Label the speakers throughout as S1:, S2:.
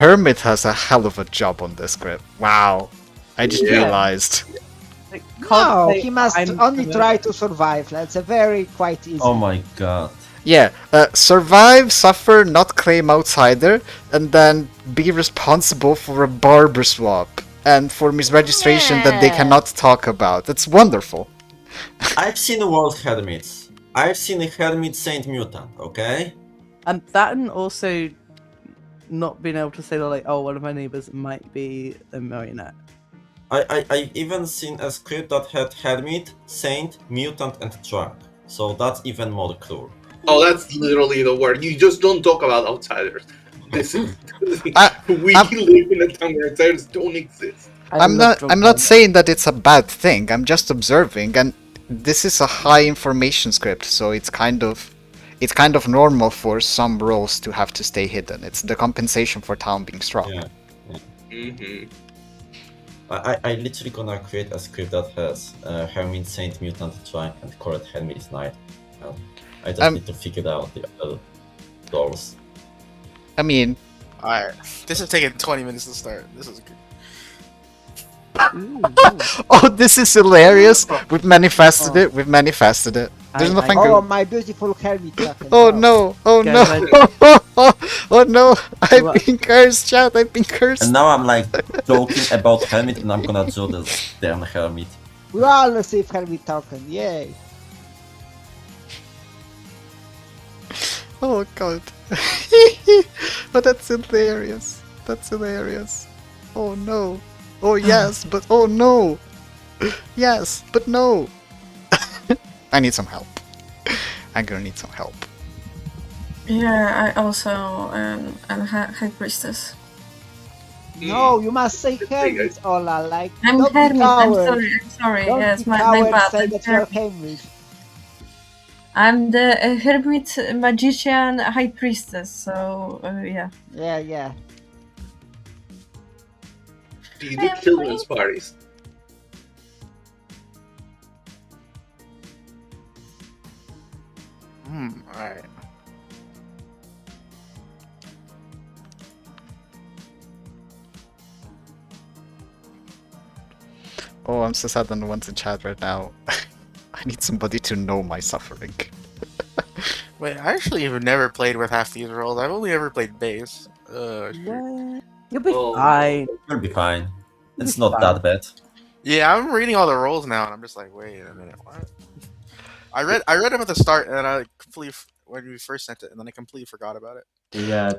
S1: Hermit has a hell of a job on this script. Wow. I just realized.
S2: Like,
S3: No,
S2: say
S3: he must
S2: I'm
S3: only
S2: familiar.
S3: try to survive. That's a very quite easy.
S4: Oh my god.
S1: Yeah, survive, suffer, not claim outsider, and then be responsible for a barber swap and for misregistration that they
S3: Yeah.
S1: cannot talk about. That's wonderful.
S4: I've seen World Hermits. I've seen a Hermit Saint Mutant, okay?
S2: And that, and also not being able to say that, like, oh, one of my neighbors might be a marionette.
S4: I even seen a script that had Hermit, Saint, Mutant, and Drunk. So that's even more cool.
S5: Oh, that's literally the word. You just don't talk about outsiders. This is we
S1: I'm-
S5: live in a time where outsiders don't exist.
S1: I'm not saying that it's a bad thing. I'm just observing, and this is a high information script, so it's kind of normal for some roles to have to stay hidden. It's the compensation for town being strong.
S4: Yeah.
S5: Mm-hmm.
S4: I literally gonna create a script that has Hermit, Saint, Mutant, Drunk, and call it Hermit Knight. I just need to figure out the other roles.
S1: I mean,
S6: Alright, this is taking 20 minutes to start. This is good.
S1: oh, this is hilarious. We've manifested it. We've manifested it. There's nothing
S3: Oh,
S1: good.
S3: my beautiful Hermit. Draken.
S1: Oh no! Oh no! Oh no! I've been cursed, chat. I've been cursed.
S4: And now I'm like joking about Hermit, and I'm gonna do this damn Hermit.
S3: We all receive Hermit token. Yay!
S1: Oh god. But that's hilarious. That's hilarious. Oh no. Oh yes, but oh no. Yes, but no. I need some help. I'm gonna need some help.
S7: Yeah, I also am High Priestess.
S3: No, you must say Hermit, Ola. Like,
S7: I'm
S3: don't be
S7: Hermit, I'm
S3: coward.
S7: sorry,
S3: Don't
S7: yes,
S3: be
S7: my
S3: coward,
S7: bad.
S3: say
S7: I'm
S3: that you're
S7: Hermit.
S3: Hermit.
S7: I'm the Hermit Magician High Priestess, so yeah.
S3: Yeah.
S5: Do you do children's parties?
S6: Alright.
S1: Oh, I'm so sad on the ones in chat right now. I need somebody to know my suffering.
S6: Wait, I actually have never played with half these roles. I've only ever played base.
S2: What? You'll be
S5: Oh.
S2: fine.
S4: You'll be fine. It's
S2: You'll be
S4: not
S2: fine.
S4: that bad.
S6: Yeah, I'm reading all the roles now, and I'm just like, wait a minute, what? I read them at the start, and then I completely when we first sent it, and then I completely forgot about it.
S8: Yeah.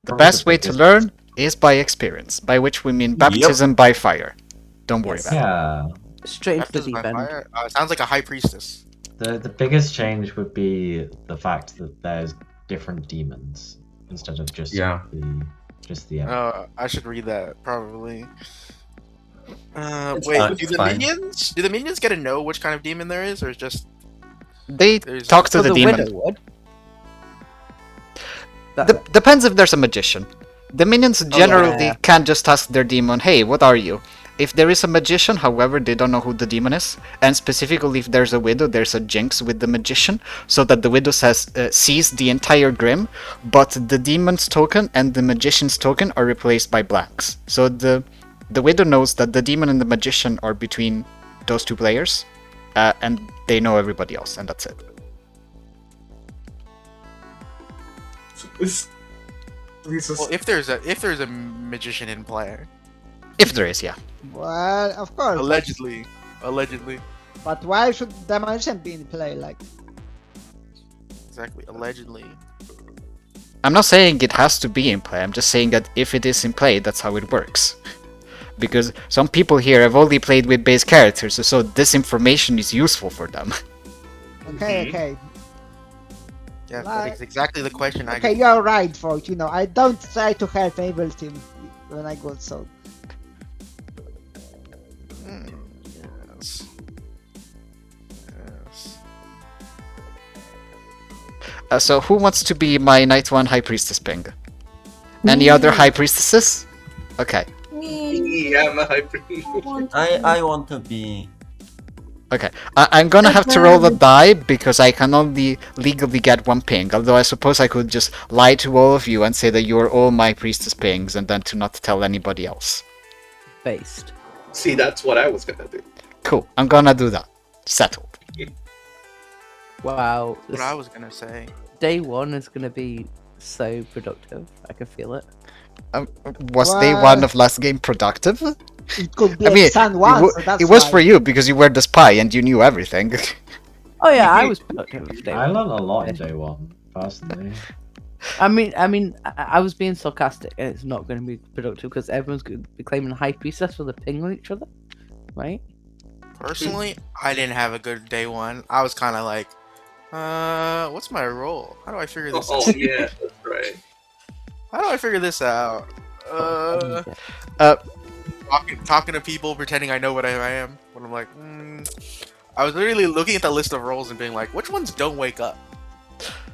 S1: The best way to learn is by experience, by which we mean baptism by fire. Don't worry about it.
S8: Yeah.
S2: Straight into the
S6: Baptism
S2: deep
S6: by
S2: end.
S6: fire? Sounds like a high priestess.
S8: The biggest change would be the fact that there's different demons instead of just the
S6: I should read that probably.
S4: It's
S6: Wait,
S4: fine,
S6: do
S4: it's
S6: the
S4: fine.
S6: minions get to know which kind of demon there is, or is just
S1: They
S6: there's
S1: talk to
S2: So
S1: the
S2: the
S1: demon.
S2: widow would.
S1: Depends if there's a magician. The minions generally
S2: yeah.
S1: can just ask their demon, hey, what are you? If there is a magician, however, they don't know who the demon is. And specifically if there's a widow, there's a jinx with the magician, so that the widow sees the entire grim, but the demon's token and the magician's token are replaced by blanks. So the widow knows that the demon and the magician are between those two players, and they know everybody else, and that's it.
S6: well, if there's a magician in play,
S1: If there is, yeah.
S3: Well, of course.
S6: allegedly.
S3: But why should the magician be in play? Like,
S6: Exactly, allegedly.
S1: I'm not saying it has to be in play, I'm just saying that if it is in play, that's how it works. Because some people here have only played with base characters, so this information is useful for them.
S3: okay.
S6: Yeah,
S3: Like-
S6: that is exactly the question I
S3: Okay, you're right, folks. You know, I don't try to help Evil Team when I go so.
S6: Yes. Yes.
S1: So who wants to be my Night 1 High Priestess ping? Any other High Priestesses? Okay.
S7: Me.
S5: Yeah, I'm a hyper.
S4: I want to be.
S1: Okay, I'm gonna have to roll a die because I can only legally get one ping. Although I suppose I could just lie to all of you and say that you are all my priestess pings, and then to not tell anybody else.
S2: Based.
S5: See, that's what I was gonna do.
S1: Cool. I'm gonna do that. Settled.
S2: Wow.
S6: What I was gonna say.
S2: Day one is gonna be so productive. I can feel it.
S1: Was day one of last game productive?
S3: It could be
S1: I mean,
S3: Sun 1, so that's
S1: it was
S3: why.
S1: for you because you were the spy and you knew everything.
S2: Oh yeah, I was productive. Day
S8: I
S2: one.
S8: learned a lot in day one, personally.
S2: I mean, I was being sarcastic, and it's not going to be productive because everyone's going to be claiming high priestess for the ping on each other, right?
S6: Personally, I didn't have a good day one. I was kind of like, what's my role? How do I figure this
S5: Oh
S6: out?
S5: yeah, that's right.
S6: How do I figure this out? Talking to people, pretending I know what I am. When I'm like, I was literally looking at the list of roles and being like, which ones don't wake up?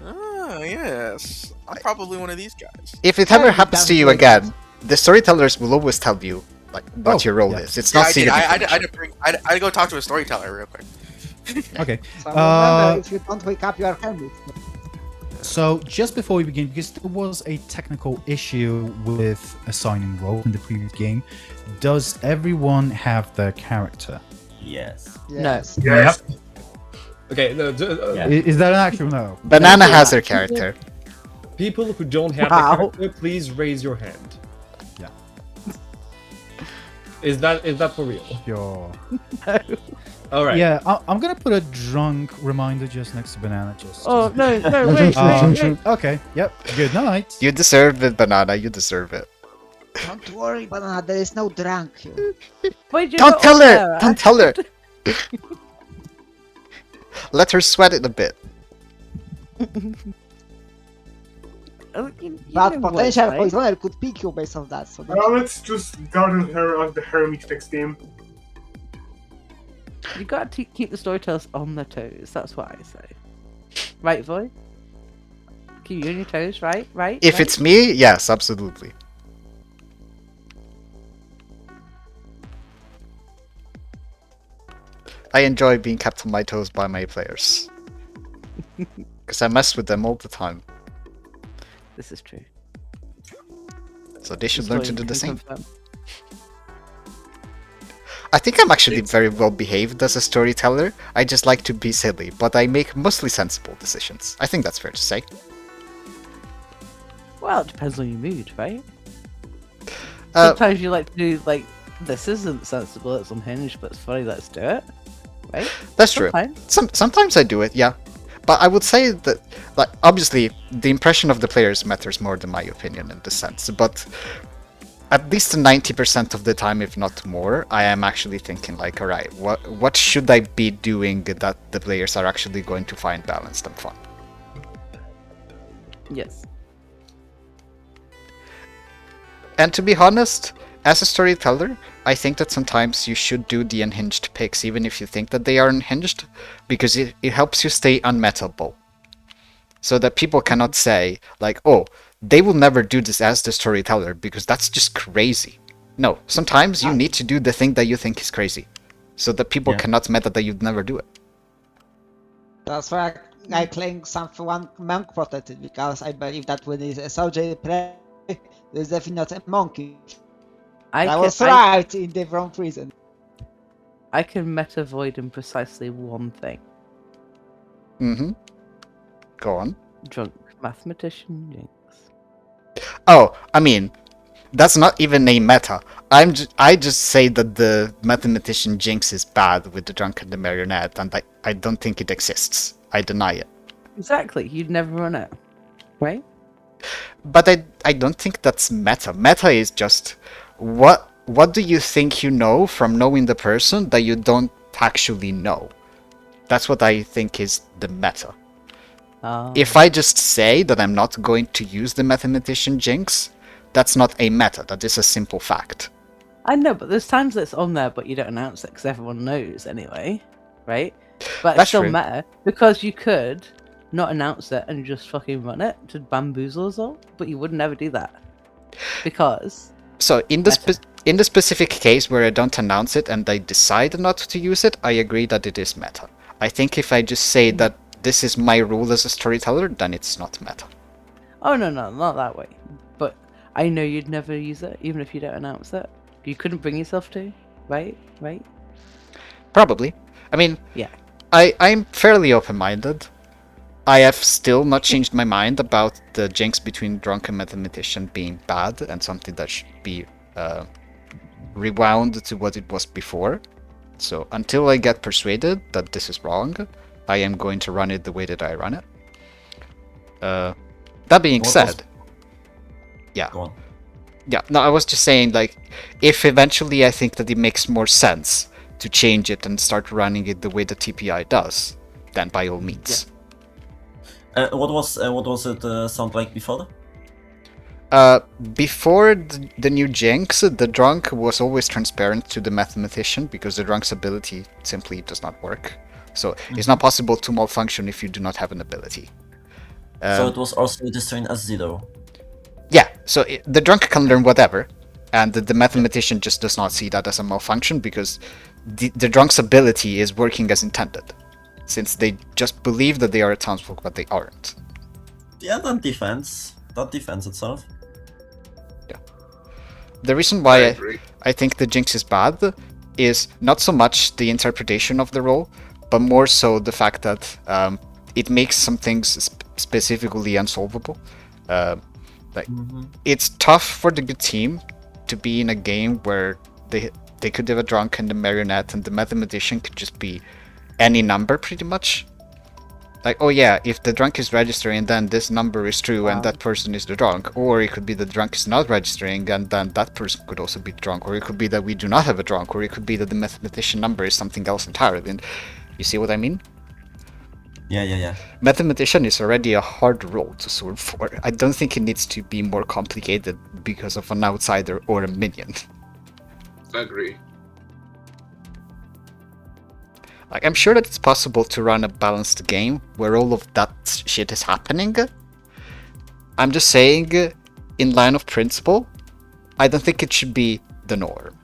S6: Ah, yes. I'm probably one of these guys.
S1: If it ever happens to you again, the storytellers will always tell you like what your role is. It's not secret.
S6: I had to go talk to a storyteller real quick.
S9: Okay.
S3: So remember, if you don't wake up, you are Hermit.
S9: So just before we begin, because there was a technical issue with assigning role in the previous game, does everyone have their character?
S10: Yes.
S3: Yes.
S5: Yes.
S10: Okay, no,
S9: Is that an actual no?
S1: Banana has her character.
S10: people who don't have
S2: Wow.
S10: the character, please raise your hand.
S9: Yeah.
S10: Is that for real?
S9: Sure.
S10: All right.
S9: Yeah, I'm gonna put a drunk reminder just next to banana.
S2: Oh no, wait.
S9: Okay. Yep. Good night.
S1: You deserve it, Banana. You deserve it.
S3: Don't worry, Banana, there is no drunk here.
S2: Wait, you're
S1: Don't
S2: not
S1: tell
S2: on
S1: her!
S2: there.
S1: Don't tell her! Let her sweat it a bit.
S3: But potential poisoner could pick you based on that. So
S11: Let's just garden her on the Hermit next game.
S2: You got to keep the storytellers on their toes. That's what I say. Right, Void? Keep you on your toes, right? Right?
S1: If
S2: right?
S1: it's me, yes, absolutely. I enjoy being kept on my toes by my players. Because I mess with them all the time.
S2: This is true.
S1: So they should
S2: This
S1: learn
S2: Void
S1: to do the
S2: can
S1: same.
S2: confirm.
S1: I think I'm actually very well behaved as a storyteller. I just like to be silly, but I make mostly sensible decisions. I think that's fair to say.
S2: Well, it depends on your mood, right?
S1: Uh,
S2: Sometimes you like to do, like, this isn't sensible, it's unhinged, but it's funny, let's do it. Right?
S1: That's true.
S2: Sometimes.
S1: Sometimes I do it, yeah. But I would say that, like, obviously, the impression of the players matters more than my opinion in this sense. But at least 90% of the time, if not more, I am actually thinking, like, alright, what should I be doing that the players are actually going to find balanced and fun?
S2: Yes.
S1: And to be honest, as a storyteller, I think that sometimes you should do the unhinged picks even if you think that they are unhinged, because it helps you stay unmetable. So that people cannot say, like, oh, they will never do this as the storyteller, because that's just crazy. No, sometimes you need to do the thing that you think is crazy, so that people cannot meta that you'd never do it.
S3: that's why I claim someone monk protected, because I believe that when it's a soldier prey, there's definitely not a monkey. I was right in the wrong prison.
S2: I can meta void in precisely one thing.
S1: Mm-hmm. Go on.
S2: Drunk mathematician jinx.
S1: Oh, I mean, that's not even a meta. I just say that the mathematician jinx is bad with the drunk and the marionette, and I don't think it exists. I deny it.
S2: Exactly, you'd never run it. Right?
S1: But I don't think that's meta. Meta is just what do you think you know from knowing the person that you don't actually know? That's what I think is the meta. If I just say that I'm not going to use the mathematician jinx, that's not a meta, that is a simple fact.
S2: I know, but there's times that it's on there, but you don't announce it because everyone knows anyway, right? But
S1: That's
S2: it's still
S1: true.
S2: meta, because you could not announce it and just fucking run it to bamboozle us all, but you would never do that. Because...
S1: So in in the specific case where I don't announce it and I decide not to use it, I agree that it is meta. I think if I just say that this is my rule as a storyteller, then it's not meta.
S2: Oh, no, not that way. But I know you'd never use it, even if you don't announce it. You couldn't bring yourself to, right? Right?
S1: Probably. I mean,
S2: yeah.
S1: I'm fairly open-minded. I have still not changed my mind about the jinx between Drunk and Mathematician being bad and something that should be rewound to what it was before. So until I get persuaded that this is wrong, I am going to run it the way that I run it. That being said, yeah.
S4: Go on.
S1: Yeah, no, I was just saying, like, if eventually I think that it makes more sense to change it and start running it the way the TPI does, then by all means.
S4: Yeah. What was it sound like before?
S1: Before the new jinx, the drunk was always transparent to the mathematician because the drunk's ability simply does not work. So it's not possible to malfunction if you do not have an ability.
S4: So it was also defined as 0.
S1: Yeah, so the drunk can learn whatever, and the mathematician just does not see that as a malfunction because the drunk's ability is working as intended, since they just believe that they are a townsfolk, but they aren't.
S4: Yeah, that defends itself.
S1: Yeah. The reason why I think the jinx is bad is not so much the interpretation of the role, but more so the fact that it makes some things specifically unsolvable. It's tough for the good team to be in a game where they could have a drunk and a marionette, and the mathematician could just be any number pretty much. Like, oh yeah, if the drunk is registering, then this number is true and that person is the drunk. Or it could be the drunk is not registering and then that person could also be the drunk. Or it could be that we do not have a drunk. Or it could be that the mathematician number is something else entirely. And you see what I mean?
S4: Yeah.
S1: Mathematician is already a hard role to solve for. I don't think it needs to be more complicated because of an outsider or a minion.
S5: I agree.
S1: Like, I'm sure that it's possible to run a balanced game where all of that shit is happening. I'm just saying, in line of principle, I don't think it should be the norm.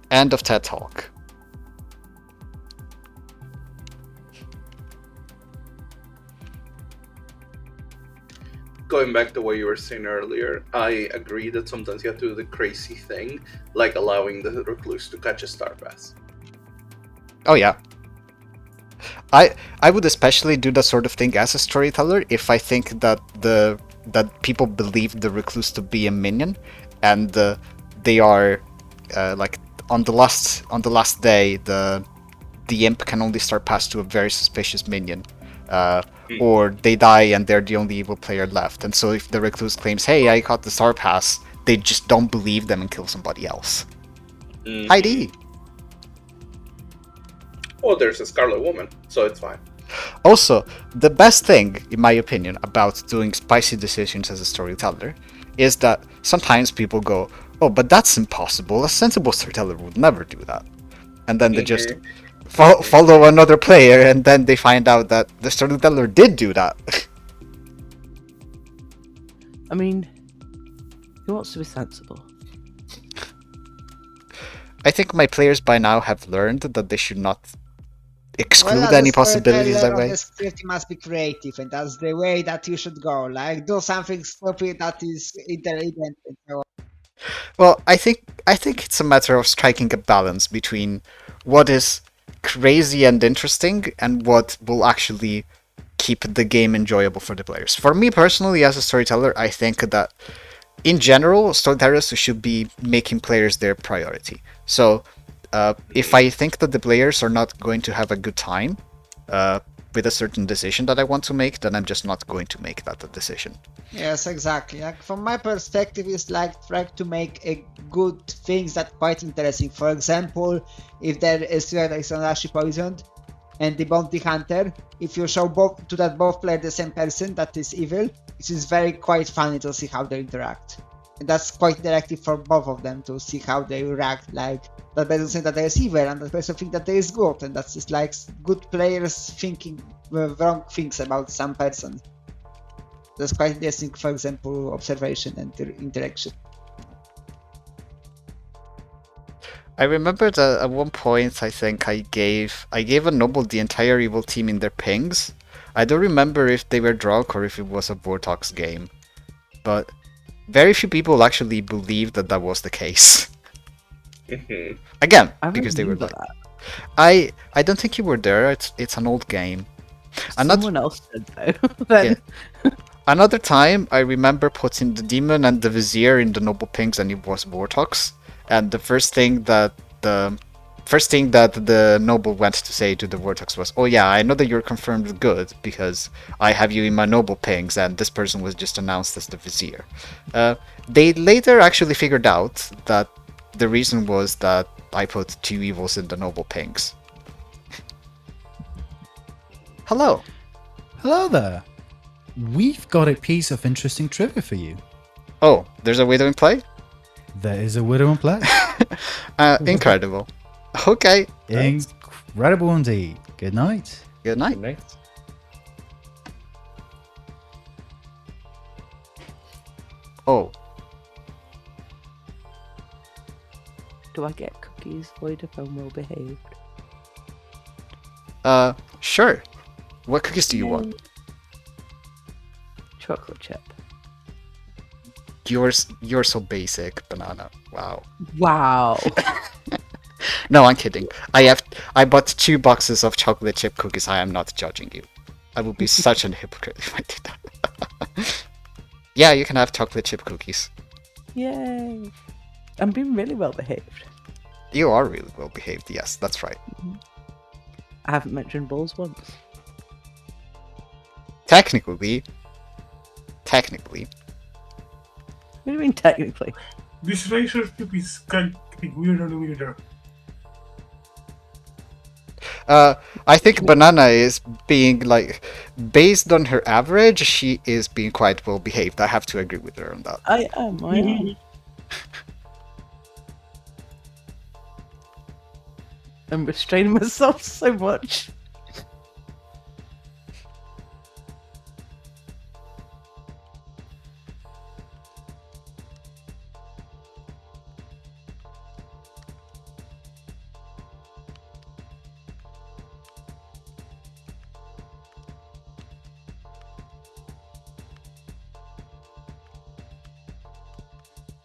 S1: End of TED Talk.
S5: Going back to what you were saying earlier, I agree that sometimes you have to do the crazy thing, like allowing the recluse to catch a star pass.
S1: Oh yeah. I would especially do that sort of thing as a storyteller if I think that that people believe the recluse to be a minion, and they are like on the last day the imp can only start pass to a very suspicious minion. Or they die and they're the only evil player left. And so if the recluse claims, hey, I caught the star pass, they just don't believe them and kill somebody else. ID.
S5: Oh, there's a Scarlet Woman, so it's fine.
S1: Also, the best thing, in my opinion, about doing spicy decisions as a storyteller is that sometimes people go, oh, but that's impossible. A sensible storyteller would never do that. And then they just follow another player, and then they find out that the storyteller did do that.
S2: I mean, who wants to be sensible?
S1: I think my players by now have learned that they should not exclude any possibilities that way.
S3: The script must be creative, and that's the way that you should go. Like, do something stupid that is intelligent and so on.
S1: Well, I think it's a matter of striking a balance between what is crazy and interesting and what will actually keep the game enjoyable for the players. For me personally, as a storyteller, I think that in general, storytellers should be making players their priority. So if I think that the players are not going to have a good time with a certain decision that I want to make, then I'm just not going to make that a decision.
S3: Yes, exactly. Like, from my perspective, it's like trying to make a good things that quite interesting. For example, if there is actually poisoned, and the bounty hunter, if you show both players the same person that is evil, it is very quite funny to see how they interact. And that's quite interactive for both of them to see how they react. Like, that person saying that there is evil and that person think that there is good, and that's just like good players thinking wrong things about some person. That's quite interesting, for example, observation and interaction.
S1: I remember that at one point I think I gave a noble the entire evil team in their pings. I don't remember if they were drunk or if it was a Vortox game, but very few people actually believed that that was the case. Again, because they were like, I don't think you were there. It's an old game.
S2: Someone else said though. Then
S1: another time, I remember putting the demon and the vizier in the noble pings, and it was Vortox. And the first thing that the noble went to say to the Vortex was, "Oh yeah, I know that you're confirmed good because I have you in my noble pings, and this person was just announced as the vizier." They later actually figured out that the reason was that I put 2 evils in the noble pings. Hello.
S9: Hello there. We've got a piece of interesting trivia for you.
S1: Oh, there's a widow in play?
S9: There is a widow in play.
S1: Incredible. Okay.
S9: Incredible indeed. Good night.
S1: Good night.
S10: Good night.
S1: Oh.
S2: do I get cookies, Void, if I'm well behaved?
S1: Sure. What cookies do you want?
S2: Chocolate chip.
S1: You're so basic, banana. Wow.
S2: Wow.
S1: No, I'm kidding. I bought 2 boxes of chocolate chip cookies. I am not judging you. I would be such an hypocrite if I did that. Yeah, you can have chocolate chip cookies.
S2: Yay. I'm being really well behaved.
S1: You are really well behaved, yes, that's right.
S2: I haven't mentioned balls once.
S1: Technically.
S2: What do you mean technically?
S11: This relationship is getting weirder and weirder.
S1: I think Banana is being, like, based on her average, she is being quite well behaved. I have to agree with her on that.
S2: I am. I'm restraining myself so much.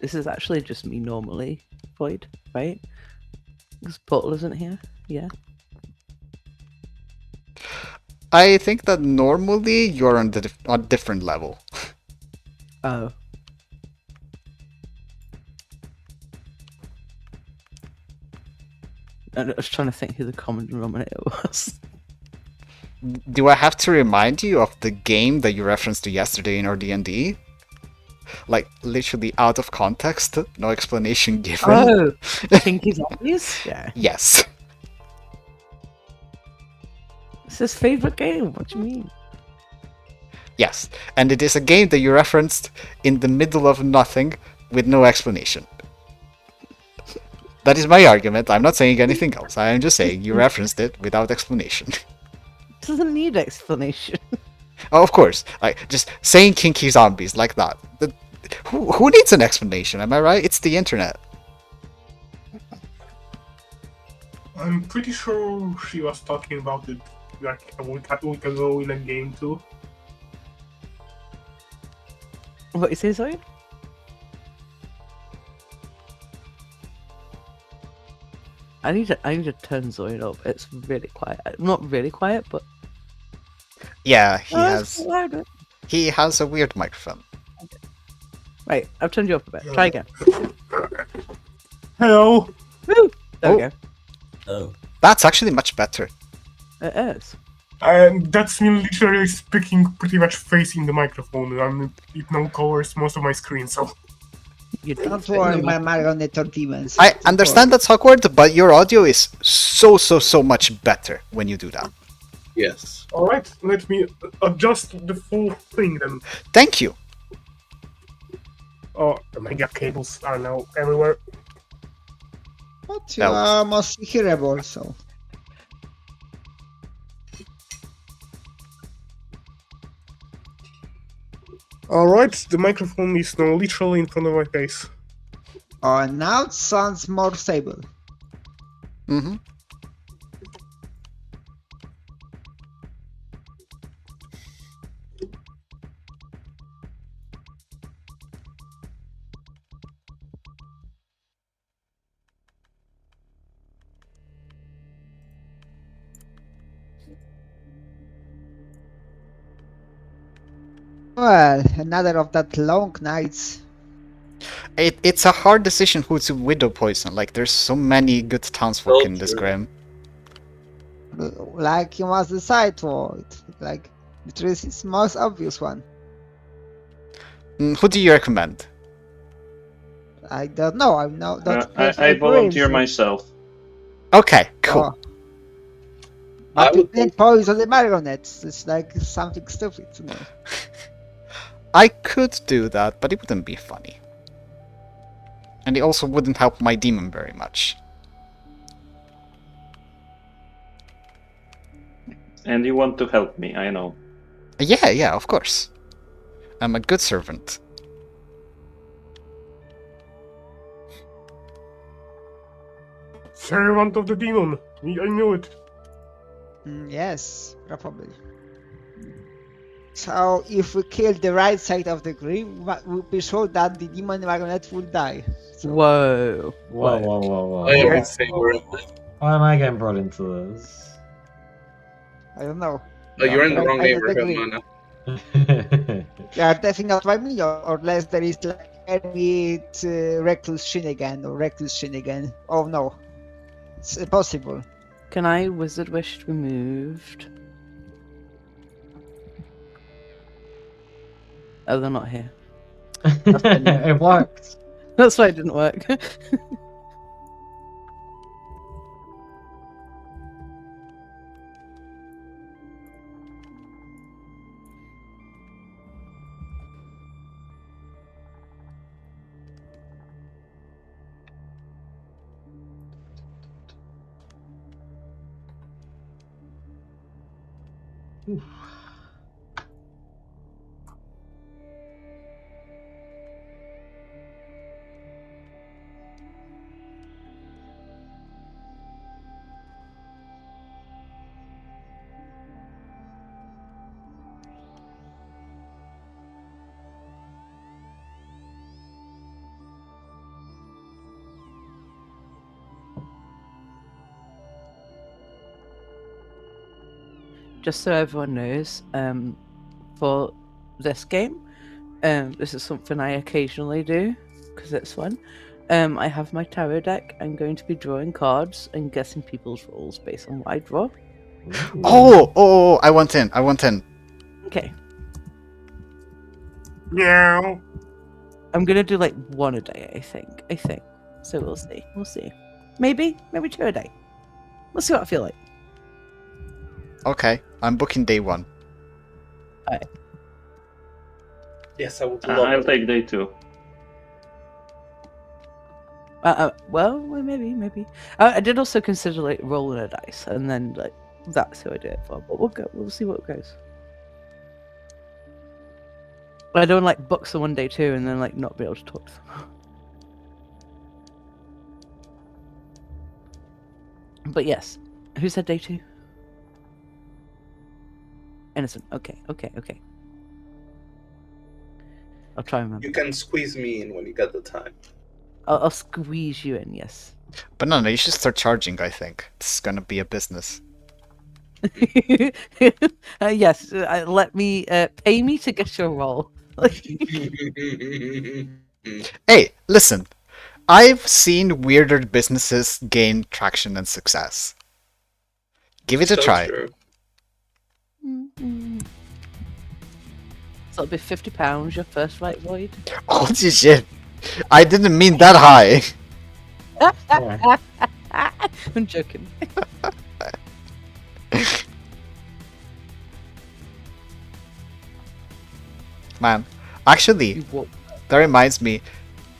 S2: This is actually just me normally, Void, right? Because Portal isn't here, yeah.
S1: I think that normally you're on a different level.
S2: Oh. I was trying to think who the common denominator was.
S1: Do I have to remind you of the game that you referenced to yesterday in our D&D? Like, literally out of context, no explanation given.
S2: Oh, Kinky Zombies? Yeah.
S1: Yes.
S2: It's his favorite game, what do you mean?
S1: Yes, and it is a game that you referenced in the middle of nothing with no explanation. That is my argument. I'm not saying anything else. I am just saying you referenced it without explanation.
S2: It doesn't need explanation.
S1: Oh, of course. Like, just saying kinky zombies like that. Who needs an explanation? Am I right? It's the internet.
S11: I'm pretty sure she was talking about it like a week ago in a game too.
S2: What is it, sorry? I need to turn Zoid up. It's really quiet. Not really quiet, but
S1: yeah, he has a weird microphone.
S2: Right, I've turned you up a bit. Try again.
S11: Hello.
S2: Woo! There we go.
S4: Oh.
S1: That's actually much better.
S2: It is.
S11: That's me literally speaking pretty much facing the microphone, and it now covers most of my screen, so...
S3: Don't worry, my Marionetter demons.
S1: I understand that's awkward, but your audio is so much better when you do that.
S5: Yes.
S11: Alright, let me adjust the full thing then.
S1: Thank you.
S11: Oh, the mega cables are now everywhere.
S3: But you are mostly hearable, so...
S11: Alright, the microphone is now literally in front of my face.
S3: Oh, now it sounds more stable.
S1: Mm-hmm.
S3: Well, another of that long nights.
S1: It's a hard decision who to widow poison. Like, there's so many good townsfolk in this grim.
S3: Like, you must decide for it. Like, it is the most obvious one.
S1: Who do you recommend?
S3: I don't know. I'm not.
S12: I volunteer myself.
S1: Okay, cool.
S3: But you can poison the marionettes. It's like something stupid to me.
S1: I could do that, but it wouldn't be funny. And it also wouldn't help my demon very much.
S12: And you want to help me, I know.
S1: Yeah, of course. I'm a good servant.
S11: Servant of the demon. I knew it.
S3: Yes, probably. So, if we kill the right side of the grim, we'll be sure that the demon marionette will die. So...
S2: Whoa.
S8: Whoa.
S5: I am in favor of this.
S8: Why am I getting brought into this?
S3: I don't know.
S5: Oh, you're in the wrong neighborhood, Mana.
S3: They are definitely not by me, or unless there is like Hermit, Reckless Shinnigan, or Reckless Shinnigan. Oh no. It's impossible.
S2: Can I Wizard Wish removed? Oh, they're not here.
S8: It worked.
S2: That's why it didn't work. Just so everyone knows, for this game, this is something I occasionally do because it's fun. I have my tarot deck. I'm going to be drawing cards and guessing people's rolls based on what I draw.
S1: Oh, I want in.
S2: Okay.
S11: Meow.
S2: I'm gonna do like one a day, I think. So we'll see. Maybe 2 a day. We'll see what I feel like.
S1: Okay, I'm booking day 1.
S2: Alright.
S5: Yes, I would love
S12: I'll take day 2.
S2: Well, maybe. I did also consider like rolling a dice, and then like that's who I do it for. But we'll see what goes. I don't like book someone day 2 and then like not be able to talk to them. But yes, who said day 2? Innocent. Okay. I'll try and remember.
S5: You can squeeze me in when you get the time.
S2: I'll squeeze you in, yes.
S1: But no, you should start charging, I think. This is gonna be a business.
S2: Yes, let me pay me to get your roll.
S1: Hey, listen. I've seen weirder businesses gain traction and success. Give it a try.
S5: True.
S2: So it'll be £50 your first right, Void.
S1: Holy shit! I didn't mean that high.
S2: I'm joking.
S1: Man, actually, that reminds me,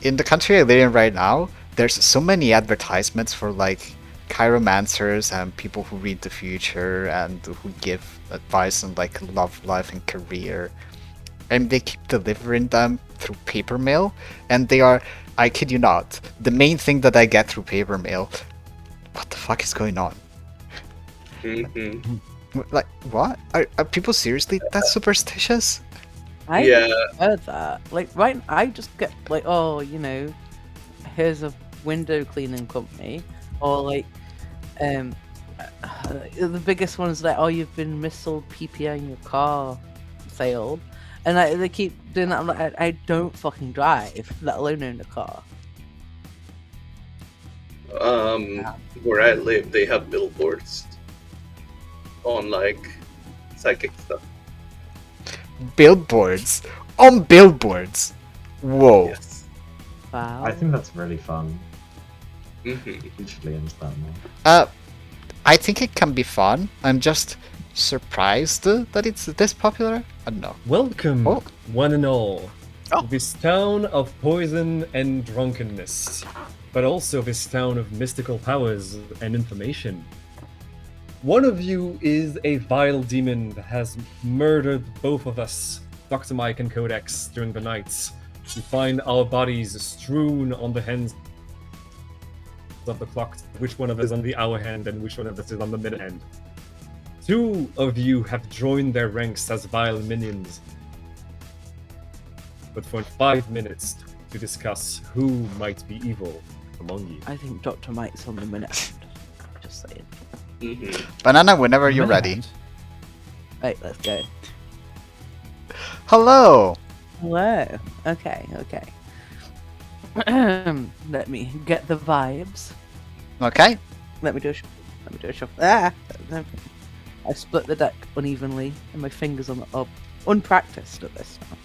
S1: in the country I live in right now, there's so many advertisements for like chiromancers and people who read the future and who give advice on like love life and career. And they keep delivering them through paper mail, and they are, I kid you not, the main thing that I get through paper mail. What the fuck? fuck is going on?
S5: Mm-hmm.
S1: Like, what? Are people seriously that superstitious?
S2: I
S5: Yeah.
S2: heard that. Like, right, I just get like, oh, you know, here's a window cleaning company, or like, the biggest one's like, oh, you've been missold PPI in your car, failed, and they keep doing that. I'm like, I don't fucking drive, let alone own a car.
S5: Where I live, they have billboards on like psychic stuff.
S1: Billboards on billboards. Whoa.
S5: Yes.
S2: Wow.
S8: I think that's really fun.
S5: Mm-hmm.
S8: Usually understand more.
S1: I think it can be fun. I'm just surprised that it's this popular. I don't know.
S10: Welcome,
S1: Oh.
S10: one and all,
S6: Oh.
S10: to this town of poison and drunkenness, but also this town of mystical powers and information. One of you is a vile demon that has murdered both of us, Dr. Mike and Codex, during the nights. You find our bodies strewn on the hands of the clock, which one of us is on the hour hand and which one of us is on the minute hand. Two of you have joined their ranks as vile minions, but for 5 minutes to discuss who might be evil among you.
S2: I think Dr. Mike's on the minute. Just saying.
S5: Mm-hmm.
S1: Banana, whenever you're ready.
S2: Right, let's go.
S1: Hello.
S2: Hello. Okay. Let me get the vibes.
S1: Okay.
S2: Let me do a shuffle. Ah! I split the deck unevenly, and my fingers on the up. Unpracticed at this now.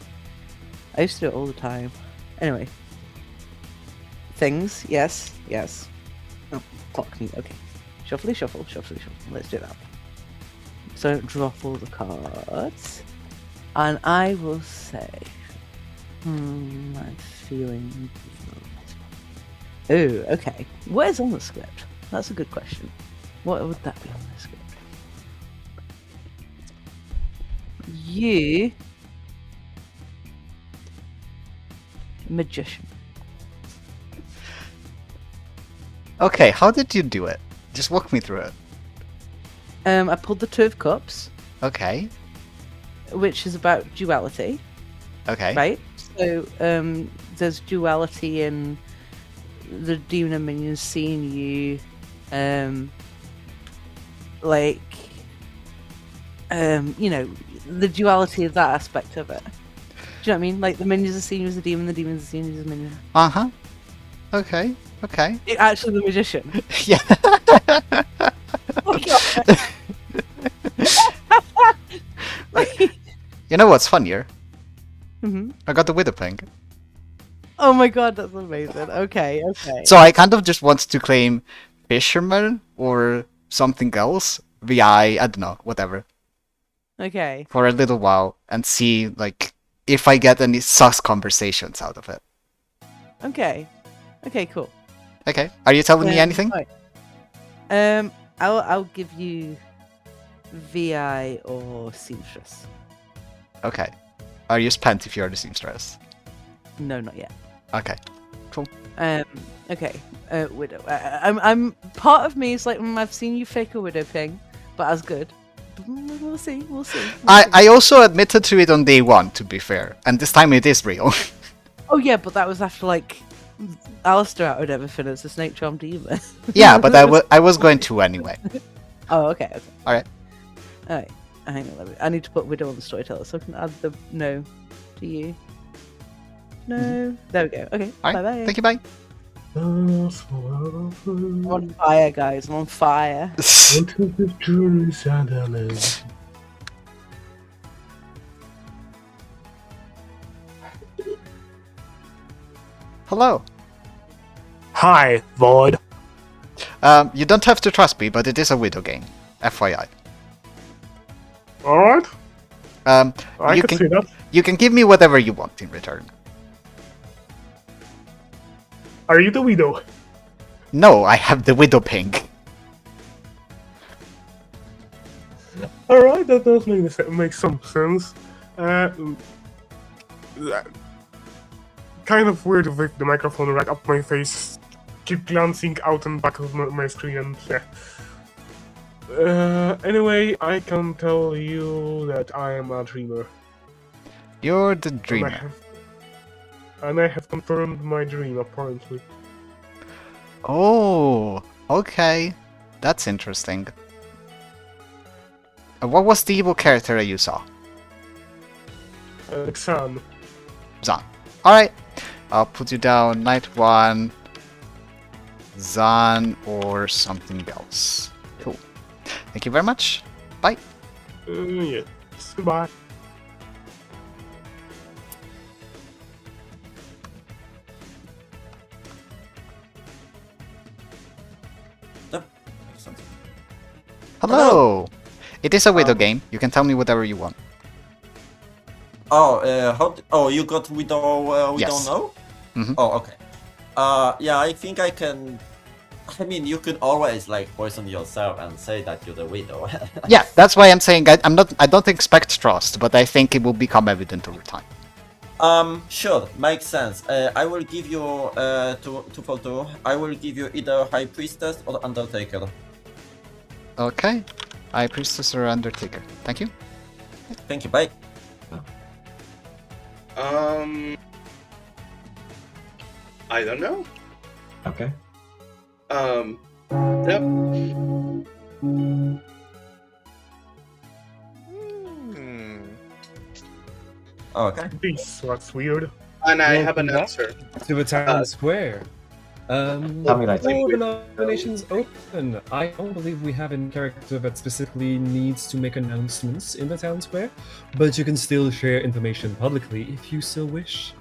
S2: I used to do it all the time. Anyway. Things, yes. Oh, clock me, okay. Shuffly shuffle. Let's do that. So drop all the cards. And I will say, I'm feeling. Oh, okay. What is on the script? That's a good question. What would that be on the script? You, magician.
S1: Okay, how did you do it? Just walk me through it.
S2: I pulled the Two of Cups,
S1: Okay.
S2: which is about duality.
S1: Okay.
S2: Right? So, there's duality in the demon and minions seeing you, you know, the duality of that aspect of it. Do you know what I mean? Like, the minions are seeing you as a demon, the demons are seeing you as a minion.
S1: Uh-huh. Okay.
S2: Actually, the magician.
S1: Yeah.
S2: Oh, God.
S1: You know what's funnier?
S2: Mhm.
S1: I got the Widow Pink.
S2: Oh my god, that's amazing. Okay.
S1: So I kind of just want to claim Fisherman or something else via, I don't know, whatever,
S2: Okay.
S1: for a little while and see, like, if I get any sus conversations out of it.
S2: Okay, cool.
S1: Okay. Are you telling me anything?
S2: Right. I'll give you VI or seamstress.
S1: Okay. Are you spent if you're the seamstress?
S2: No, not yet.
S1: Okay. Cool.
S2: Okay. Widow. I'm part of me is like, I've seen you fake a widow ping, but as good. We'll see.
S1: I also admitted to it on day one, to be fair, and this time it is real.
S2: Oh yeah, but that was after like Alistair outed everything as a snake charm demon.
S1: Yeah, but I was going to anyway.
S2: Oh, okay.
S1: Alright.
S2: Alright. Hang on, I need to put Widow on the storyteller so I can add the no to you. No. There we go. Okay.
S1: Alright.
S2: Bye-bye.
S1: Thank you, bye.
S2: I'm on fire, guys. I'm on fire.
S1: Hello.
S11: Hi, Void.
S1: You don't have to trust me, but it is a Widow game. FYI.
S11: Alright. I
S1: you
S11: can see that.
S1: You can give me whatever you want in return.
S11: Are you the widow?
S1: No, I have the Widow Pink.
S11: Alright, that does make some sense. Kind of weird with the microphone right up my face. keep glancing out and back of my screen and yeah. Anyway, I can tell you that I am a dreamer.
S1: You're the dreamer.
S11: And I have confirmed my dream, apparently.
S1: Oh, okay. That's interesting. What was the evil character you saw?
S11: Xan.
S1: Zan. Alright. I'll put you down Night 1, Zan, or something else. Cool. Thank you very much. Bye.
S11: Yes. Goodbye.
S1: Hello! It is a Widow game. You can tell me whatever you want.
S4: Oh, you got Widow, we
S1: Yes.
S4: don't know?
S1: Mhm.
S4: Oh, okay. Yeah, I think I can... I mean, you could always, like, poison yourself and say that you're the Widow.
S1: Yeah, that's why I'm saying I don't expect trust, but I think it will become evident over time.
S4: Sure, makes sense. I will give you, 2 for 2. I will give you either High Priestess or Undertaker.
S1: Okay. High Priestess or Undertaker. Thank you.
S4: Thank you, bye.
S5: I don't know.
S8: Okay.
S5: Yep.
S4: Okay.
S11: This was weird.
S5: And I
S10: Welcome
S5: have an
S10: back
S5: answer.
S10: to the town square.
S8: Tell me later.
S10: All the nominations open. I don't believe we have any character that specifically needs to make announcements in the town square, but you can still share information publicly if you so wish.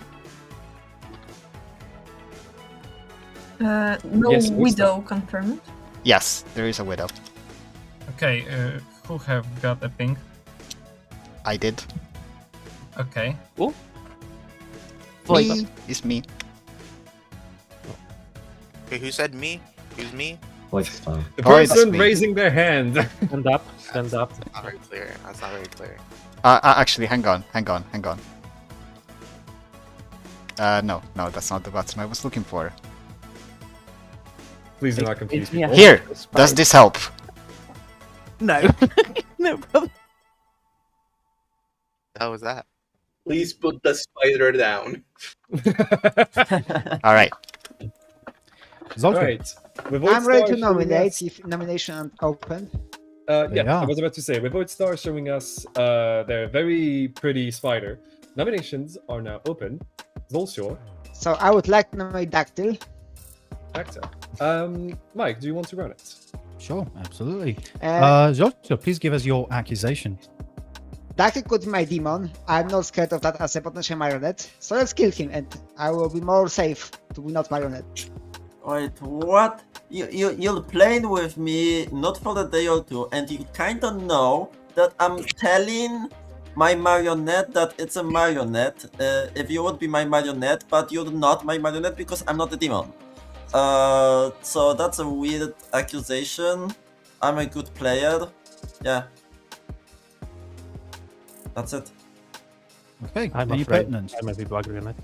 S7: No
S10: Yes,
S7: widow confirmed.
S1: Yes, there is a Widow.
S13: Okay, who have got a ping?
S1: I did.
S13: Okay.
S2: Oh.
S1: Me is me.
S6: Okay, who said me? Who's me?
S8: Voice time.
S10: The
S1: Oh, it's
S10: person
S1: me.
S10: raising their hand.
S14: Stand up. Stand up.
S6: That's not very clear. That's not very clear.
S1: Actually, hang on. No, that's not the button I was looking for.
S10: Please do not confuse
S2: me.
S10: people.
S1: Here, does this help?
S2: No. No problem.
S6: How was that?
S5: Please put the spider down.
S1: All right.
S10: Right.
S3: I'm ready to nominate if nomination open.
S10: Yeah, I was about to say, with Void Star showing us their very pretty spider, nominations are now open. Zolshore.
S3: So I would like to nominate Dactyl.
S10: Actor. Mike, do you want to run it?
S9: Sure, absolutely.
S3: Uh,
S9: please give us your accusation.
S3: Dactyl could be my demon. I'm not scared of that as a potential marionette. So let's kill him and I will be more safe to be not marionette.
S4: Wait, what? You're playing with me not for a day or two, and you kinda know that I'm telling my marionette that it's a marionette. If you would be my marionette, but you're not my marionette because I'm not a demon. So that's a weird accusation. I'm a good player. Yeah. That's it.
S9: Okay,
S14: I'm
S9: any
S14: afraid
S9: pertinent?
S14: I might be bugging on it.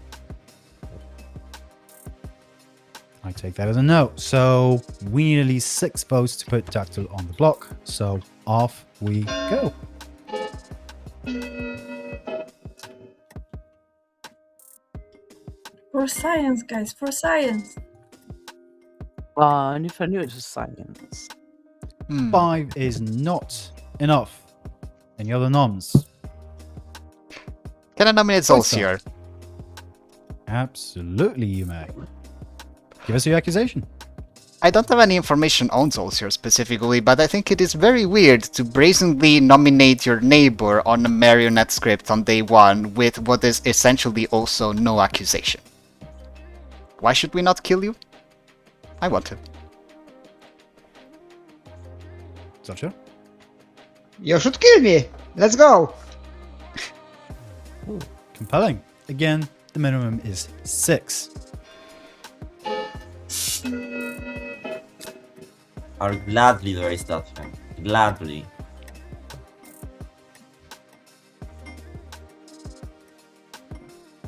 S9: I take that as a no. So we need at least 6 votes to put Dactyl on the block. So off we go.
S7: For science, guys, for science.
S2: And if I knew it was science.
S9: 5 is not enough. Any other noms?
S1: Can I nominate Zolcier?
S9: Absolutely, you may. Give us your accusation.
S1: I don't have any information on Zolcier specifically, but I think it is very weird to brazenly nominate your neighbor on a marionette script on day 1 with what is essentially also no accusation. Why should we not kill you? I want to.
S9: Zolcier?
S3: You should kill me! Let's go!
S9: Ooh, compelling. Again, the minimum is 6.
S4: I'll gladly raise that thing. Gladly.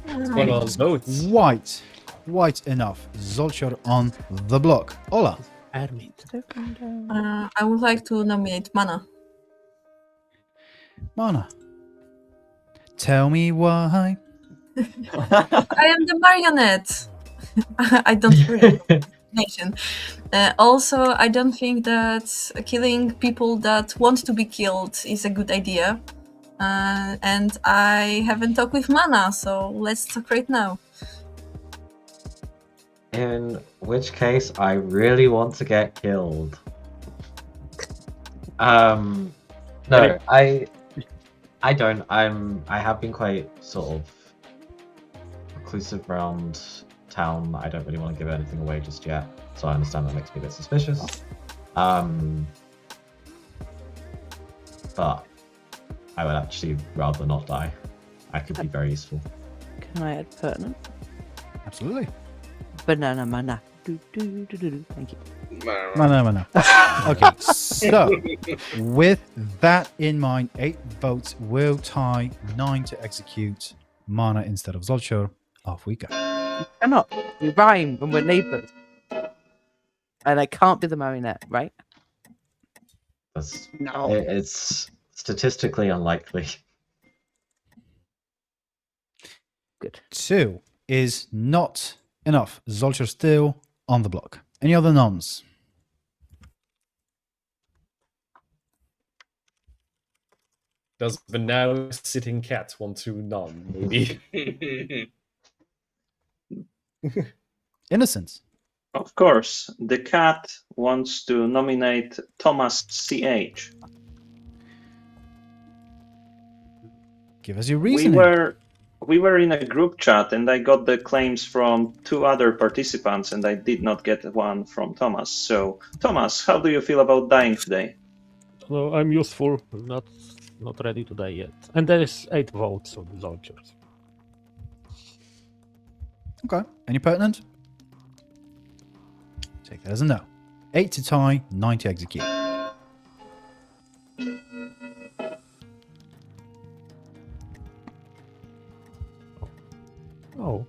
S10: One of those votes.
S9: White quite enough. Zolchor on the block. Ola.
S14: Hermit.
S7: I would like to nominate Mana.
S9: Mana. Tell me why.
S7: I am the marionette. I don't nation. Also, I don't think that killing people that want to be killed is a good idea. And I haven't talked with Mana, so let's talk right now.
S8: In which case, I really want to get killed. No, I don't. I have been quite sort of reclusive around town. I don't really want to give anything away just yet, so I understand that makes me a bit suspicious. But I would actually rather not die. I could be very useful.
S2: Can I add pertinent?
S9: Absolutely.
S2: Banana mana. Thank you.
S9: Mana. Okay, so with that in mind, 8 votes will tie 9 to execute Mana instead of Zolchor. Off we go.
S2: You cannot. We rhyme when we're neighbours. And I can't be the marionette, right?
S3: No.
S8: It's statistically unlikely.
S2: Good.
S9: 2 is not enough. Zolchor still on the block. Any other noms?
S10: Does the now sitting cat want to nom? Maybe.
S9: Innocence.
S12: Of course, the cat wants to nominate Thomas CH.
S9: Give us your reasoning.
S12: We were in a group chat and I got the claims from 2 other participants and I did not get one from Thomas. So, Thomas, how do you feel about dying today?
S14: So I'm useful, not ready to die yet. And there is 8 votes on the Zolchors.
S9: Okay. Any pertinent? Take that as a no. 8 to tie, 9 to execute.
S14: Oh.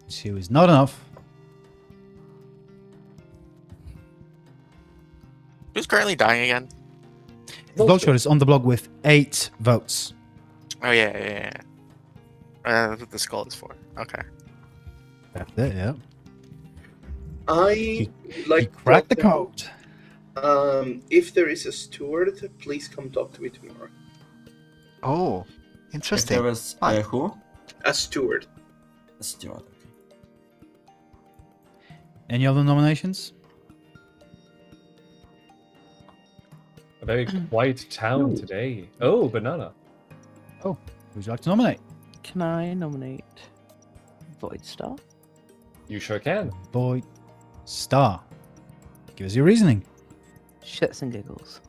S9: 2 is not enough.
S6: Who's currently dying again?
S9: Zolchor is on the block with 8 votes.
S6: Oh yeah. That's what the skull is for. Okay.
S9: That's it, yeah.
S5: I
S9: He cracked the code.
S5: If there is a steward, please come talk to me tomorrow.
S1: Oh, interesting.
S4: If there was who?
S5: A steward.
S4: A steward.
S9: Any other nominations?
S10: A very quiet town today. Oh, banana.
S9: Oh, would you like to nominate?
S2: Can I nominate Void Star?
S10: You sure can.
S9: Void Star. Give us your reasoning.
S2: Shits and giggles.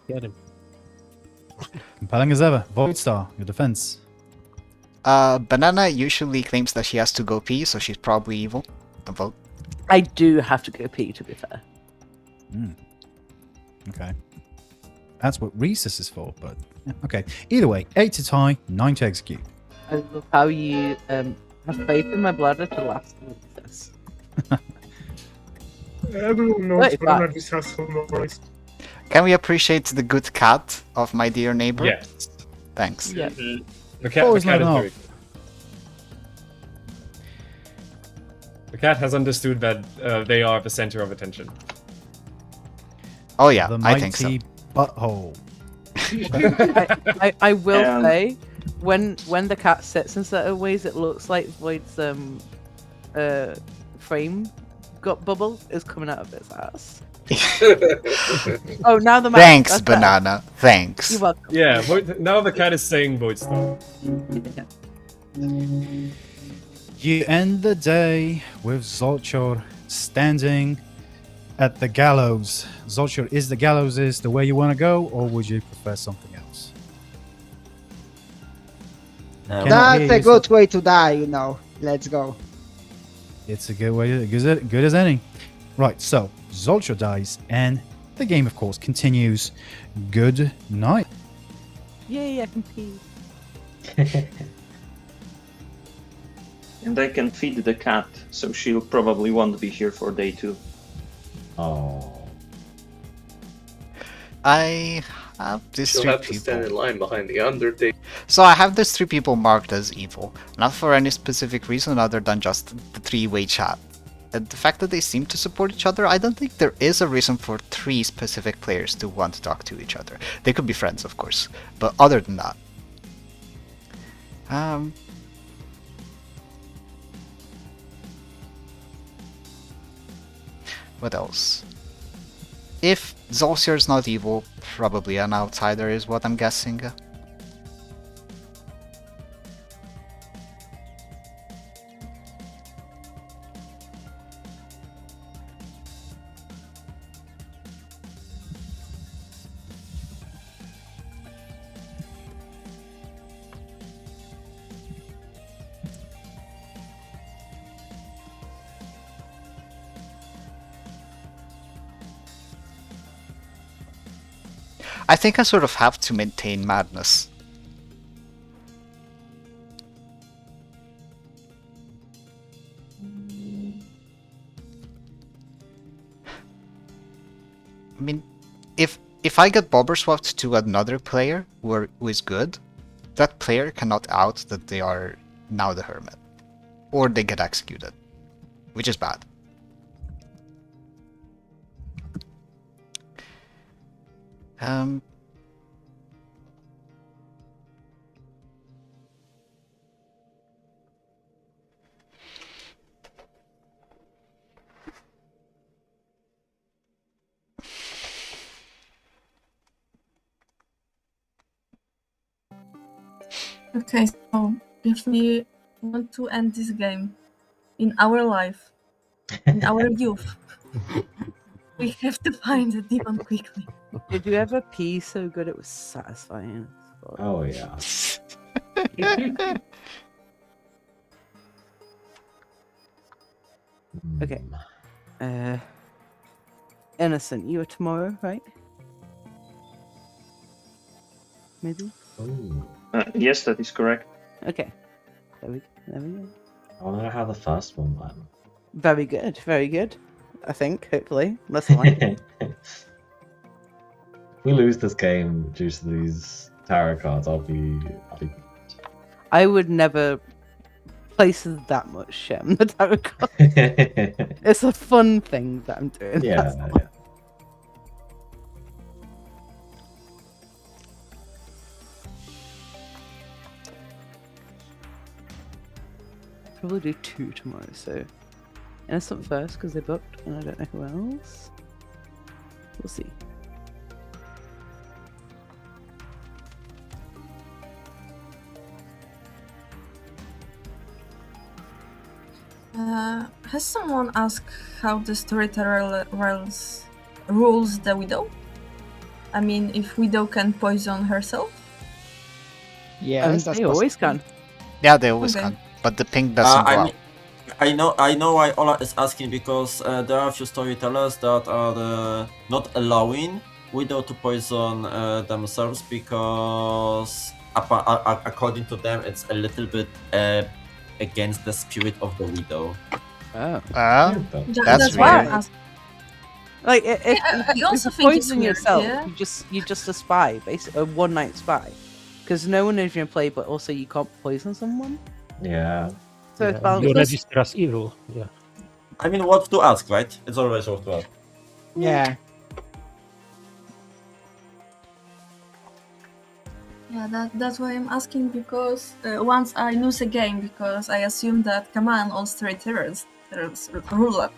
S14: Get him.
S9: Compelling as ever. Void Star, your defense.
S1: Banana usually claims that she has to go pee, so she's probably evil. A vote.
S2: I do have to go pee, to be fair.
S9: Okay. That's what Recess is for, but yeah, okay. Either way, 8 to tie, 9 to execute.
S2: I love how you have faith in my bladder to last with this.
S11: Everyone knows
S2: Wait,
S11: Banana this has some noise.
S1: Can we appreciate the good cat of my dear neighbor?
S10: Yes.
S1: Thanks.
S2: Yeah.
S10: The cat,
S9: Always
S10: the cat
S9: let
S10: is
S9: off.
S10: very good. The cat has understood that they are the center of attention.
S1: Oh yeah,
S9: The
S1: I think so.
S9: mighty butthole.
S2: I will
S12: And-
S2: say, when the cat sits in certain ways, it looks like Void's frame got bubble is coming out of its ass. Oh, now the
S1: Thanks,
S2: that's better.
S1: Banana. Thanks.
S2: You're welcome.
S10: Yeah, now the cat is saying void stuff.
S9: You end the day with Zolchor standing at the gallows. Zolchor, is the gallows the way you want to go, or would you prefer something else? Cannot hear
S3: That's a
S9: you,
S3: good way to die, you know. Let's go.
S9: It's a good way, good as any. Right, so Zolchor dies, and the game, of course, continues. Good night.
S2: Yay, I can pee.
S12: And I can feed the cat, so she'll probably won't be here for day 2.
S8: Oh.
S1: I have these
S5: She'll
S1: three
S5: have to stand in
S1: people.
S5: line behind the Undertaker.
S1: So I have these 3 people marked as evil, not for any specific reason other than just the 3-way chat. And the fact that they seem to support each other, I don't think there is a reason for 3 specific players to want to talk to each other. They could be friends, of course, but other than that. What else? If Zolcier is not evil, probably an outsider is what I'm guessing. I think I sort of have to maintain madness. I mean, if I get bobber swapped to another player who is good, that player cannot out that they are now the Hermit. Or they get executed, which is bad.
S7: Okay, so if we want to end this game in our life, in our youth, we have to find a demon quickly.
S2: Did you ever pee so good it was satisfying?
S8: Oh yeah.
S2: Okay. Innocent, you are tomorrow, right? Maybe?
S12: Yes, that is correct.
S2: Okay. There we go.
S8: I want to know how the first one went.
S2: Very good, very good. I think, hopefully. Unless I like it.
S8: If we lose this game due to these tarot cards, I'll be
S2: I would never place that much shit on the tarot card. It's a fun thing that I'm doing.
S8: Yeah,
S2: that's all.
S8: yeah.
S2: Probably do 2 tomorrow, so Innocent first because they booked, and I don't know who else. We'll see.
S7: Has someone asked how the storyteller rules the widow? I mean, if widow can poison herself?
S3: Yeah,
S2: they always can.
S1: Yeah, they always
S7: Okay.
S1: can, but the ping doesn't go out.
S4: I know why Ola is asking, because there are a few storytellers that are not allowing widow to poison themselves, because according to them it's a little bit against the spirit of the widow.
S2: Oh.
S1: That's
S7: why
S1: weird.
S7: I asked.
S2: Like, if
S7: I
S2: you
S7: also think it's
S2: poison
S7: weird,
S2: yourself,
S7: yeah?
S2: you're just a spy, basically, a one-night spy. Because no one knows you're in play, but also you can't poison someone.
S8: Yeah.
S2: So it's about
S14: You register as evil. Yeah.
S4: I mean, what to ask, right? It's always what to ask.
S3: Yeah.
S7: Yeah, that's why I'm asking, because once I lose a game, because I assume that, come on, all storytellers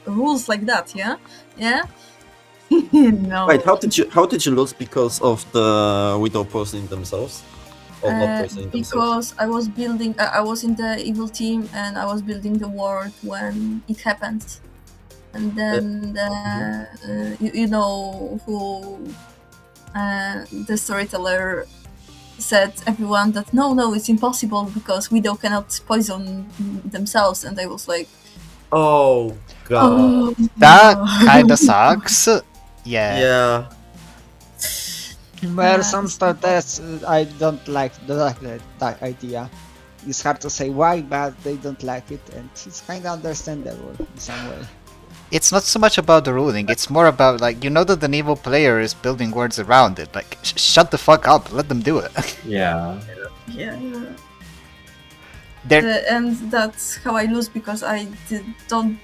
S7: rules like that, yeah? Yeah? No.
S4: Wait, how did you lose because of the widow poisoning themselves? Or not poisoning themselves?
S7: Because I was building, I was in the evil team, and I was building the world when it happened. And then you know who the storyteller said everyone that no, it's impossible because widow cannot poison themselves, and I was like,
S4: Oh god.
S1: That kinda sucks. Yeah.
S4: Yeah.
S3: Well, some starters I don't like that idea. It's hard to say why, but they don't like it, and it's kind of understandable in some way.
S1: It's not so much about the ruling, it's more about, like, you know that an evil player is building words around it. Like, shut the fuck up, let them do it.
S8: Yeah.
S7: Yeah.
S1: They're-
S7: And that's how I lose, because I don't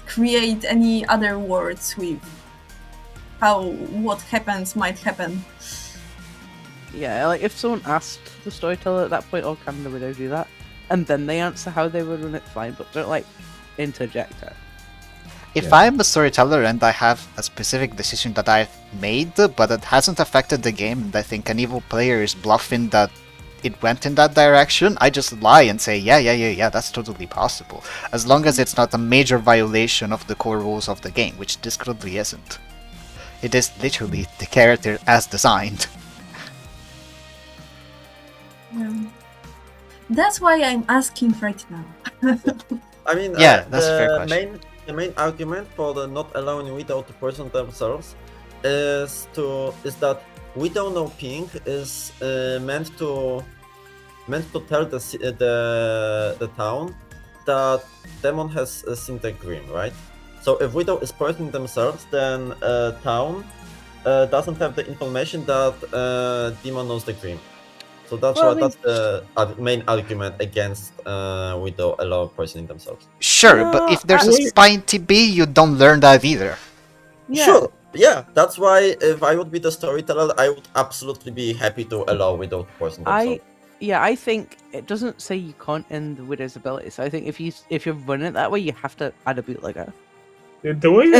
S7: create any other words with how what happens might happen.
S2: Yeah, like if someone asked the storyteller at that point, "Oh, can the widow do that?" and then they answer how they would run it, fine, but don't like interject it.
S1: If I'm a storyteller and I have a specific decision that I've made, but it hasn't affected the game, and I think an evil player is bluffing that it went in that direction, I just lie and say, yeah, that's totally possible. As long as it's not a major violation of the core rules of the game, which this currently isn't. It is literally the character as designed.
S7: Yeah. That's why I'm asking right now.
S4: I mean,
S1: Yeah, that's a fair question.
S4: The main argument for the not allowing widow to poison themselves is that widow no ping is meant to tell the town that demon has seen the grim, right? So if widow is poisoning themselves, then town doesn't have the information that demon knows the grim. So that's that's the main argument against widow allow poisoning themselves.
S1: Sure, but if there's a spine TB, you don't learn that either.
S2: Yeah.
S4: Sure, yeah, that's why if I would be the storyteller, I would absolutely be happy to allow widow to poison themselves.
S2: I think it doesn't say you can't end the widow's ability. So I think if you run it that way, you have to add a bootlegger.
S11: The way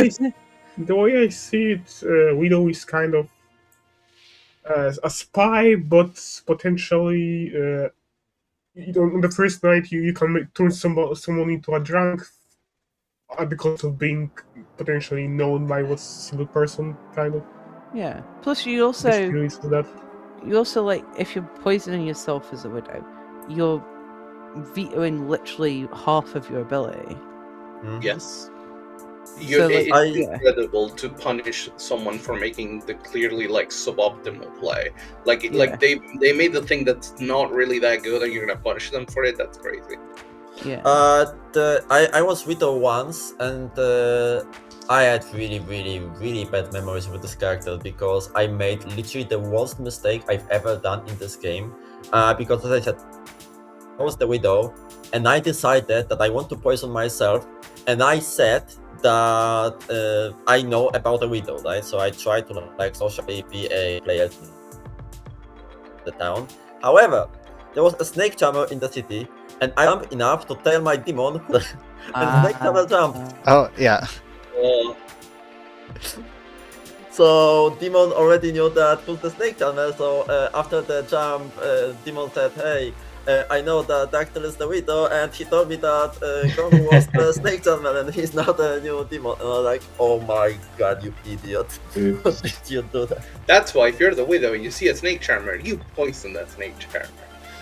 S11: I see it, Widow is kind of a spy, but potentially, on the first night you can turn someone into a drunk because of being potentially known by what's a single person, kind of.
S2: Yeah. Plus, you also like if you're poisoning yourself as a widow, you're vetoing literally half of your ability.
S5: Yes.
S2: So,
S5: It's
S2: like,
S5: incredible to punish someone for making the clearly like suboptimal play. Like they made the thing that's not really that good, and you're gonna punish them for it. That's crazy.
S2: Yeah.
S4: I was widow once, and I had really bad memories with this character because I made literally the worst mistake I've ever done in this game. Because as I said, I was the widow, and I decided that I want to poison myself, and I said that I know about a widow, right? So I tried to like socially be a player in the town. However, there was a snake charmer in the city, and I jumped enough to tell my demon that the snake charmer jumped.
S1: Oh, yeah.
S4: So demon already knew that was the snake charmer. So after the jump, demon said, "Hey, I know that Dactyl is the widow, and he told me that Gong was the snake charmer, and he's not a new demon." And I was like, "Oh my god, you idiot! How did you do that?"
S5: That's why if you're the widow and you see a snake charmer, you poison that snake charmer.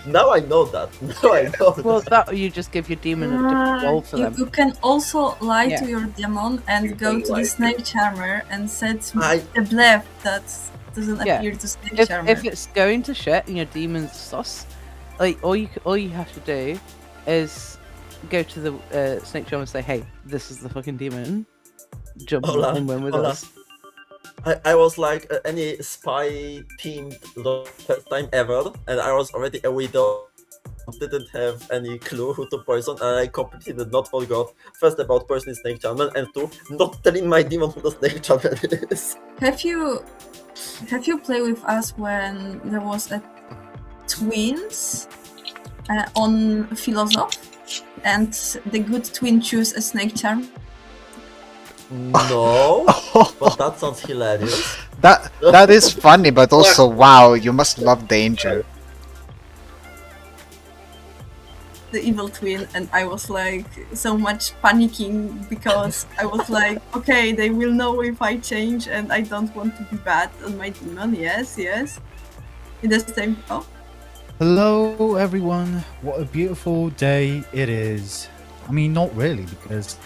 S4: Now I know that. Now I know.
S2: Well, that you just give your demon a different role for them.
S7: You can also lie
S2: Yeah.
S7: to your demon and go
S5: can
S7: to
S5: lie
S7: the
S5: to
S7: snake charmer and set a blef that doesn't
S2: Yeah.
S7: appear to snake charmer.
S2: If it's going to shit and your demon's sus, like all you have to do is go to the snake charmer and say, "Hey, this is the fucking demon. Jump
S4: Hola,
S2: and win with
S4: hola.
S2: us."
S4: I was like any spy teamed the first time ever, and I was already a widow. Didn't have any clue who to poison, and I completely did not forgot first about poisoning snake charmer, and two, not telling my demon who the snake charmer is.
S7: Have you played with us when there was a twins on Philosoph, and the good twin chose a snake charm?
S4: No, but that sounds hilarious.
S1: That is funny, but also wow, you must love danger.
S7: The evil twin, and I was like so much panicking because I was like, okay, they will know if I change, and I don't want to be bad on my demon. Yes. In the same. Oh.
S9: Hello, everyone. What a beautiful day it is. I mean, not really, because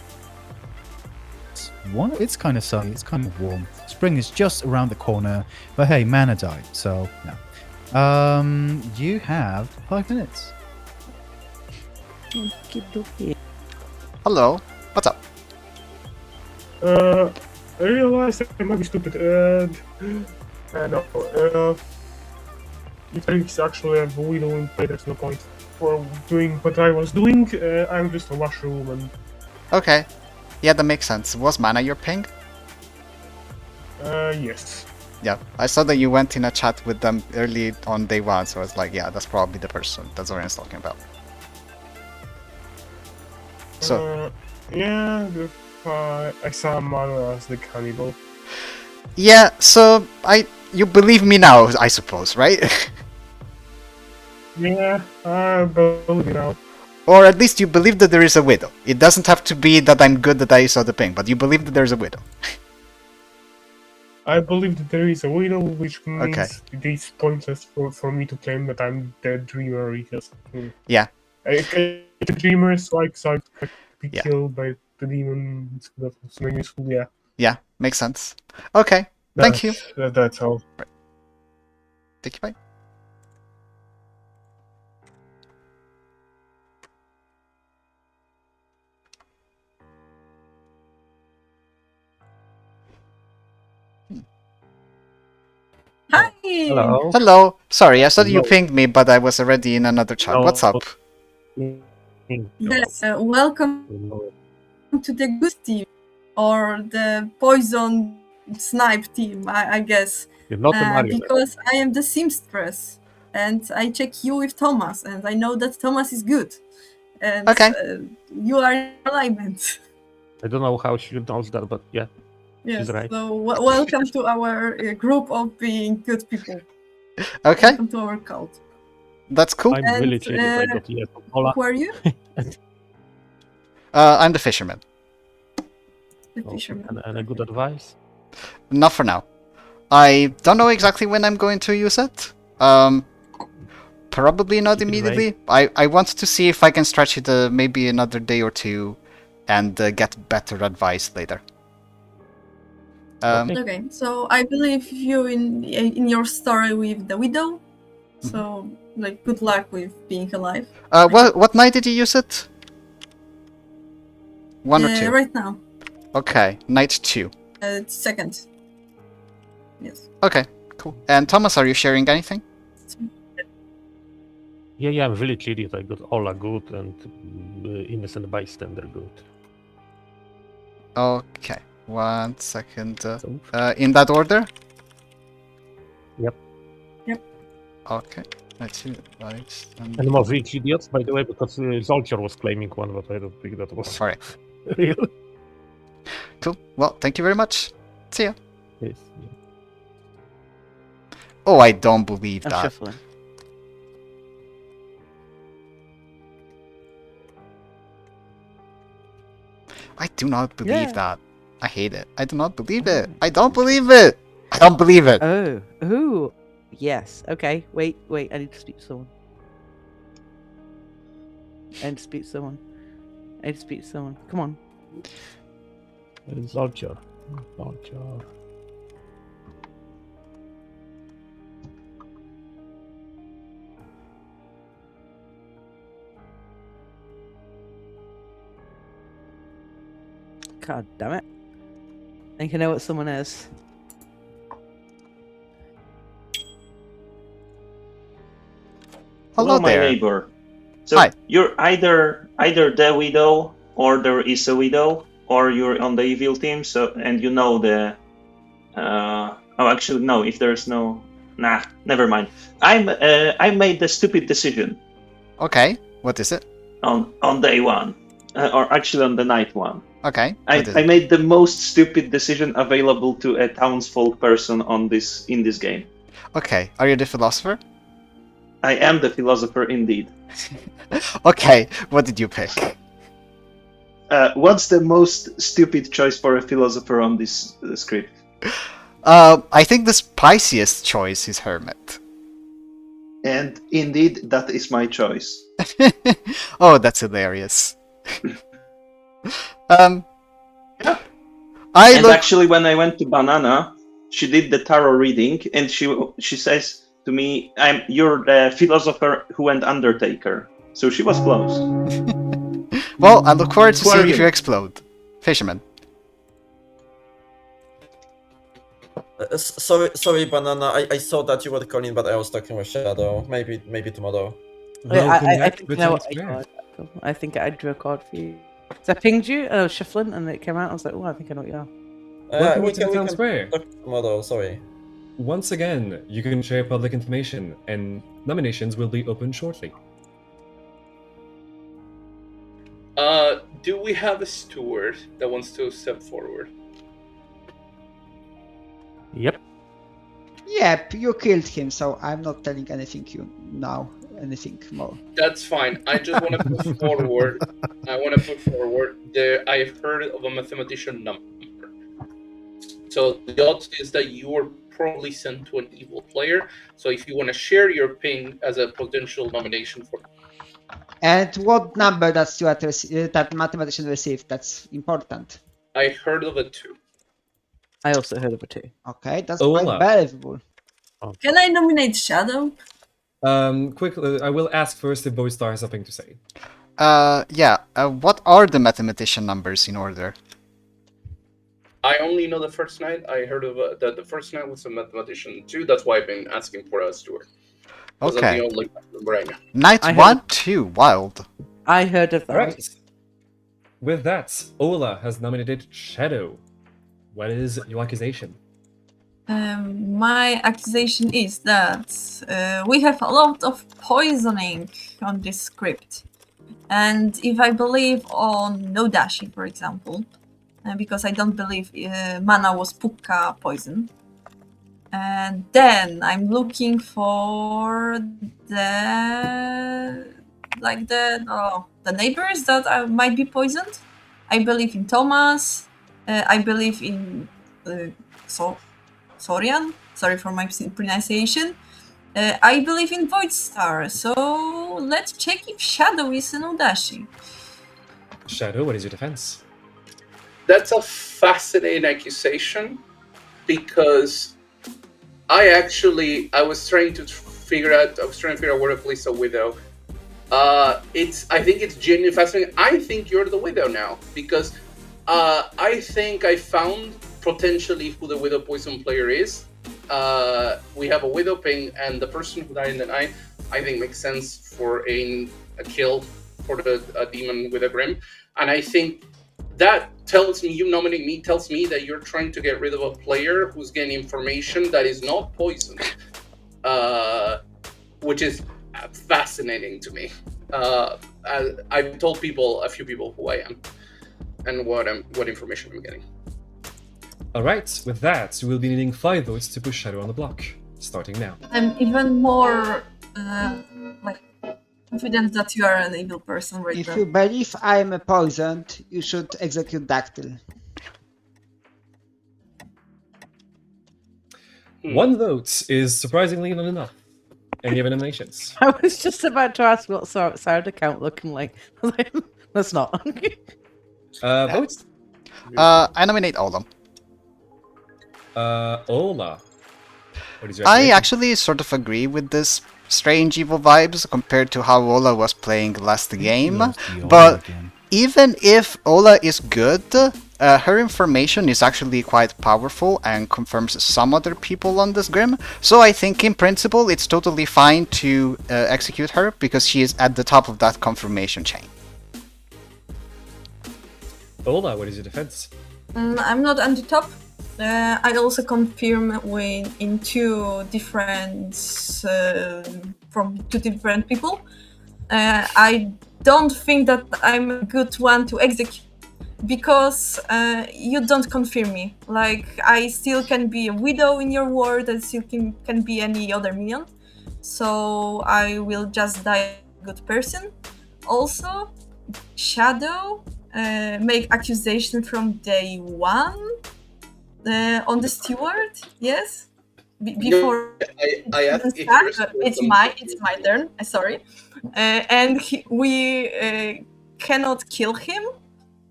S9: It's kind of sunny. It's kind of warm. Spring is just around the corner. But hey, mana died, so no. You have 5 minutes.
S1: Hello. What's up?
S11: I realized I might be stupid, and no, if there is actually a widow in play, there's no point for doing what I was doing. I'm just a washroom and.
S1: Okay. Yeah, that makes sense. Was Mana your ping?
S11: Yes.
S1: Yeah, I saw that you went in a chat with them early on day one, so I was like, yeah, that's probably the person that Zorian's talking about. So.
S11: Yeah, I saw Mana as the cannibal.
S1: Yeah, so you believe me now, I suppose, right?
S11: Yeah, I believe it now.
S1: Or at least you believe that there is a widow. It doesn't have to be that I'm good that I saw the ping, but you believe that there's a widow.
S11: I believe that there is a widow, which means this pointless for me to claim that I'm the dreamer because
S1: yeah,
S11: the dreamers like so I be killed by the demon. It's not useful. Yeah.
S1: Yeah, makes sense. Okay, thank you.
S11: That's all.
S1: Right. Thank you. Bye.
S7: Hi.
S14: Hello.
S1: Hello. Sorry, I saw you pinged me, but I was already in another chat. What's up?
S7: Yes, welcome to the good team, or the poison snipe team, I guess.
S14: You're not the marionette.
S7: Because I am the seamstress, and I check you with Thomas, and I know that Thomas is good. And you are in alignment.
S14: I don't know how she knows that, but yeah,
S7: Yes,
S14: she's right.
S7: so welcome to our group of being good people.
S1: Okay.
S7: Welcome to our cult.
S1: That's cool.
S14: I'm really cheated. I got yes.
S7: Who are you?
S1: I'm the fisherman.
S7: The fisherman.
S14: And a good advice?
S1: Not for now. I don't know exactly when I'm going to use it. Probably not immediately. I want to see if I can stretch it maybe another day or two and get better advice later.
S7: Okay, so I believe you in your story with the widow. So, like, good luck with being alive.
S1: What night did you use it? 1 or 2?
S7: Right now.
S1: Okay, night 2.
S7: Second. Yes.
S1: Okay, cool. And Thomas, are you sharing anything?
S14: Yeah, I'm really cheated. I got Ola good and innocent bystander good.
S1: Okay, 1 second. In that order?
S14: Yep.
S1: Okay. Let's see.
S14: And more rich idiots, by the way, because Zolcher was claiming one, but I don't think that was
S1: Alright.
S14: real.
S1: Cool. Well, thank you very much. See ya.
S14: Yes.
S1: Oh, I don't believe that.
S2: Shuffling.
S1: I do not believe that. I hate it. I do not believe it. I don't believe it. I don't believe it.
S2: Oh. Ooh. Yes. Okay. Wait. I need to speak to someone. Come on.
S14: Zolcher.
S2: God damn it. I think I know what someone is.
S12: Hello, my
S1: there.
S12: neighbor. So
S1: Hi.
S12: you're either the widow, or there is a widow, or you're on the evil team. So and you know the. Oh, actually, no. If there's no, never mind. I made the stupid decision.
S1: Okay. What is it?
S12: On day 1, or actually on the night 1.
S1: Okay.
S12: I made the most stupid decision available to a townsfolk person in this game.
S1: Okay. Are you the philosopher?
S12: I am the philosopher indeed.
S1: Okay. What did you pick?
S12: What's the most stupid choice for a philosopher on this script?
S1: I think the spiciest choice is Hermit.
S12: And indeed, that is my choice.
S1: Oh, that's hilarious.
S12: Yeah. Actually, when I went to Banana, she did the tarot reading, and she says to me, "You're the philosopher who went Undertaker." So she was close.
S1: Well, I look forward to
S12: Who are
S1: seeing if
S12: you?
S1: you explode. Fisherman.
S4: Sorry, Banana. I saw that you were calling, but I was talking with Shadow. Maybe tomorrow.
S2: I think you know what I got. I think I drew a card for you. So I pinged you, and I was shuffling, and it came out. I was like, "Oh, I think I know what you are."
S10: Welcome
S4: we
S10: to the
S4: can
S10: town square.
S4: talk tomorrow. Sorry.
S10: Once again, you can share public information, and nominations will be open shortly.
S5: Do we have a steward that wants to step forward?
S14: Yep.
S3: Yep, you killed him, so I'm not telling anything anything more.
S5: That's fine. I just want to put forward. I've heard of a mathematician number. So the odds is that you were probably sent to an evil player. So if you want to share your ping as a potential nomination for.
S3: And what number that mathematician received? That's important.
S5: I heard of a 2.
S2: I also heard of a 2.
S3: Okay, that's
S10: Ola.
S3: quite believable.
S7: Can I nominate Shadow?
S10: Quickly, I will ask first if Boystar has something to say.
S1: Yeah. What are the mathematician numbers in order?
S5: I only know the first night. I heard of that the first night was a mathematician 2. That's why I've been asking for a steward.
S1: Okay.
S5: I'm the only number I know.
S1: Night 1, 2, wild.
S2: I heard of that.
S10: Alright. With that, Ola has nominated Shadow. What is your accusation?
S7: My accusation is that we have a lot of poisoning on this script. And if I believe on no dashi, for example, because I don't believe mana was pukka poison, and then I'm looking for the neighbors that might be poisoned. I believe in Thomas. I believe in Sorian. Sorry for my pronunciation. I believe in Voidstar. So let's check if Shadow is an Odashi.
S10: Shadow, what is your defense?
S5: That's a fascinating accusation because I was trying to figure out where to place a widow. I think it's genuinely fascinating. I think you're the widow now because I think I found potentially who the widow poison player is. We have a widow ping, and the person who died in the night, I think makes sense for a kill for the demon with a grim, and I think that tells me you nominate me tells me that you're trying to get rid of a player who's getting information that is not poisoned, which is fascinating to me. I've told a few people who I am and what information I'm getting.
S10: Alright, with that, you will be needing 5 votes to push Shadow on the block, starting now.
S7: I'm even more confident that you are an evil person right now.
S3: If you believe I'm poisoned, you should execute Dactyl.
S10: 1 vote is surprisingly not enough. Any other nominations?
S2: I was just about to ask what Sarah's account looking like. I was like, that's not.
S10: Votes?
S1: I nominate Ola.
S10: Ola. What is your
S1: I
S10: accusation?
S1: actually sort of agree with this strange evil vibes compared to how Ola was playing last game. But even if Ola is good, her information is actually quite powerful and confirms some other people on this Grim. So I think in principle it's totally fine to execute her because she is at the top of that confirmation chain.
S10: Ola, what is your defense?
S7: I'm not on the top. I also confirm in 2 different from 2 different people. I don't think that I'm a good one to execute because you don't confirm me. Like I still can be a widow in your world, and still can be any other minion. So I will just die a good person. Also, Shadow make accusation from day 1. On the steward, yes. Before
S5: I asked if
S7: it's my turn. Sorry, and we cannot kill him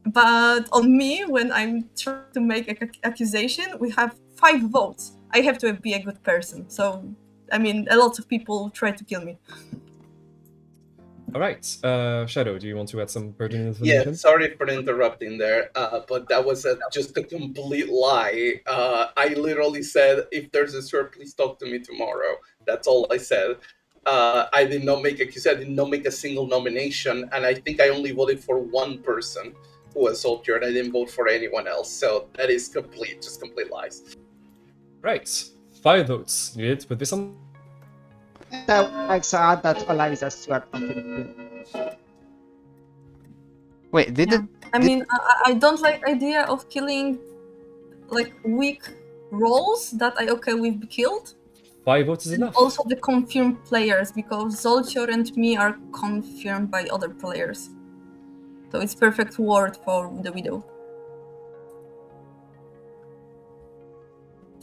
S7: But on me, when I'm trying to make an accusation, we have 5 votes. I have to be a good person. So, I mean, a lot of people try to kill me.
S10: All right, Shadow, do you want to add some pertinent
S5: Yeah,
S10: information?
S5: sorry for interrupting there, but that was just a complete lie. I literally said, if there's a sir, please talk to me tomorrow. That's all I said. I did not make a single nomination, and I think I only voted for one person who was soldier, and I didn't vote for anyone else. So that is just complete lies.
S10: Right, 5 votes needed with this one.
S3: I saw that Ola is a Stuart.
S1: Wait, did it?
S7: I mean, I don't like idea of killing like weak roles that I okay with be killed.
S10: 5 votes is enough.
S7: Also the confirmed players, because Zolcior and me are confirmed by other players. So it's perfect word for the Widow.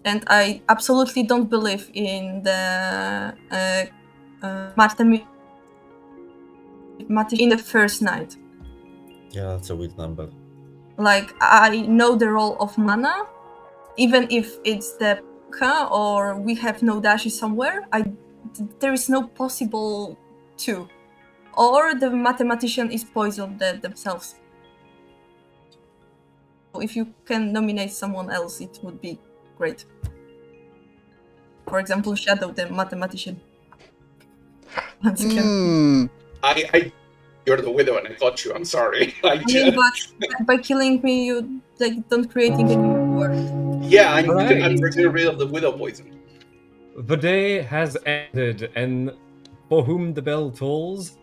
S7: And I absolutely don't believe in the mathematician in the first night.
S15: Yeah, that's a weird number.
S7: Like, I know the role of mana, even if it's the K or we have no dashi somewhere, there is no possible 2. Or the mathematician is poisoned themselves. If you can nominate someone else, it would be great. For example, Shadow, the mathematician. Once again.
S5: You're the Widow, and I got you. I'm sorry.
S7: I mean, but by killing me, you don't creating a new word.
S5: Yeah, I'm
S10: Right.
S5: getting rid of the Widow poison.
S10: The day has ended, and for whom the bell tolls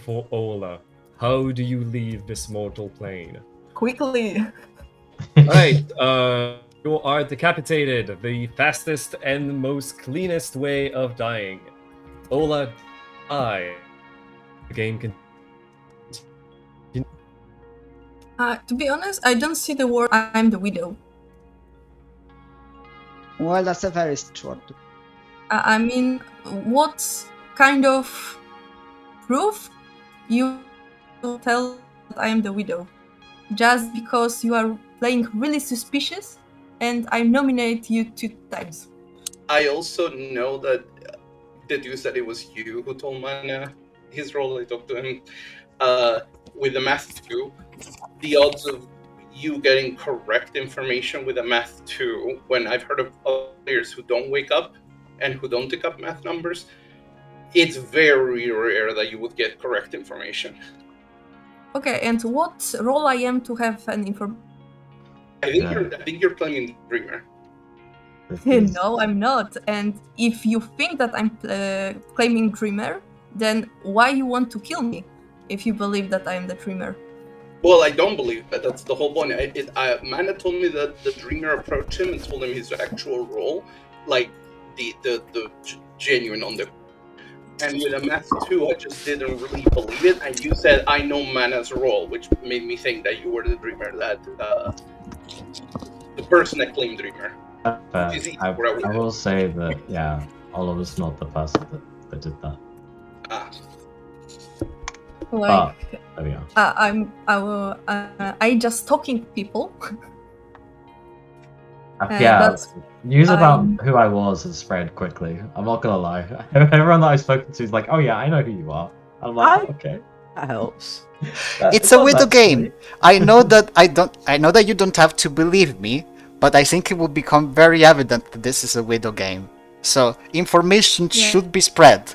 S10: for Ola. How do you leave this mortal plane?
S7: Quickly.
S10: Alright, you are decapitated, the fastest and most cleanest way of dying. Ola, die. The game can.
S7: To be honest, I don't see the word I'm the Widow.
S3: Well, that's a very short.
S7: I mean, what kind of proof you tell that I am the Widow? Just because you are playing really suspicious and I nominate you 2 times.
S5: I also know that deduce that it was you who told Mana his role. I talked to him with the math 2. The odds of you getting correct information with a math 2, when I've heard of players who don't wake up and who don't pick up math numbers, it's very rare that you would get correct information.
S7: Okay, and what role I am to have an information?
S5: I think you're playing Dreamer.
S7: No, I'm not. And if you think that I'm claiming Dreamer, then why you want to kill me if you believe that I am the Dreamer?
S5: Well, I don't believe that. That's the whole point. Mana told me that the Dreamer approached him and told him his actual role, like the genuine on the. And with a math 2, I just didn't really believe it. And you said, I know Mana's role, which made me think that you were the Dreamer, that the person that claimed Dreamer.
S8: I will say that, yeah, Ola was not the person that did that.
S7: Like,
S8: there we are.
S7: I just talking people.
S8: Yeah, news about who I was has spread quickly. I'm not gonna lie. Everyone that I've spoken to is like, "Oh yeah, I know who you are." I'm like, "Okay."
S2: That helps.
S1: It's a Widow game. I know that you don't have to believe me, but I think it will become very evident that this is a Widow game. So information should be spread.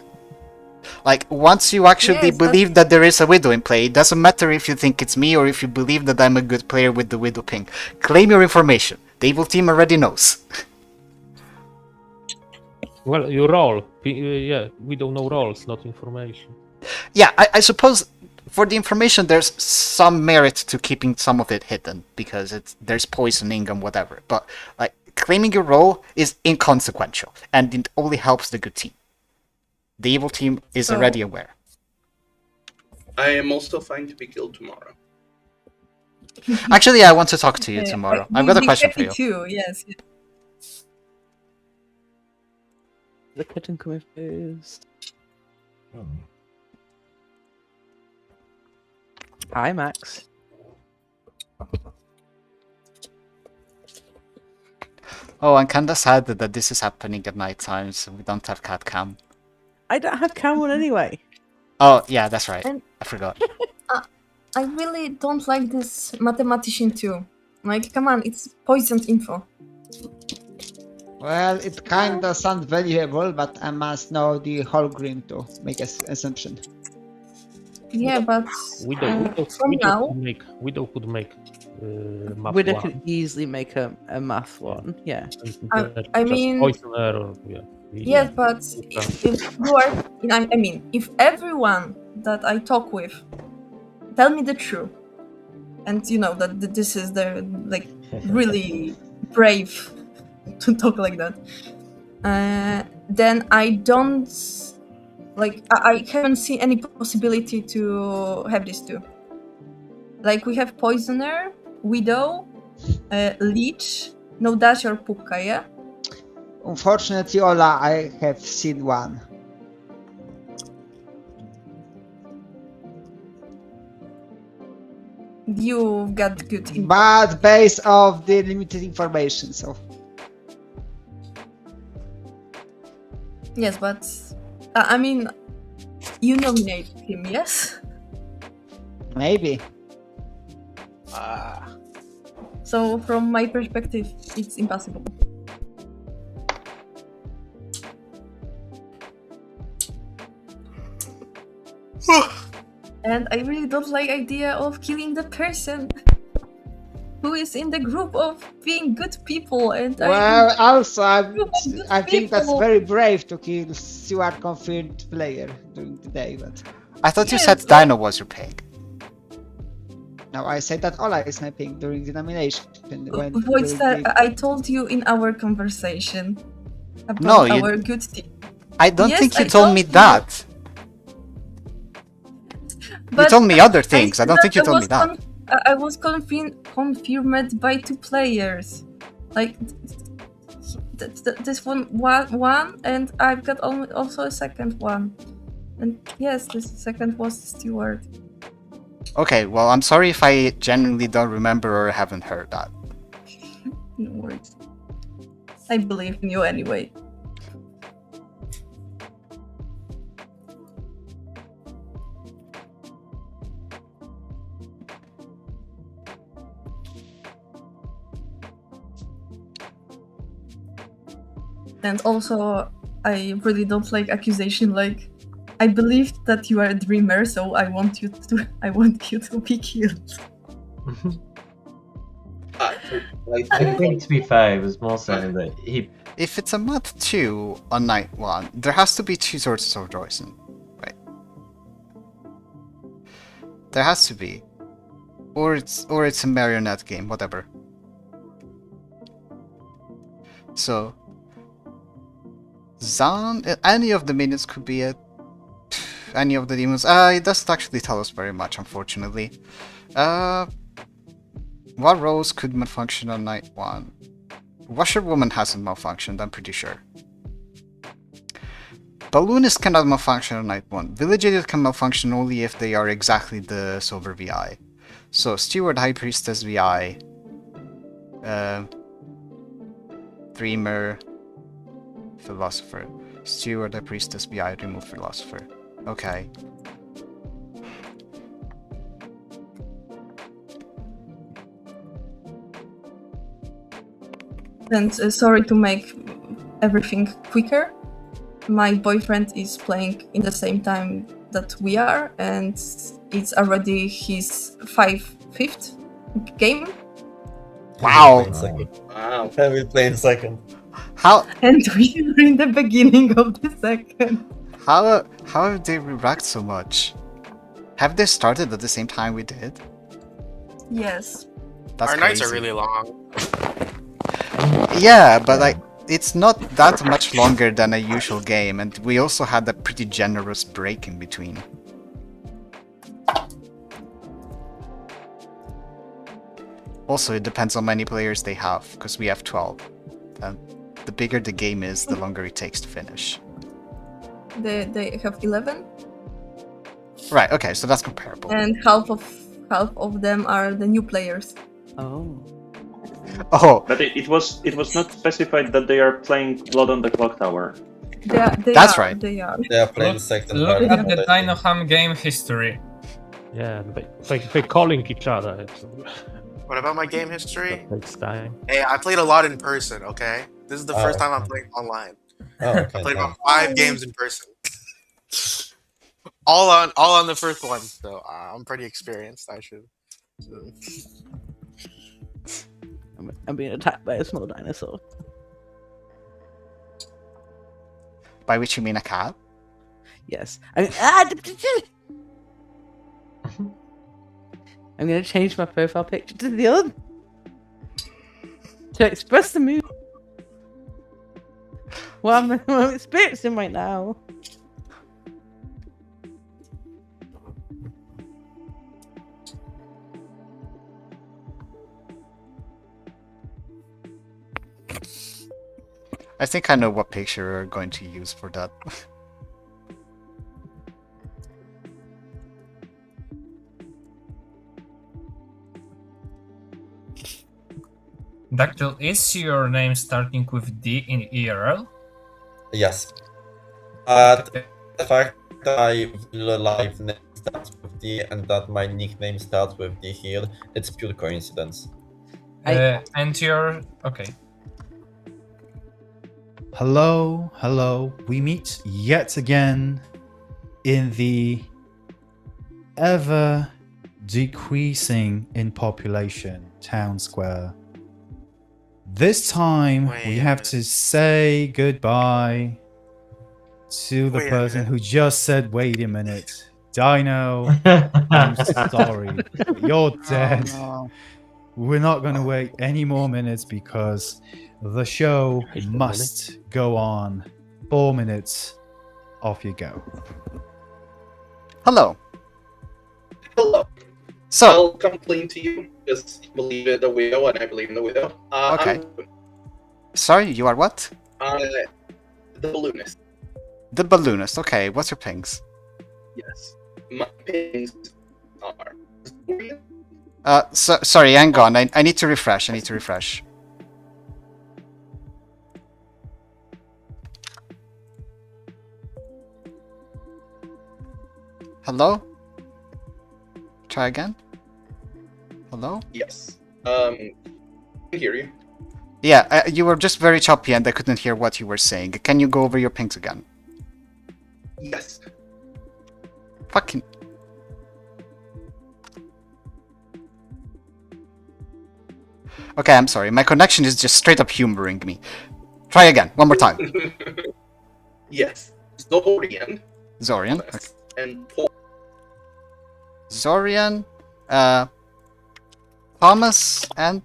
S1: Like, once you actually believe that there is a Widow in play, it doesn't matter if you think it's me or if you believe that I'm a good player with the Widow ping. Claim your information. The evil team already knows.
S14: Well, you roll. Yeah, we don't know roles, not information.
S1: Yeah, I suppose for the information there's some merit to keeping some of it hidden, because there's poisoning and whatever. But like, claiming your role is inconsequential, and it only helps the good team. The evil team is already aware.
S5: I am also fine to be killed tomorrow.
S1: Actually, I want to talk to you tomorrow. I've got a question for you.
S7: Too, yes.
S2: The kitten coming first. Hi, Max.
S1: Oh, I'm kinda sad that this is happening at night time, so we don't have cat cam.
S2: I don't have cam on anyway.
S1: Oh, yeah, that's right.
S7: And-
S1: I forgot.
S7: I really don't like this mathematician too. Like, come on, it's poisoned info.
S3: Well, it kinda sounds valuable, but I must know the whole green to make an assumption.
S7: Yeah, but from now,
S14: Widow could make math
S2: Widow
S14: one.
S2: could easily make a math one. Yeah.
S7: I mean,
S14: Poisoner or, yeah.
S7: yes, but if you are, I mean, if everyone that I talk with tell me the truth, and you know that this is the like really brave to talk like that, then I don't like I haven't seen any possibility to have these two. Like we have Poisoner, Widow, Leech, no Dash or Pukka, yeah?
S3: Unfortunately, Ola, I have seen one.
S7: You got good info.
S3: But based off the limited information, so.
S7: Yes, but I mean, you nominate him, yes?
S3: Maybe.
S7: So from my perspective, it's impossible. And I really don't like idea of killing the person who is in the group of being good people. And
S3: Well, also, I think that's
S7: people.
S3: very brave to kill Stewart confirmed player during the day, but.
S1: I thought you said Dino was your pick.
S3: No, I said that Ola is my pick during the nomination.
S7: I told you in our conversation about
S1: No, you-
S7: our good team.
S1: I don't
S7: Yes,
S1: think you
S7: I
S1: told me
S7: you.
S1: that. You
S7: But
S1: told me other things. I
S7: said
S1: don't think you
S7: that
S1: told me that.
S7: I was confirmed by 2 players. Like this one, and I've got also a second one. And yes, this second was Stewart.
S1: Okay, well, I'm sorry if I genuinely don't remember or haven't heard that.
S7: No worries. I believe in you anyway. And also, I really don't like accusation. Like, I believe that you are a dreamer, so I want you to be killed.
S8: I think, to be fair, it was more so that he.
S1: If it's a month 2 on night 1, there has to be 2 sources of poison, right? There has to be, or it's a marionette game, whatever. So, Zan, any of the minions could be it. Any of the demons. It doesn't actually tell us very much, unfortunately. What roles could malfunction on night 1? Washerwoman hasn't malfunctioned, I'm pretty sure. Balloonist cannot malfunction on night 1. Village Idiot can malfunction only if they are exactly the Sober VI. So, Steward, High Priestess VI. Dreamer. Philosopher. Steward, High Priestess VI, remove Philosopher. Okay.
S7: And sorry to make everything quicker. My boyfriend is playing in the same time that we are, and it's already his fifth game.
S1: Wow!
S5: Wow.
S15: I will play in second.
S1: How?
S7: And we are in the beginning of the second.
S1: How have they re-racked so much? Have they started at the same time we did?
S7: Yes.
S1: That's
S6: Our nights are
S1: crazy.
S6: really long.
S1: Yeah, but like it's not that much longer than a usual game, and we also had a pretty generous break in between. Also, it depends on how many players they have, because we have 12. And the bigger the game is, the longer it takes to finish.
S7: They have 11,
S1: Right, okay, so that's comparable.
S7: and half of them are the new players.
S2: Oh.
S1: Oh,
S12: But it was not specified that they are playing Blood on the Clocktower.
S1: That's right.
S7: They are.
S15: They are playing
S13: Look,
S15: second
S13: look
S15: variant,
S13: at the
S15: but I think-
S13: Dinoham game history.
S14: Yeah, they're calling each other.
S6: What about my game history?
S14: That takes time.
S6: Hey, I played a lot in person, okay? This is the first time I'm playing online.
S15: Oh,
S6: I
S15: okay.
S6: played about 5 games in person. all on the first one, so I'm pretty experienced, I should.
S2: I'm being attacked by a small dinosaur.
S1: By which you mean a cat?
S2: Yes. I'm gonna change my profile picture to the other to express the mood. What I'm experiencing right now.
S1: I think I know what picture we're going to use for that.
S13: Dactyl, is your name starting with D in ERL?
S15: Yes. The fact that my live name starts with D and that my nickname starts with D here, it's pure coincidence.
S13: And your... Okay.
S9: Hello, hello. We meet yet again in the ever decreasing in population town square. This time we have to say goodbye to the person who just said, wait a minute. Dino, I'm sorry, but you're dead.
S1: no.
S9: We're not going to wait any more minutes because the show must go on. 4 minutes. Off you go.
S1: Hello.
S5: Hello.
S1: So
S5: I'll complain to you because you believe in the widow and I believe in the widow.
S1: Okay. Sorry, you are what?
S5: The balloonist.
S1: The balloonist. Okay, what's your pings?
S5: Yes. My pings are.
S1: Sorry, hang on. I need to refresh. Hello? Try again? Hello?
S5: Yes. I hear you.
S1: Yeah, you were just very choppy and I couldn't hear what you were saying. Can you go over your pings again?
S5: Yes.
S1: Fucking... Okay, I'm sorry. My connection is just straight up humoring me. Try again. One more time.
S5: Yes. Zorian.
S1: Zorian. Okay.
S5: And Paul.
S1: Zorian, Thomas, and...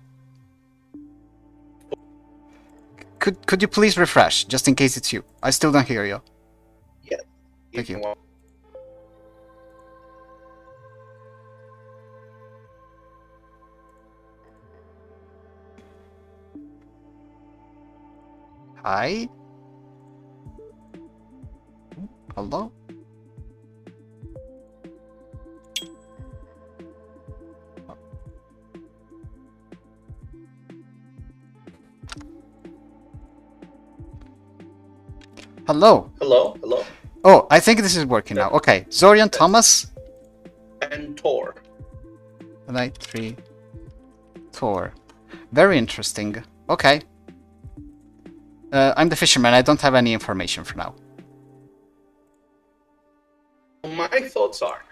S1: Could you please refresh, just in case it's you? I still don't hear you.
S5: Yes.
S1: Thank you. Hi? Hello? Hello?
S5: Hello? Hello?
S1: Oh, I think this is working now. Okay, Zorian, Thomas,
S5: And Tor.
S1: Night 3, Tor. Very interesting. Okay. I'm the fisherman. I don't have any information for now.
S5: My thoughts are,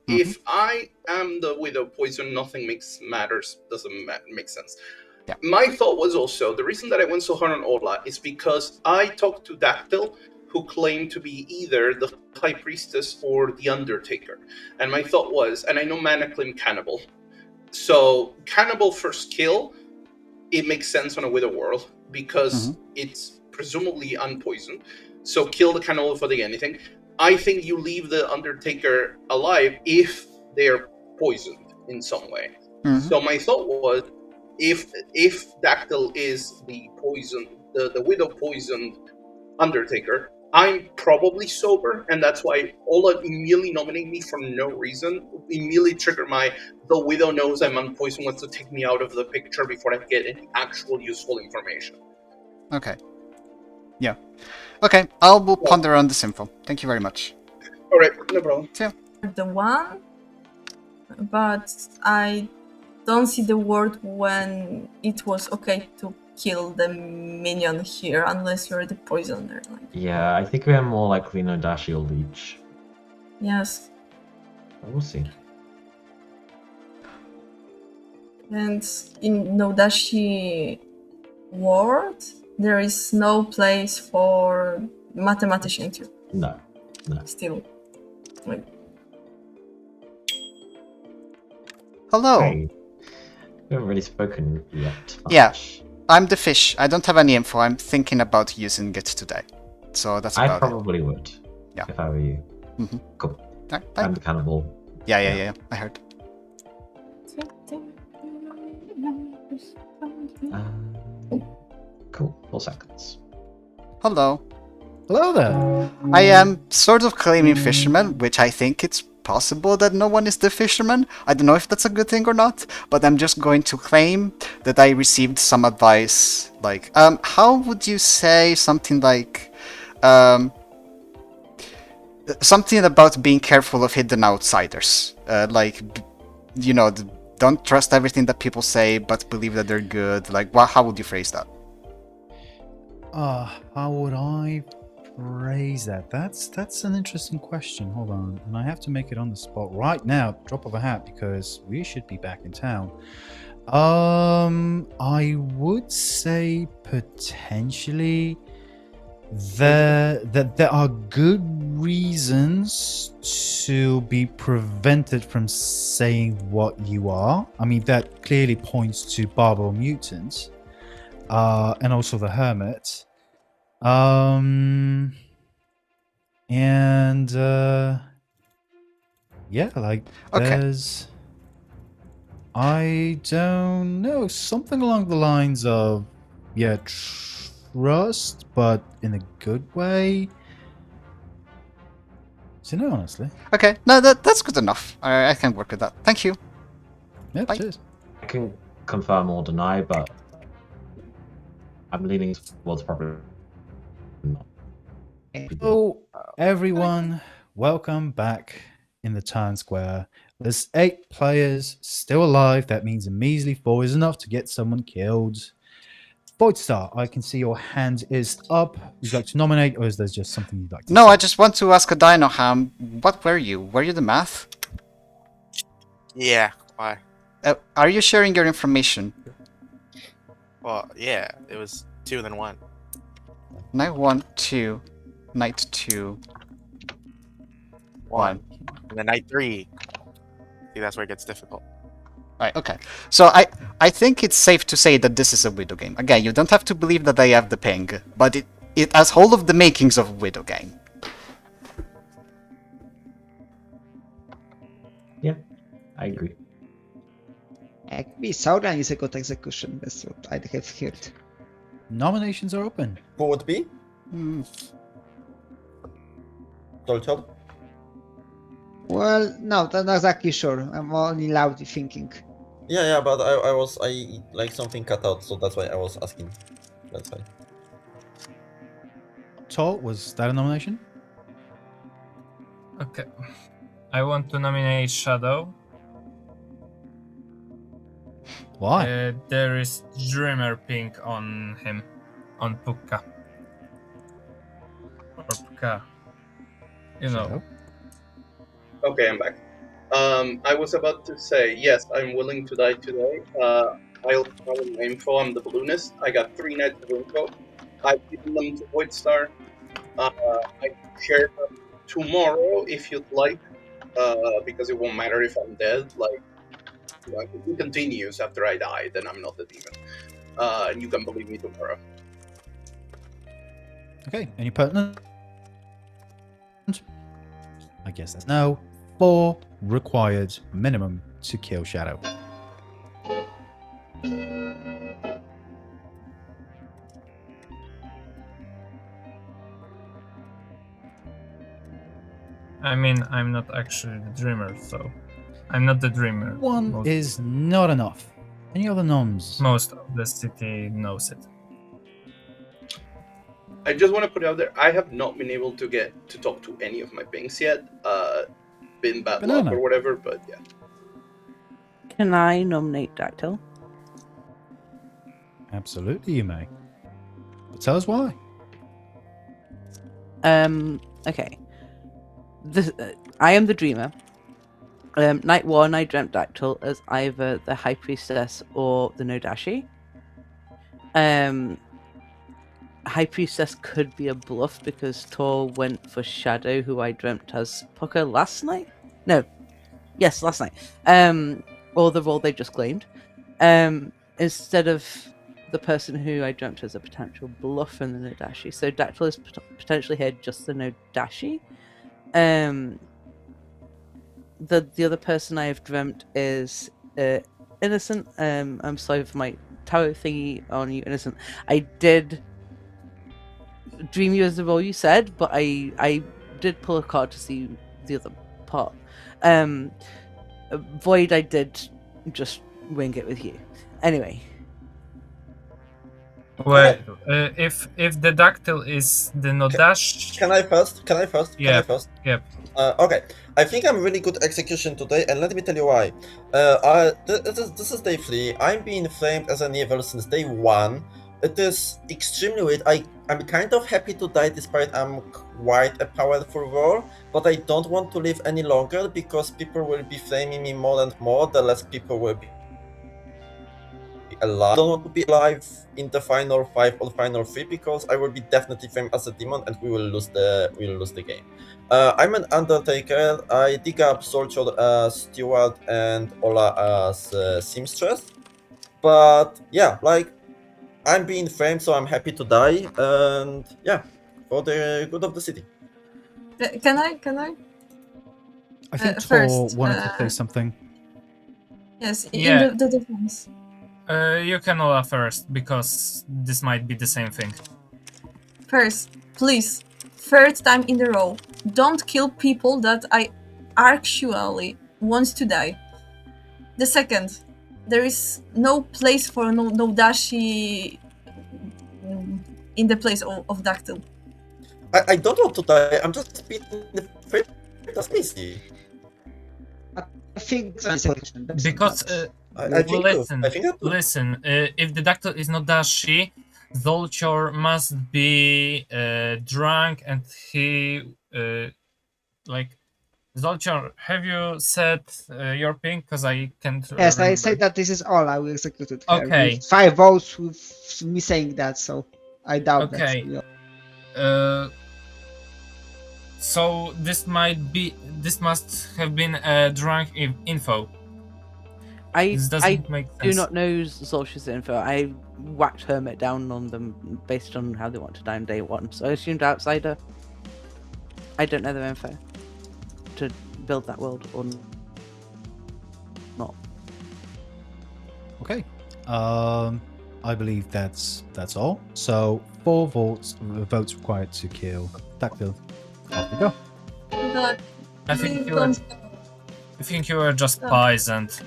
S5: if I am the widow poison, nothing doesn't make sense.
S1: Yeah.
S5: My thought was also, the reason that I went so hard on Orla is because I talked to Dactyl, who claimed to be either the High Priestess or the Undertaker. And my thought was, and I know Mana claimed Cannibal, so Cannibal first kill, it makes sense on a widow world, because it's presumably unpoisoned. So kill the Cannibal for the anything. I think you leave the Undertaker alive if they're poisoned in some way. So my thought was, if Dactyl is the poison, the widow poisoned Undertaker, I'm probably sober, and that's why Ola immediately nominated me for no reason. Immediately triggered the widow knows I'm unpoisoned, wants to take me out of the picture before I get any actual useful information.
S1: Okay. Yeah. Okay, I will ponder on this info. Thank you very much.
S5: Alright, no problem.
S1: Yeah.
S7: The one, but I don't see the word when it was okay to kill the minion here, unless you're the poisoner.
S8: Yeah, I think we are more likely Nodashi or Leech.
S7: Yes.
S8: We'll see.
S7: And in Nodashi world, there is no place for mathematician too.
S8: No.
S7: Still. Like,
S1: Hello.
S8: Hey. We haven't really spoken yet.
S1: Yeah, I'm the fish. I don't have any info. I'm thinking about using it today. So that's about
S8: I probably would.
S1: Yeah.
S8: If I were you.
S1: Mm-hmm.
S8: Cool.
S1: Right,
S8: I'm the cannibal.
S1: Yeah. I heard.
S8: Cool. 4 seconds.
S1: Hello.
S9: Hello there.
S1: I am sort of claiming fisherman, which I think it's possible that no one is the fisherman. I don't know if that's a good thing or not, but I'm just going to claim that I received some advice. Like, how would you say something like, something about being careful of hidden outsiders? Like, you know, don't trust everything that people say, but believe that they're good. Like, how would you phrase that?
S9: How would I phrase that? That's an interesting question. Hold on. And I have to make it on the spot right now, drop of a hat, because we should be back in town. I would say potentially that there are good reasons to be prevented from saying what you are. I mean, that clearly points to Barber Mutant, and also the Hermit. Yeah, like there's, I don't know, something along the lines of, yeah, trust, but in a good way. So no, honestly.
S1: Okay, no, that's good enough. I can work with that. Thank you.
S9: Yeah,
S1: bye.
S9: Cheers.
S8: I can confirm or deny, but I'm leaning towards probably not.
S9: Hello, everyone. Welcome back in the town square. There's 8 players still alive. That means a measly 4 is enough to get someone killed. Voidstar, I can see your hand is up. Would you like to nominate, or is there just something you'd like to say?
S1: No, I just want to ask a Dinoham, what were you? Were you the math?
S6: Yeah, why?
S1: Are you sharing your information?
S6: Well, yeah, it was 2 and then 1.
S1: Night 1, 2, night 2, 1.
S6: And then night 3. See, that's where it gets difficult.
S1: Right, okay. So I think it's safe to say that this is a Widow game. Again, you don't have to believe that I have the ping, but it has all of the makings of a Widow game.
S8: Yeah, I agree.
S3: Maybe Sauron is a good execution, that's what I have heard.
S9: Nominations are open.
S15: Who would be? Dolchod?
S3: Well, no, I'm not exactly sure. I'm only loudly thinking.
S15: Yeah, but I like something cut out, so that's why I was asking. That's fine.
S9: Tol, was that a nomination?
S13: Okay. I want to nominate Shadow.
S9: Why?
S13: There is Dreamer pink on him, on Pukka. Or Pukka. You know.
S5: Okay, I'm back. I was about to say, yes, I'm willing to die today. I'll tell my info, I'm the balloonist. I got 3 nights of info. I've given them to Voidstar. I can share them tomorrow if you'd like, because it won't matter if I'm dead. Like, if it continues after I die, then I'm not the demon. And you can believe me tomorrow.
S9: Okay, any pertinent? I guess that's no. 4 required minimum to kill Shadow.
S13: I mean, I'm not actually the dreamer, so I'm not the dreamer.
S9: One is not enough. Any other noms?
S13: Most of the city knows it.
S5: I just want to put it out there, I have not been able to get to talk to any of my pings yet. Been bad luck or whatever, but yeah.
S2: Can I nominate Dactyl?
S9: Absolutely, you may. But tell us why.
S2: Okay. I am the dreamer. Night 1, I dreamt Dactyl as either the High Priestess or the Nodashi. High Priestess could be a bluff because Tor went for Shadow, who I dreamt as Pucker last night? No. Yes, last night. Or the role they just claimed. Instead of the person who I dreamt as a potential bluff in the Nodashi. So Dactyl is potentially here just the Nodashi. The other person I have dreamt is Innocent. I'm sorry for my tower thingy on you, Innocent. I did dream you as the role you said, but I did pull a card to see the other part. Void, I did just wing it with you. Anyway.
S13: Well, if the Dactyl is the Nodash...
S15: Can I first?
S13: Yeah.
S15: Yep. Okay. I think I'm really good execution today, and let me tell you why. This is day 3. I'm being framed as an evil since day 1. It is extremely weird. I'm kind of happy to die despite I'm quite a powerful role, but I don't want to live any longer because people will be framing me more and more, the less people will be alive. I don't want to be alive in the final 5 or final 3 because I will be definitely framed as a demon and we will lose the game. I'm an Undertaker. I dig up Soldier as Steward and Ola as Seamstress. But yeah, like I'm being framed, so I'm happy to die, and yeah, for the good of the city.
S7: Can I?
S9: I think Tor
S7: first,
S9: wanted to say something.
S7: Yes,
S13: Yeah.
S7: in the defense.
S13: You can Ola first, because this might be the same thing.
S7: First, please, third time in a row, don't kill people that I actually want to die. The second, there is no place for Nodashi in the place of Dactyl.
S15: I don't want to die, I'm just beating the fate of Missy.
S3: I think
S13: Because, listen, if the Dactyl is Nodashi, Zolchor must be drunk and he, Zolchor, have you said your ping? Because I can't
S3: Yes,
S13: remember.
S3: I say that this is all I will execute it.
S13: Okay.
S3: With 5 votes with me saying that, so I doubt that.
S13: Okay.
S3: Yeah.
S13: So this must have been a drunk info.
S2: I
S13: This doesn't make
S2: do
S13: sense.
S2: not know Zolch's info. I whacked Hermit down on them based on how they want to die on day 1. So I assumed outsider. I don't know their info to build that world or not.
S9: Okay. I believe that's all. So 4 votes required to kill Dactyl. Off you go.
S7: But
S13: I think you were just poisoned.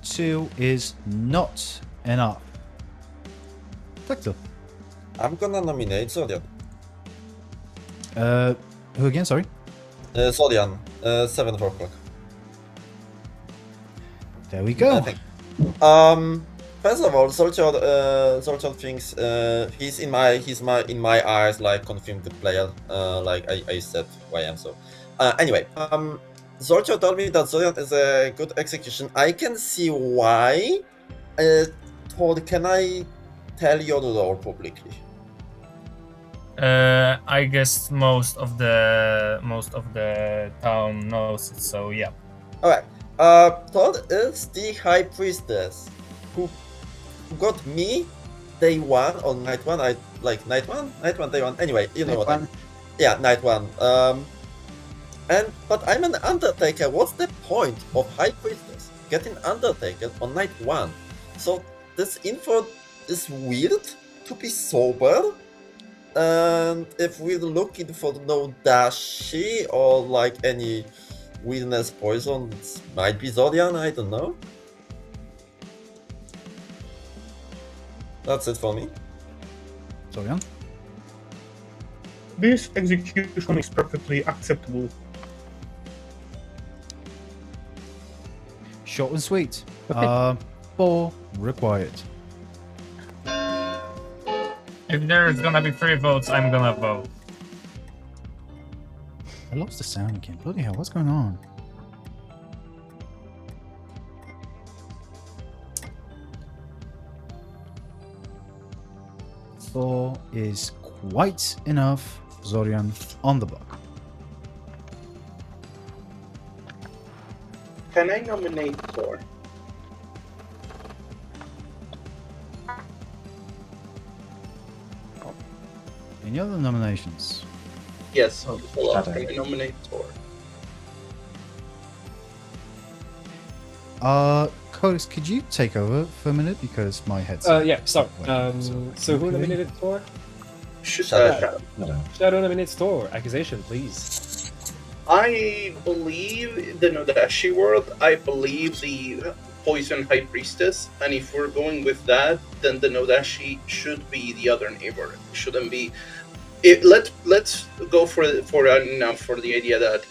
S9: Two is not enough. Dactyl.
S15: I'm gonna nominate Zodian.
S9: Who again? Sorry.
S15: Zodian, 7 o'clock.
S9: There we go.
S15: First of all, Soldier thinks he's in my eyes like confirmed player. Like I said who I am. So anyway, Soldier told me that Zodian is a good execution. I can see why. Todd, can I tell your role publicly?
S13: I guess most of the town knows it. So yeah.
S15: Alright. Todd is the High Priestess who got me day 1 or night 1. I like night 1, day 1. Anyway, you know what I mean. Yeah, night 1. But I'm an Undertaker. What's the point of High Priestess getting Undertaker on night 1? So this info is weird to be sober. And if we're looking for no dashi or like any weirdness poison, it might be Zorian, I don't know. That's it for me.
S9: Zorian?
S11: This execution is perfectly acceptable.
S9: Short and sweet. 4 required.
S13: If there's gonna be 3 votes, I'm gonna vote.
S9: I lost the sound again. Bloody hell, what's going on? Four is quite enough. Zorian on the block.
S5: Can I nominate Thor?
S9: Any other nominations?
S5: Yes, hold on.
S9: Shadow.
S5: Can I nominate Thor?
S9: Codix, could you take over for a minute because my headset.
S10: Yeah, sorry. So who nominated Thor?
S5: Shadow.
S10: Shadow nominates Thor. Accusation, please.
S5: I believe the Nodashi world. I believe the Poison High Priestess, and if we're going with that, then the Nodashi should be the other neighbor. It shouldn't be. Let's go for the idea that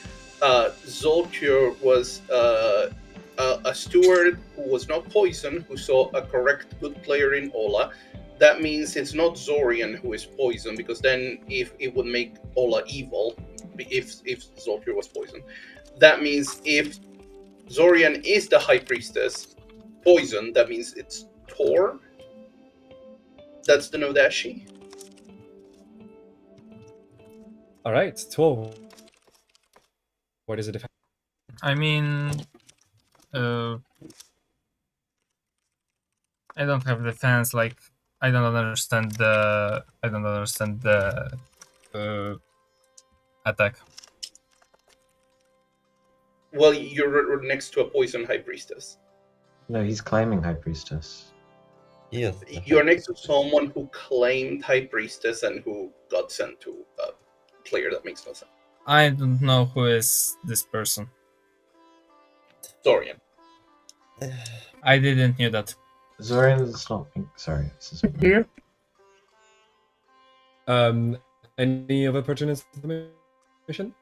S5: Zoltyr was a steward who was not poisoned, who saw a correct good player in Ola. That means it's not Zorian who is poisoned, because then if it would make Ola evil, if Zoltyr was poisoned. That means if Zorian is the High Priestess poison, that means it's Tor. That's the Nodashi.
S10: All right, Tor. What is it?
S13: I mean, I don't have defense. Like, I don't understand the attack.
S5: Well, you're next to a poison High Priestess.
S8: No, he's claiming High Priestess.
S15: Yes.
S5: You're next to someone who claimed High Priestess and who got sent to a player that makes no sense.
S13: I don't know who is this person.
S5: Zorian.
S13: I didn't know that.
S8: Zorian is not. Sorry.
S11: Here.
S10: Any other pertinent information?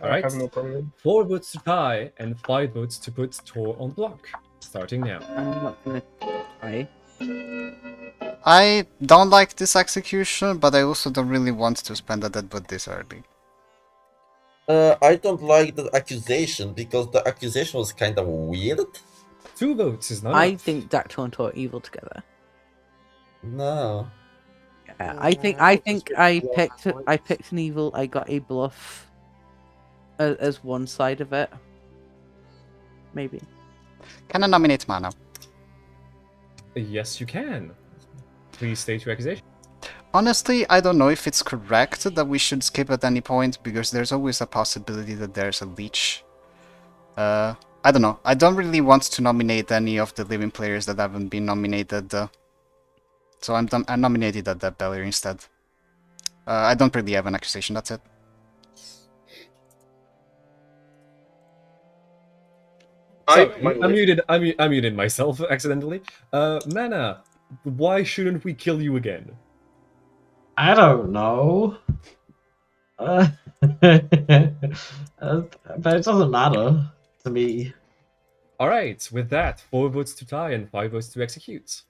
S10: All right.
S11: I have no problem.
S10: 4 votes to tie and 5 votes to put Tor on block. Starting now.
S2: I'm not gonna try.
S1: I don't like this execution, but I also don't really want to spend a dead bot this early.
S15: I don't like the accusation because the accusation was kind of weird.
S10: 2 votes is not
S2: I
S10: enough.
S2: think Dactyl and Tor are evil together.
S15: No.
S2: Yeah, I think I picked an evil. I got a bluff as one side of it. Maybe.
S1: Can I nominate Mana?
S10: Yes, you can. Please state your accusation.
S1: Honestly, I don't know if it's correct that we should skip at any point, because there's always a possibility that there's a leech. I don't know. I don't really want to nominate any of the living players that haven't been nominated. So I'm nominated at that Bellier instead. I don't really have an accusation, that's it.
S10: I muted myself accidentally. Mana, why shouldn't we kill you again?
S8: I don't know. But it doesn't matter to me.
S10: All right, with that, 4 votes to tie and 5 votes to execute.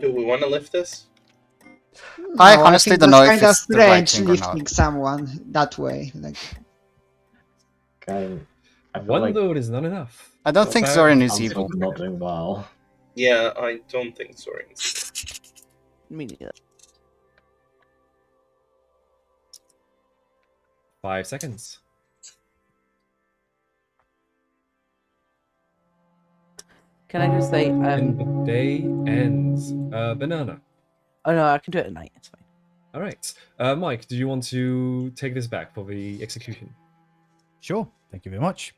S5: Do we want to lift this?
S1: I honestly don't know if
S3: kind of
S1: it's the right
S3: strange
S1: thing or not.
S3: lifting someone that way. Like,
S8: I feel
S10: One
S8: like
S10: vote is not enough.
S1: I don't think Zorian is evil.
S8: Not doing well.
S5: Yeah, I don't think Zorian's.
S2: Me neither.
S10: 5 seconds.
S2: Can I just say,
S10: And the day ends. Banana.
S2: Oh no, I can do it at night. It's fine.
S10: All right. Mike, do you want to take this back for the execution?
S9: Sure. Thank you very much.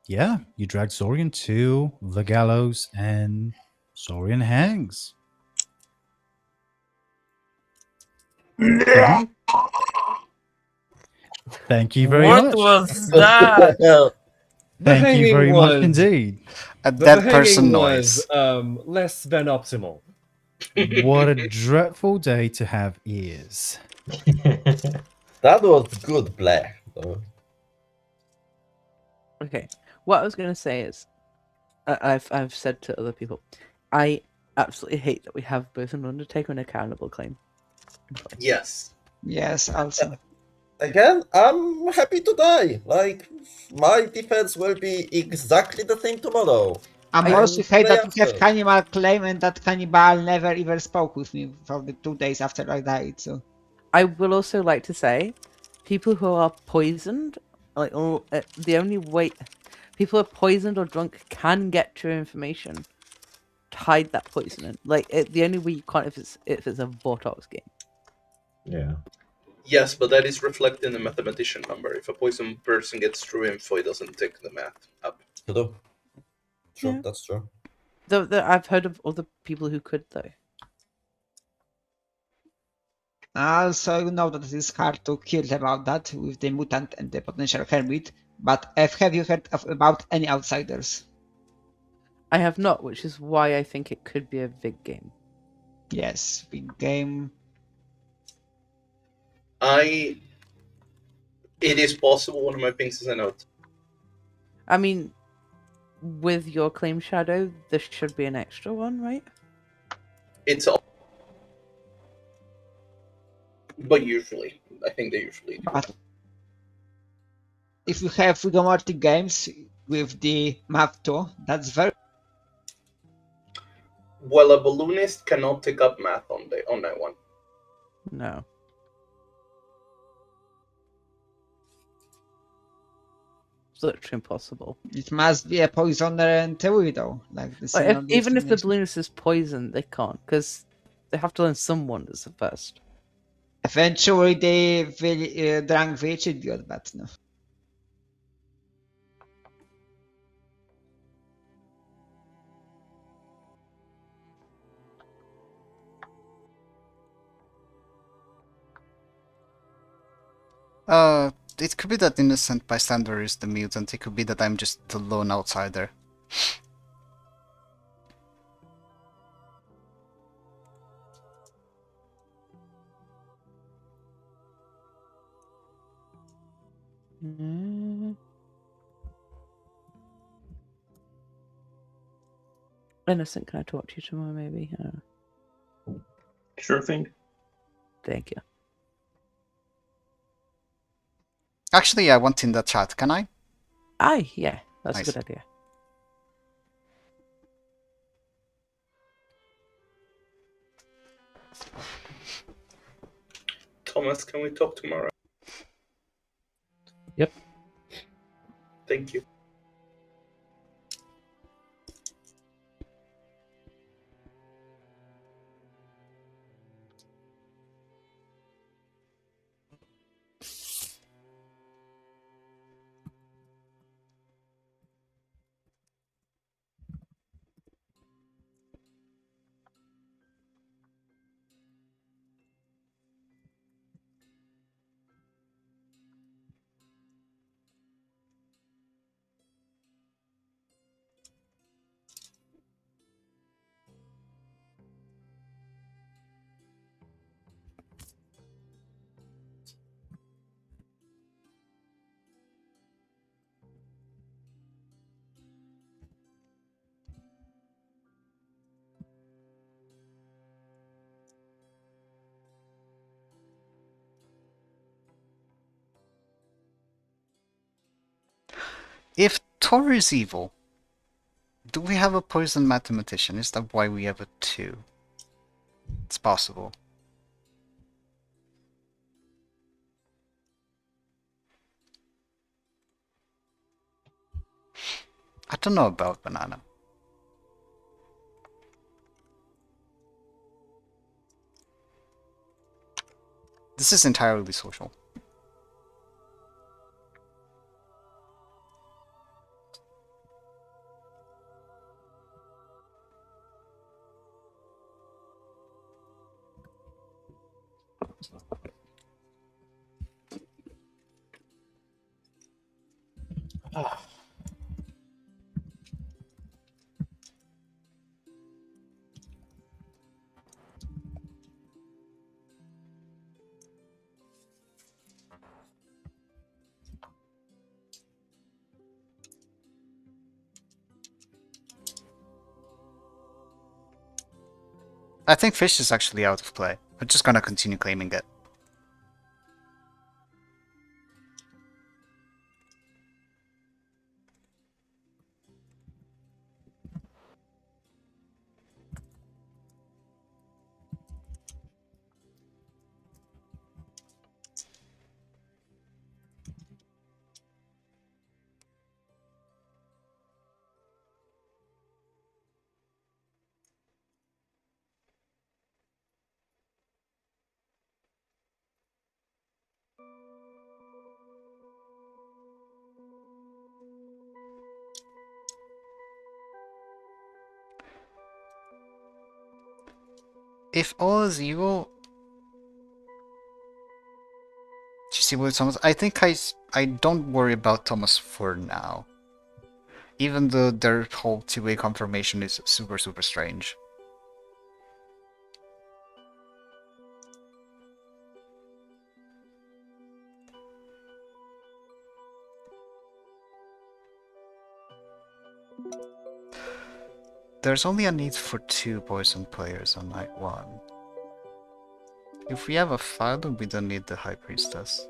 S9: yeah, you drag Saurian to the gallows and Saurian hangs. Mhm. Thank you very
S13: What
S9: much.
S13: was that?
S10: The
S9: Thank you
S10: hanging
S9: very much
S10: was
S9: indeed.
S1: A
S10: the
S1: dead
S10: hanging
S1: person
S10: was
S1: noise.
S10: less than optimal.
S9: What a dreadful day to have ears.
S15: That was good play.
S2: Okay. What I was going to say is, I've said to other people, I absolutely hate that we have both an Undertaker and a Cannibal claim.
S5: Yes.
S3: Yes, also.
S15: Again, I'm happy to die. Like, my defense will be exactly the same tomorrow.
S3: I'm
S15: I
S3: also
S15: will
S3: hate
S15: play
S3: that we have
S15: after.
S3: Cannibal claim and that Cannibal never even spoke with me for the 2 days after I died, so...
S2: I will also like to say, people who are poisoned, like, the only way people who are poisoned or drunk can get true information to hide that poisoning. Like, the only way you can't if it's a Vortox game.
S8: Yeah.
S5: Yes, but that is reflected in the mathematician number. If a poison person gets true info, it doesn't take the math up.
S15: True. True,
S2: Yeah.
S15: that's true.
S2: Though I've heard of other people who could, though.
S3: Also, you know that it is hard to kill about that with the mutant and the potential hermit, but have you heard about any outsiders?
S2: I have not, which is why I think it could be a big game.
S3: Yes, big game.
S5: It is possible. One of my things is a note.
S2: I mean, with your claim shadow, there should be an extra one, right?
S5: It's all, but usually, I think they usually do.
S3: But if you have rigor games with the map 2, that's very...
S5: Well, a balloonist cannot take up math on that one.
S2: No. It's literally impossible.
S3: It must be a poisoner and a widow, like the same.
S2: Even if the balloonist is poisoned, they can't, because they have to learn some wonders at first.
S3: Eventually, they will drunk the idiot, but no.
S1: It could be that innocent bystander is the mutant. It could be that I'm just the lone outsider.
S2: Innocent, can I talk to you tomorrow, maybe?
S12: Sure thing.
S2: Thank you.
S1: Actually, I want in the chat. Can I?
S2: Aye, yeah, that's
S1: Nice.
S2: a good idea.
S5: Thomas, can we talk tomorrow?
S14: Yep.
S5: Thank you.
S1: If Tor is evil, do we have a poison mathematician? Is that why we have a 2? It's possible. I don't know about Banana. This is entirely social. I think fish is actually out of play. I'm just gonna continue claiming it. If all is evil, do you see what Thomas? I think I don't worry about Thomas for now. Even though their whole two-way confirmation is super strange. There's only a need for 2 poison players on night 1. If we have a file, we don't need the High Priestess.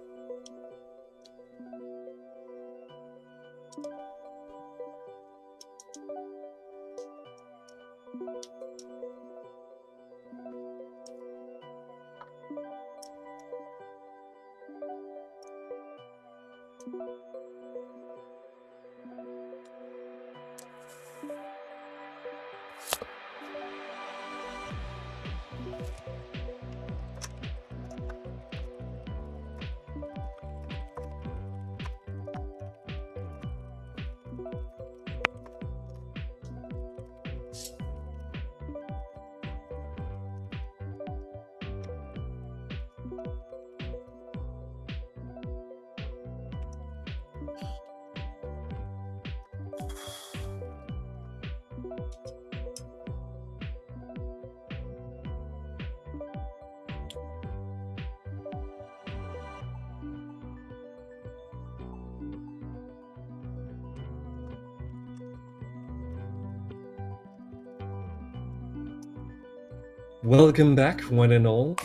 S10: Welcome back, one and all.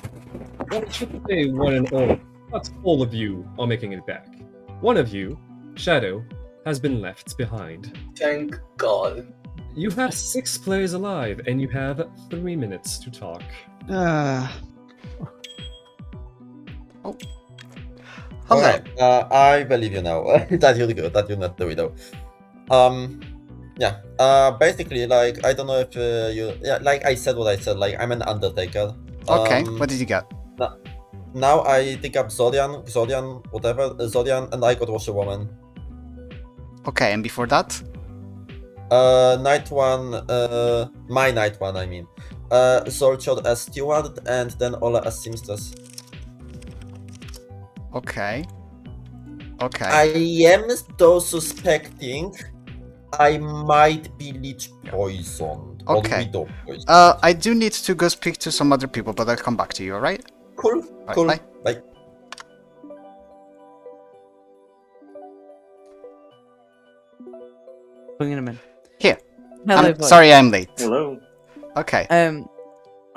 S10: Well, I should say one and all. Not all of you are making it back. One of you, Shadow, has been left behind.
S5: Thank God.
S10: You have 6 players alive, and you have 3 minutes to talk.
S15: Alright, I believe you now. That you're good, that you're not the widow. Yeah, basically, like, I don't know if like I said what I said, like, I'm an Undertaker.
S1: Okay, what did you get?
S15: Now I pick up Zodian, and I got Washerwoman.
S1: Okay, and before that?
S15: Night 1, my night 1, I mean. Soldier as Steward, and then Ola as Seamstress.
S1: Okay. Okay.
S15: I am though suspecting I might be Lich poisoned.
S1: Okay.
S15: Or Widow poisoned.
S1: I do need to go speak to some other people, but I'll come back to you, alright?
S15: Cool.
S1: Right,
S15: Cool.
S1: bye.
S15: Bye.
S2: Bringing him in.
S1: Here.
S2: Hello,
S1: I'm
S2: boy.
S1: sorry I'm late.
S12: Hello.
S1: Okay.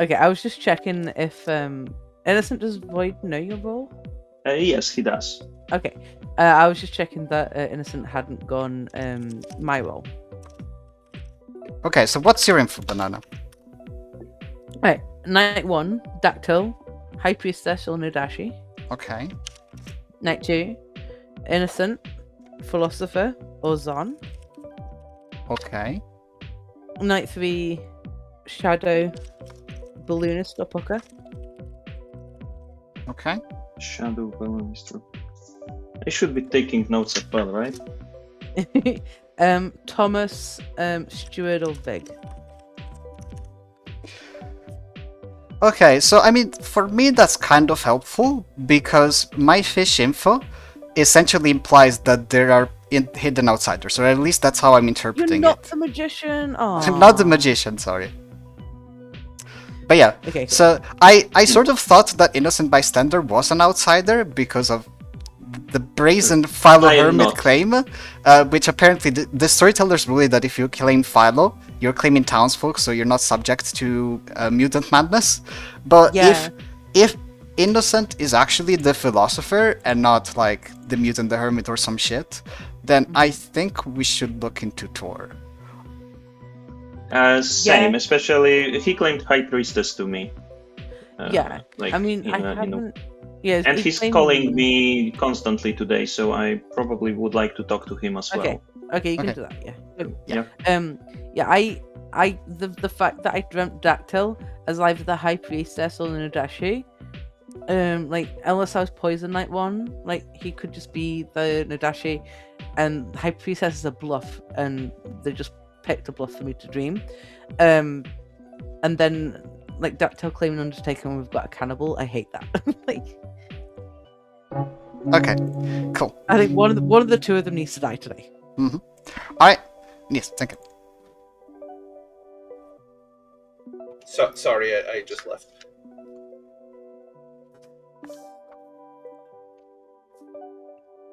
S2: Okay, I was just checking if Innocent, does Void know your role?
S12: Yes, he does.
S2: Okay. I was just checking that Innocent hadn't gone my role.
S1: Okay, so what's your info, Banana?
S2: Right. Night 1, Dactyl, High Priestess or Nudashi.
S1: Okay.
S2: Night 2, Innocent, Philosopher or Zon.
S1: Okay.
S2: Night 3, Shadow, Balloonist or Pucker.
S1: Okay.
S12: Shadow Balloonist. I should be taking notes as well, right?
S2: Thomas, Steward or Vig.
S1: Okay, so I mean, for me that's kind of helpful because my fish info essentially implies that there are hidden outsiders, or at least that's how I'm
S2: You're
S1: interpreting
S2: not
S1: it.
S2: the magician.
S1: Not the magician, sorry. But yeah,
S2: Okay, cool.
S1: so I sort of thought that Innocent Bystander was an outsider because of the brazen Philo
S12: I am
S1: Hermit
S12: not.
S1: claim, which apparently the storytellers believe that if you claim Philo, you're claiming townsfolk, so you're not subject to mutant madness. But
S2: Yeah.
S1: if Innocent is actually the philosopher and not like the mutant, the hermit, or some shit, then I think we should look into Tor.
S12: Same, especially he claimed High Priestess to me.
S2: Yeah,
S12: like,
S2: I mean, I
S12: you know.
S2: haven't. Yeah,
S12: And
S2: he
S12: he's
S2: claimed
S12: calling me constantly today, so I probably would like to talk to him as well.
S2: Okay, you can
S1: Okay.
S2: do that. Yeah. Good.
S12: Yeah.
S2: Yeah. The fact that I dreamt Dactyl as either the High Priestess or the Nadashi, like unless I was Poison Knight one, like he could just be the Nadashi, and High Priestess is a bluff, and they just picked a bluff for me to dream, and then like Dactyl claiming Undertaker and we've got a cannibal. I hate that. Like,
S1: Okay, cool.
S2: I think one of the two of them needs to die today.
S1: Mm-hmm. Alright, yes, thank you.
S5: Sorry, I just left.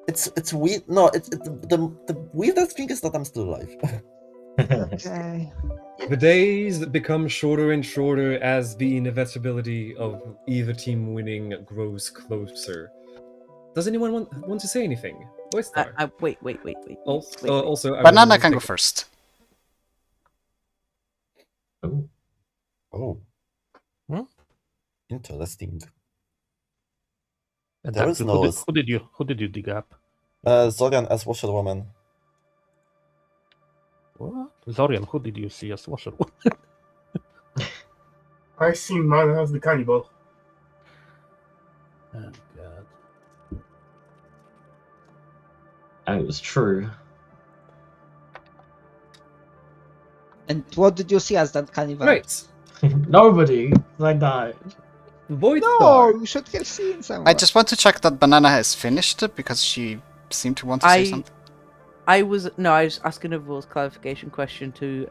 S15: It's weird. No, it's the weirdest thing is that I'm still alive.
S3: Okay.
S10: The days become shorter and shorter as the inevitability of either team winning grows closer. Does anyone want to say anything? Wait.
S2: Wait.
S10: Also, I
S1: Banana
S10: will
S1: can go
S10: take-
S1: first.
S15: Oh.
S14: Hmm?
S15: Interesting.
S14: And
S15: There
S14: that-
S15: is no.
S14: who did you dig up?
S15: Zorian as washerwoman.
S14: What? Zorian, who did you see as washer?
S11: I seen man as the cannibal.
S14: Oh god.
S8: And it was true.
S3: And what did you see as that cannibal?
S10: Right.
S8: Nobody. I died.
S10: Void
S3: No, you should have seen someone.
S1: I just want to check that Banana has finished because she seemed to want to say something.
S2: I was asking a rules clarification question to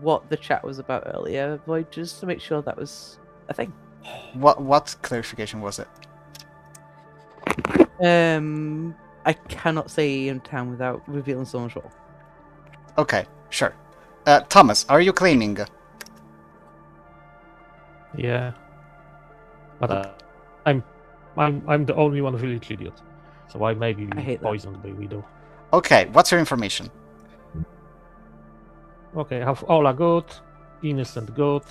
S2: what the chat was about earlier, Void, just to make sure that was a thing.
S1: What clarification was it?
S2: I cannot say in town without revealing someone's role.
S1: Okay, sure. Thomas, are you claiming?
S14: Yeah. But I'm the only one village idiot. So I may be
S2: I hate that.
S14: poisoned by Widow.
S1: Okay, what's your information?
S14: Okay, I have Ola good, Innocent good,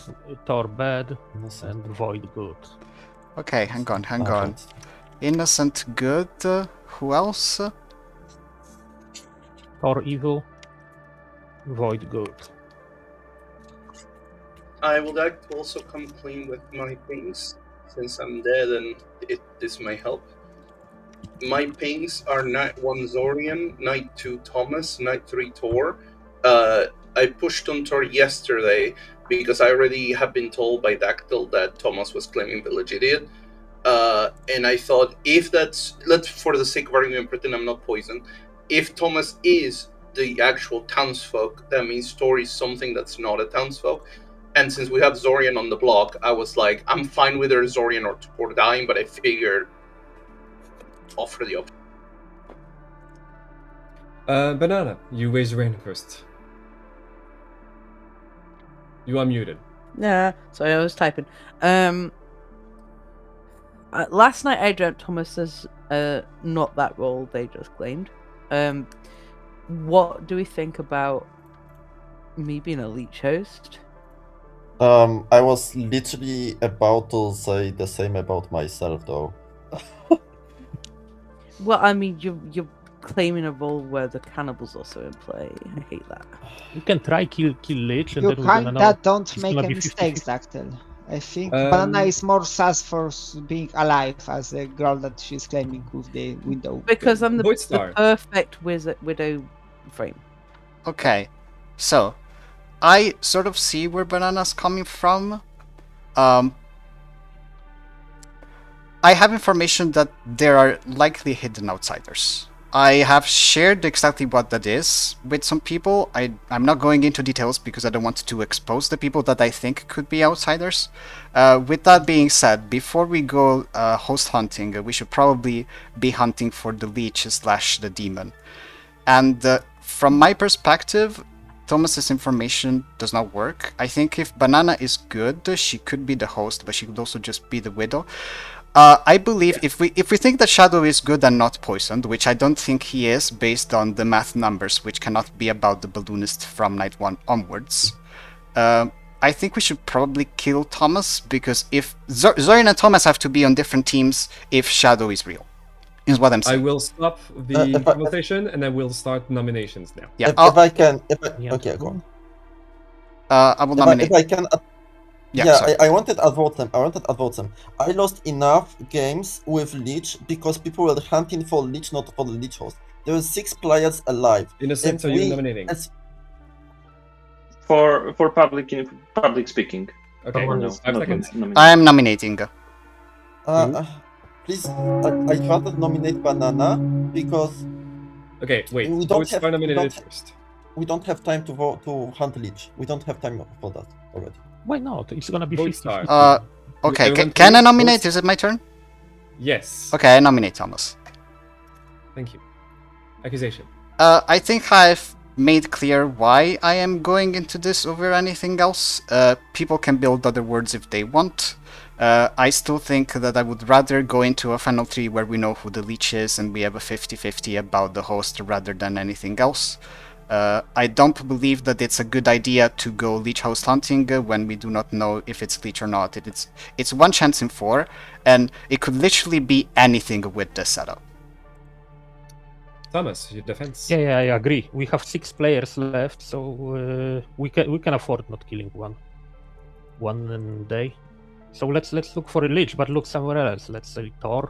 S14: Thor bad, and Void good.
S1: Okay, hang on. Innocent good. Who else?
S14: Thor evil, Void good.
S5: I would like to also come clean with my pings, since I'm dead and this may help. My pings are Knight 1 Zorian, Knight 2 Thomas, Knight 3 Tor. I pushed on Tor yesterday because I already have been told by Dactyl that Thomas was claiming Village Idiot. And I thought, if let's for the sake of argument pretend I'm not poisoned, if Thomas is the actual townsfolk, that means Tor is something that's not a townsfolk. And since we have Zorian on the block, I was like, I'm fine with either Zorian or dying, but I figured offer the option.
S10: Banana, you raise your hand first. You are muted.
S2: Yeah, sorry, I was typing. Last night I dreamt Thomas as not that role they just claimed. What do we think about me being a leech host?
S15: I was literally about to say the same about myself, though.
S2: Well, I mean, you're claiming a role where the cannibal's also in play. I hate that.
S14: You can try kill Lich and
S3: You
S14: then we're gonna know.
S3: kinda don't
S14: It's
S3: make
S14: gonna
S3: any
S14: be 50-50.
S3: mistakes, Dactyl. I think Banana is more sus for being alive as a girl that she's claiming with the window.
S2: Because I'm the
S10: Voidstar.
S2: perfect widow frame.
S1: Okay, so I sort of see where Banana's coming from, I have information that there are likely hidden outsiders. I have shared exactly what that is with some people. I'm not going into details because I don't want to expose the people that I think could be outsiders. With that being said, before we go host hunting, we should probably be hunting for the leech / the demon. And from my perspective, Thomas's information does not work. I think if Banana is good, she could be the host, but she could also just be the widow. I believe if we think that Shadow is good and not poisoned, which I don't think he is based on the math numbers, which cannot be about the balloonist from night 1 onwards, I think we should probably kill Thomas, because if Zorian and Thomas have to be on different teams if Shadow is real, is what I'm saying.
S10: I will stop the conversation and I will start nominations now.
S1: Yeah,
S15: if I can, okay, go on.
S1: I will nominate.
S15: If I can. I wanted to vote them. I lost enough games with Leech because people were hunting for Leech, not for the Leech host. There were 6 players alive.
S10: In a sense, are you nominating?
S12: For public speaking.
S10: Okay,
S12: Or no,
S10: 5 seconds.
S1: I am nominating.
S15: Please, I'd rather nominate Banana because.
S10: Okay, wait.
S15: We
S10: Who
S15: don't
S10: is
S15: have,
S10: nominated first?
S15: We don't have time to vote to hunt Leech. We don't have time for that already.
S14: Why not? It's gonna be
S10: Vote
S14: 50.
S10: start.
S1: Okay,
S10: Everyone
S1: can I
S10: please
S1: nominate?
S10: vote.
S1: Is it my turn?
S10: Yes.
S1: Okay, I nominate Thomas.
S10: Thank you. Accusation.
S1: I think I've made clear why I am going into this over anything else. People can build other words if they want. I still think that I would rather go into a Final 3 where we know who the Leech is and we have a 50-50 about the host rather than anything else. I don't believe that it's a good idea to go Leech host hunting when we do not know if it's Leech or not. It's 1 chance in 4, and it could literally be anything with this setup.
S10: Thomas, your defense.
S14: Yeah, I agree. We have 6 players left, so we can afford not killing one day. So let's look for a Leech, but look somewhere else. Let's say Thor.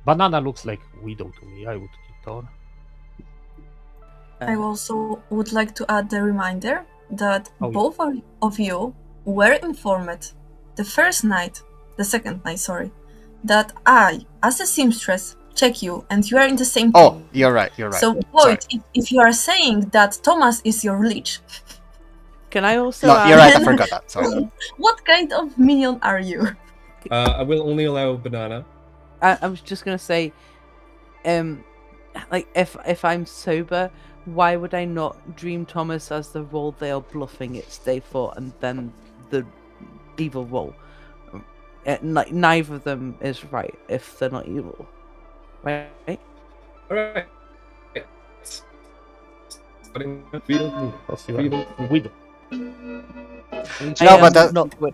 S14: Banana looks like Widow to me. I would kill Thor.
S7: I also would like to add the reminder that
S14: Oh, yeah.
S7: both of you were informed the second night, sorry, that I, as a seamstress, check you and you are in the same team.
S1: Oh, you're right.
S7: So, Void, if you are saying that Thomas is your leech,
S2: can I also?
S1: No, you're right. I forgot that. Sorry.
S7: What kind of minion are you?
S10: I will only allow Banana.
S2: I was just gonna say, like if I'm sober, why would I not dream Thomas as the role they are bluffing it's day 4 and then the evil role? Like neither of them is right if they're not evil, right?
S10: All right.
S14: Widow.
S1: No, but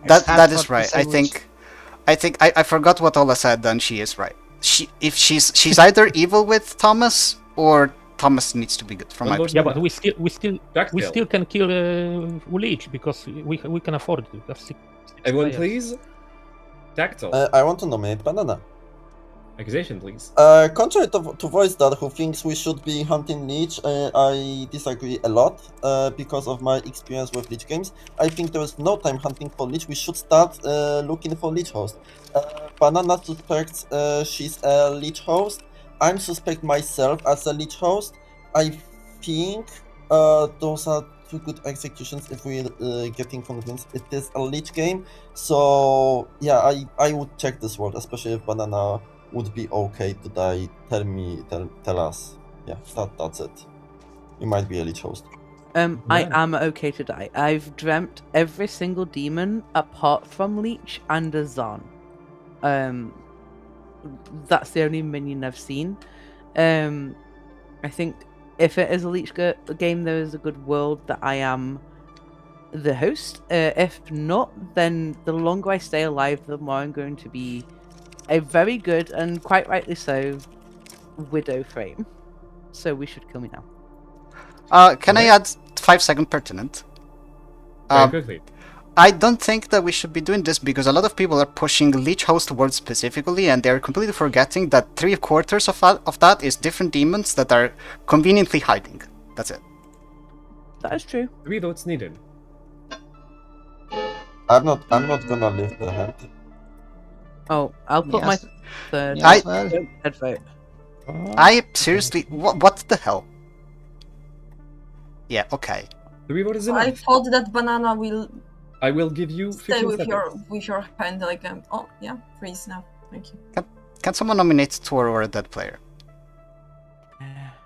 S1: that is right. I think I forgot what Ola said, and she is right. She's either evil with Thomas or Thomas needs to be good from my perspective.
S14: Yeah, but we still can kill Leech because we can afford it. We have 6
S10: Everyone,
S14: players.
S10: please. Tactile.
S15: I want to nominate Banana.
S10: Accusation, please.
S15: Contrary to Voice Dad, who thinks we should be hunting Leech, I disagree a lot because of my experience with Leech games. I think there is no time hunting for Leech. We should start looking for Leech host. Banana suspects she's a Leech host. I'm suspect myself as a Leech host. I think those are 2 good executions if we're getting convinced it is a Leech game. So yeah, I would check this world, especially if Banana would be okay to die. Tell us. Yeah, that's it. You might be a Leech host.
S2: I am okay to die. I've dreamt every single demon apart from Leech and a Zon. That's the only minion I've seen. I think if it is a Leech game, there is a good world that I am the host. If not, then the longer I stay alive, the more I'm going to be a very good, and quite rightly so, Widow frame. So we should kill me now.
S1: Can I add 5-second pertinent?
S10: Very quickly.
S1: I don't think that we should be doing this because a lot of people are pushing Leech host words specifically, and they're completely forgetting that 3/4 of that is different demons that are conveniently hiding. That's it.
S2: That is true.
S10: Three votes needed.
S15: I'm not gonna leave the hand.
S2: Oh, I'll put my
S3: Yes.
S2: third
S3: Yes, well.
S2: head vote.
S1: I seriously, what the hell? Yeah, okay.
S10: The revote is
S7: I
S10: enough.
S7: thought that banana will
S10: I will give you
S7: stay
S10: 15
S7: with
S10: seconds.
S7: your hand like oh yeah, freeze now. Thank you.
S1: Can someone nominate Tor or a dead player?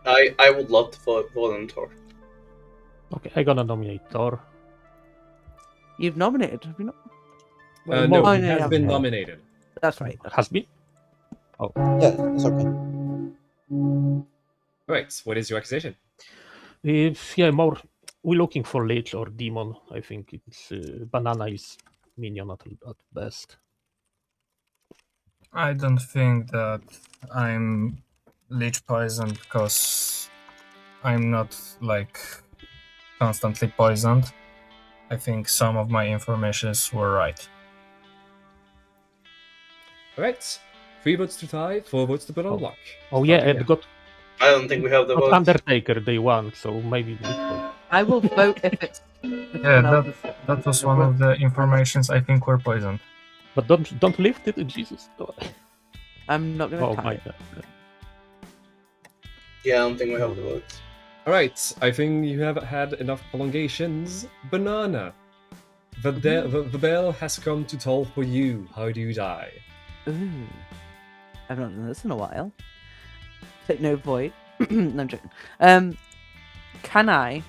S5: I would love to volunteer.
S14: Okay, I'm gonna nominate Thor.
S2: You've nominated, have you not?
S10: No,
S2: Oh,
S10: he
S2: yeah,
S10: has
S2: yeah.
S10: been nominated.
S2: That's right.
S14: Has been? Oh.
S15: Yeah, it's okay.
S10: Right, what is your accusation?
S14: Yeah, more. We're looking for Lich or Demon. I think it's Banana is minion at best.
S13: I don't think that I'm leech poisoned because I'm not like constantly poisoned. I think some of my informations were right.
S10: Alright, 3 votes to tie, 4 votes to put on block.
S14: Oh yeah, and got
S5: I don't think we have the
S14: got
S5: vote.
S14: Undertaker they won, so maybe.
S2: I will vote if it's.
S13: Yeah, that was one of the informations I think were poisoned.
S14: But don't lift it, Jesus.
S2: I'm not gonna
S14: Oh
S2: tie
S14: my
S2: it.
S14: god.
S5: Yeah, I don't think we have the vote.
S10: Alright, I think you have had enough prolongations. Banana, the bell has come to toll for you. How do you die?
S2: Ooh. I've not done this in a while. Take no void. No, I'm joking. Can I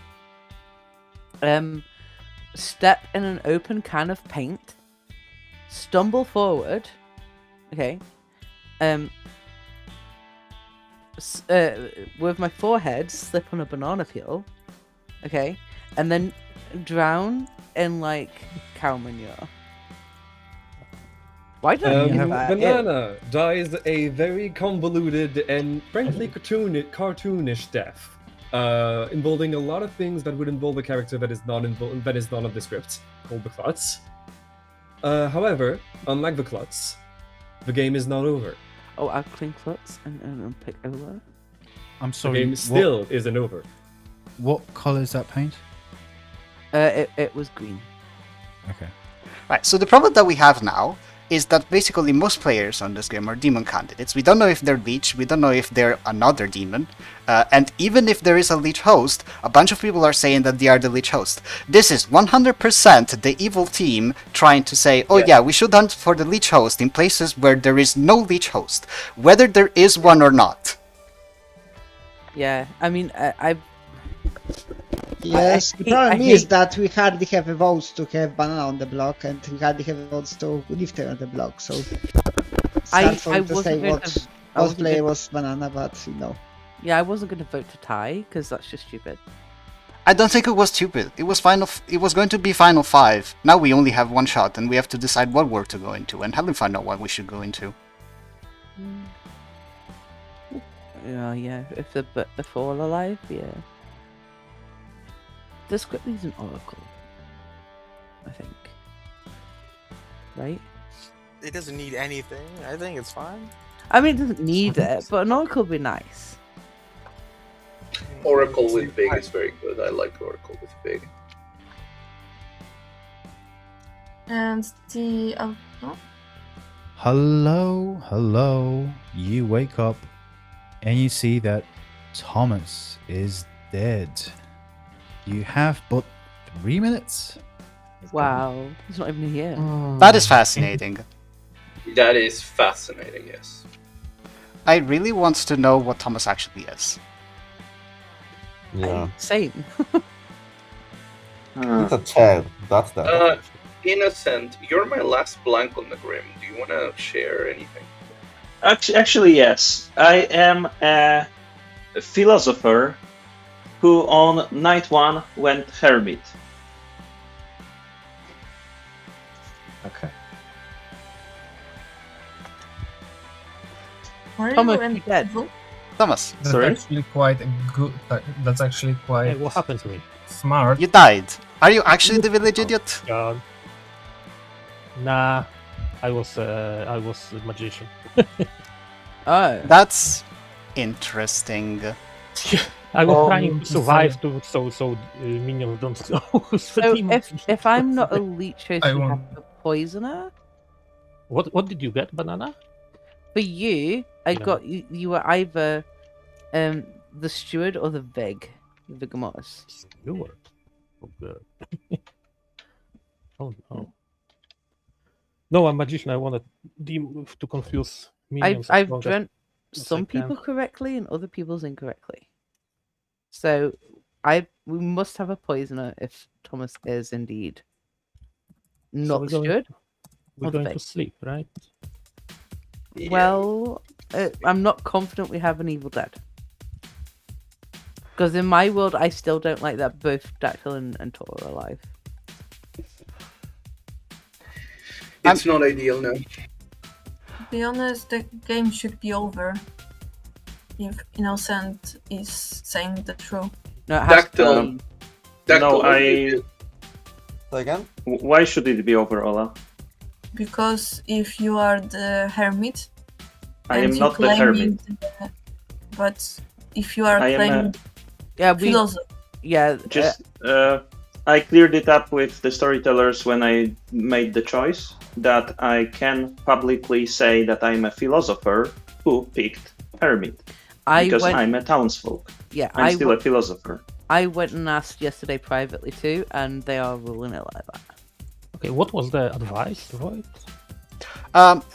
S2: step in an open can of paint, stumble forward, okay, with my forehead slip on a banana peel, okay, and then drown in like cow manure? Why don't you have that?
S10: Banana dies a very convoluted and frankly cartoonish death, involving a lot of things that would involve a character that is not of the script, called the Klutz. However, unlike the Klutz, the game is not over.
S2: Oh, I'll clean Klutz and pick over.
S9: I'm sorry.
S10: The game still isn't over.
S9: What colour is that paint?
S2: It was green.
S9: Okay.
S1: Right, so the problem that we have now is that basically most players on this game are demon candidates. We don't know if they're Leech, we don't know if they're another demon, and even if there is a Leech host, a bunch of people are saying that they are the Leech host. This is 100% the evil team trying to say, oh yeah, we should hunt for the Leech host in places where there is no Leech host, whether there is one or not.
S2: Yeah, I mean,
S3: Yes, the problem is that we hardly have votes to have banana on the block, and we hardly have votes to Lifter on the block, so it's hard for me to say what player was banana, but you know.
S2: Yeah, I wasn't going to vote to tie, because that's just stupid.
S1: I don't think it was stupid. It was going to be final 5. Now we only have one shot, and we have to decide what world to go into, and Helen found out what we should go into.
S2: Yeah, if they're all alive, yeah. The script needs an oracle, I think. Right?
S6: It doesn't need anything. I think it's fine.
S2: I mean, it doesn't need it, but an oracle would be nice.
S5: Oracle with big is very good. I like Oracle with big.
S7: And the oh.
S9: Hello. You wake up and you see that Thomas is dead. You have but 3 minutes.
S2: Wow, he's not even here.
S1: That is fascinating.
S5: That is fascinating, yes.
S1: I really want to know what Thomas actually is.
S15: Yeah.
S2: Same.
S15: It's a child. That's that.
S5: Innocent, you're my last blank on the Grim. Do you want to share anything?
S12: Actually, yes. I am a philosopher who on night 1 went Hermit.
S8: Okay.
S7: Are
S2: Thomas,
S7: you in
S2: dead.
S1: Thomas.
S13: That's
S12: Sorry?
S13: actually quite good. That's actually quite.
S14: Hey, what happened to me?
S13: Smart.
S1: You died. Are you actually the village idiot?
S14: Nah, I was a magician.
S2: Oh.
S1: That's interesting.
S14: I was trying to survive so minions don't know who's the
S2: So
S14: demon.
S2: if I'm not a leech host,
S13: I
S2: we have
S13: won't-
S2: a poisoner.
S14: What did you get, Banana?
S2: For you, I
S14: Yeah.
S2: got you. You were either the steward or the Vigamotus.
S14: Steward. Oh god. Oh no. No, I'm magician. I wanted to confuse minions.
S2: I've
S14: as
S2: dreamt
S14: as I
S2: some
S14: can.
S2: people correctly and other people's incorrectly. So we must have a poisoner if Thomas is indeed not
S14: we're
S2: the
S14: going-
S2: steward.
S14: We're
S2: or the
S14: going to
S2: Vig.
S14: sleep, right?
S2: Well, I'm not confident we have an evil dead. Because in my world, I still don't like that both Dactyl and Tor are alive.
S5: It's not ideal, no.
S7: To be honest, the game should be over if Innocent is saying the truth.
S2: No, it has to
S5: Dactyl.
S2: be.
S12: No,
S15: Say again?
S12: Why should it be over, Ola?
S7: Because if you are the Hermit,
S12: I
S7: and
S12: am
S7: you
S12: not the
S7: claiming
S12: Hermit.
S7: but if you are
S12: I am
S7: claiming
S2: Yeah, we.
S7: philosophy,
S2: Yeah.
S12: Just I cleared it up with the storytellers when I made the choice that I can publicly say that I'm a philosopher who picked Hermit because I'm a townsfolk.
S2: Yeah,
S12: I'm still a philosopher.
S2: I went and asked yesterday privately too, and they are ruling it like that.
S14: Okay, what was the advice, right?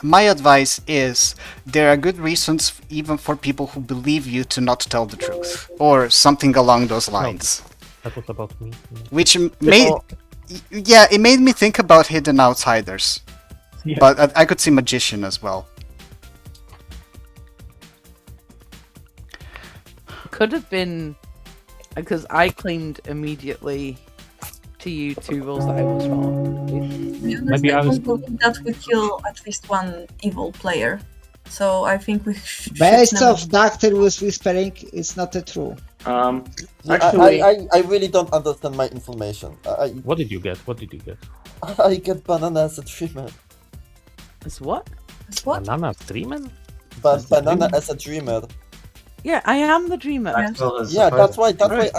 S1: My advice is there are good reasons even for people who believe you to not tell the truth, or something along those lines.
S14: That was about me.
S1: Which made, yeah, it made me think about hidden outsiders.
S14: Yeah.
S1: But I could see magician as well.
S2: Could have been because I claimed immediately to you 2 rolls that I was wrong.
S7: to be honest,
S14: Maybe
S7: I
S14: I was-
S7: don't believe that we kill at least one evil player. So I think we should
S3: Based
S7: never-
S3: off Doctor was whispering, it's not true.
S12: Actually,
S15: I really don't understand my information.
S14: What did you get? What did you get?
S15: I get banana as a dreamer.
S2: It's what?
S7: It's what?
S14: Banana streaming?
S15: Banana as a dreamer.
S2: Yeah, I am the dreamer.
S15: Yeah, that's why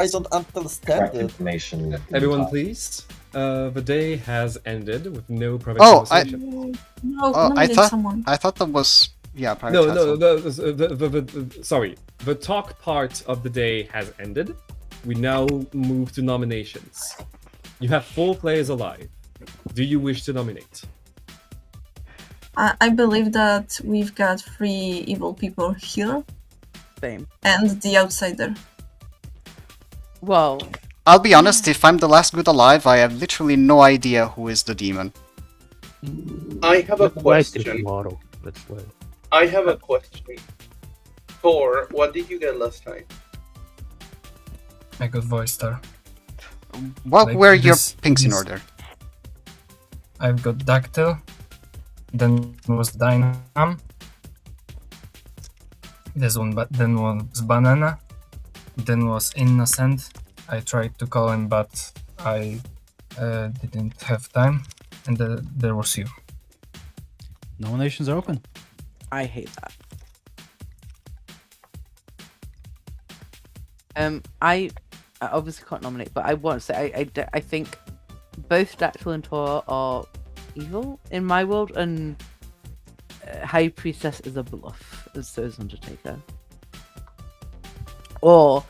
S15: I don't understand it.
S8: Information.
S10: Everyone, please. The day has ended with no private
S1: Oh,
S10: conversation.
S7: No,
S1: Oh,
S7: nominate someone.
S1: I thought that was private
S10: No,
S1: chat,
S10: no,
S1: so-
S10: sorry. The talk part of the day has ended. We now move to nominations. You have 4 players alive. Do you wish to nominate?
S7: I believe that we've got 3 evil people here.
S2: Same.
S7: And the outsider.
S2: Well,
S1: I'll be honest, if I'm the last good alive, I have literally no idea who is the demon.
S5: I have a
S14: Let's wait till
S5: question.
S14: tomorrow. Let's wait.
S5: I have a question. Thor, what did you get last time?
S13: I got voice star.
S1: What
S13: Like
S1: were your
S13: this-
S1: pings in
S13: this-
S1: order?
S13: I've got Dactyl, then was Dynam, then was Banana, then was Innocent. I tried to call him, but I didn't have time, and there was you.
S9: Nominations are open.
S2: I hate that. I obviously can't nominate, but I want to say I think both Dactyl and Tor are evil in my world, and High Priestess is a bluff, as so is Undertaker. Or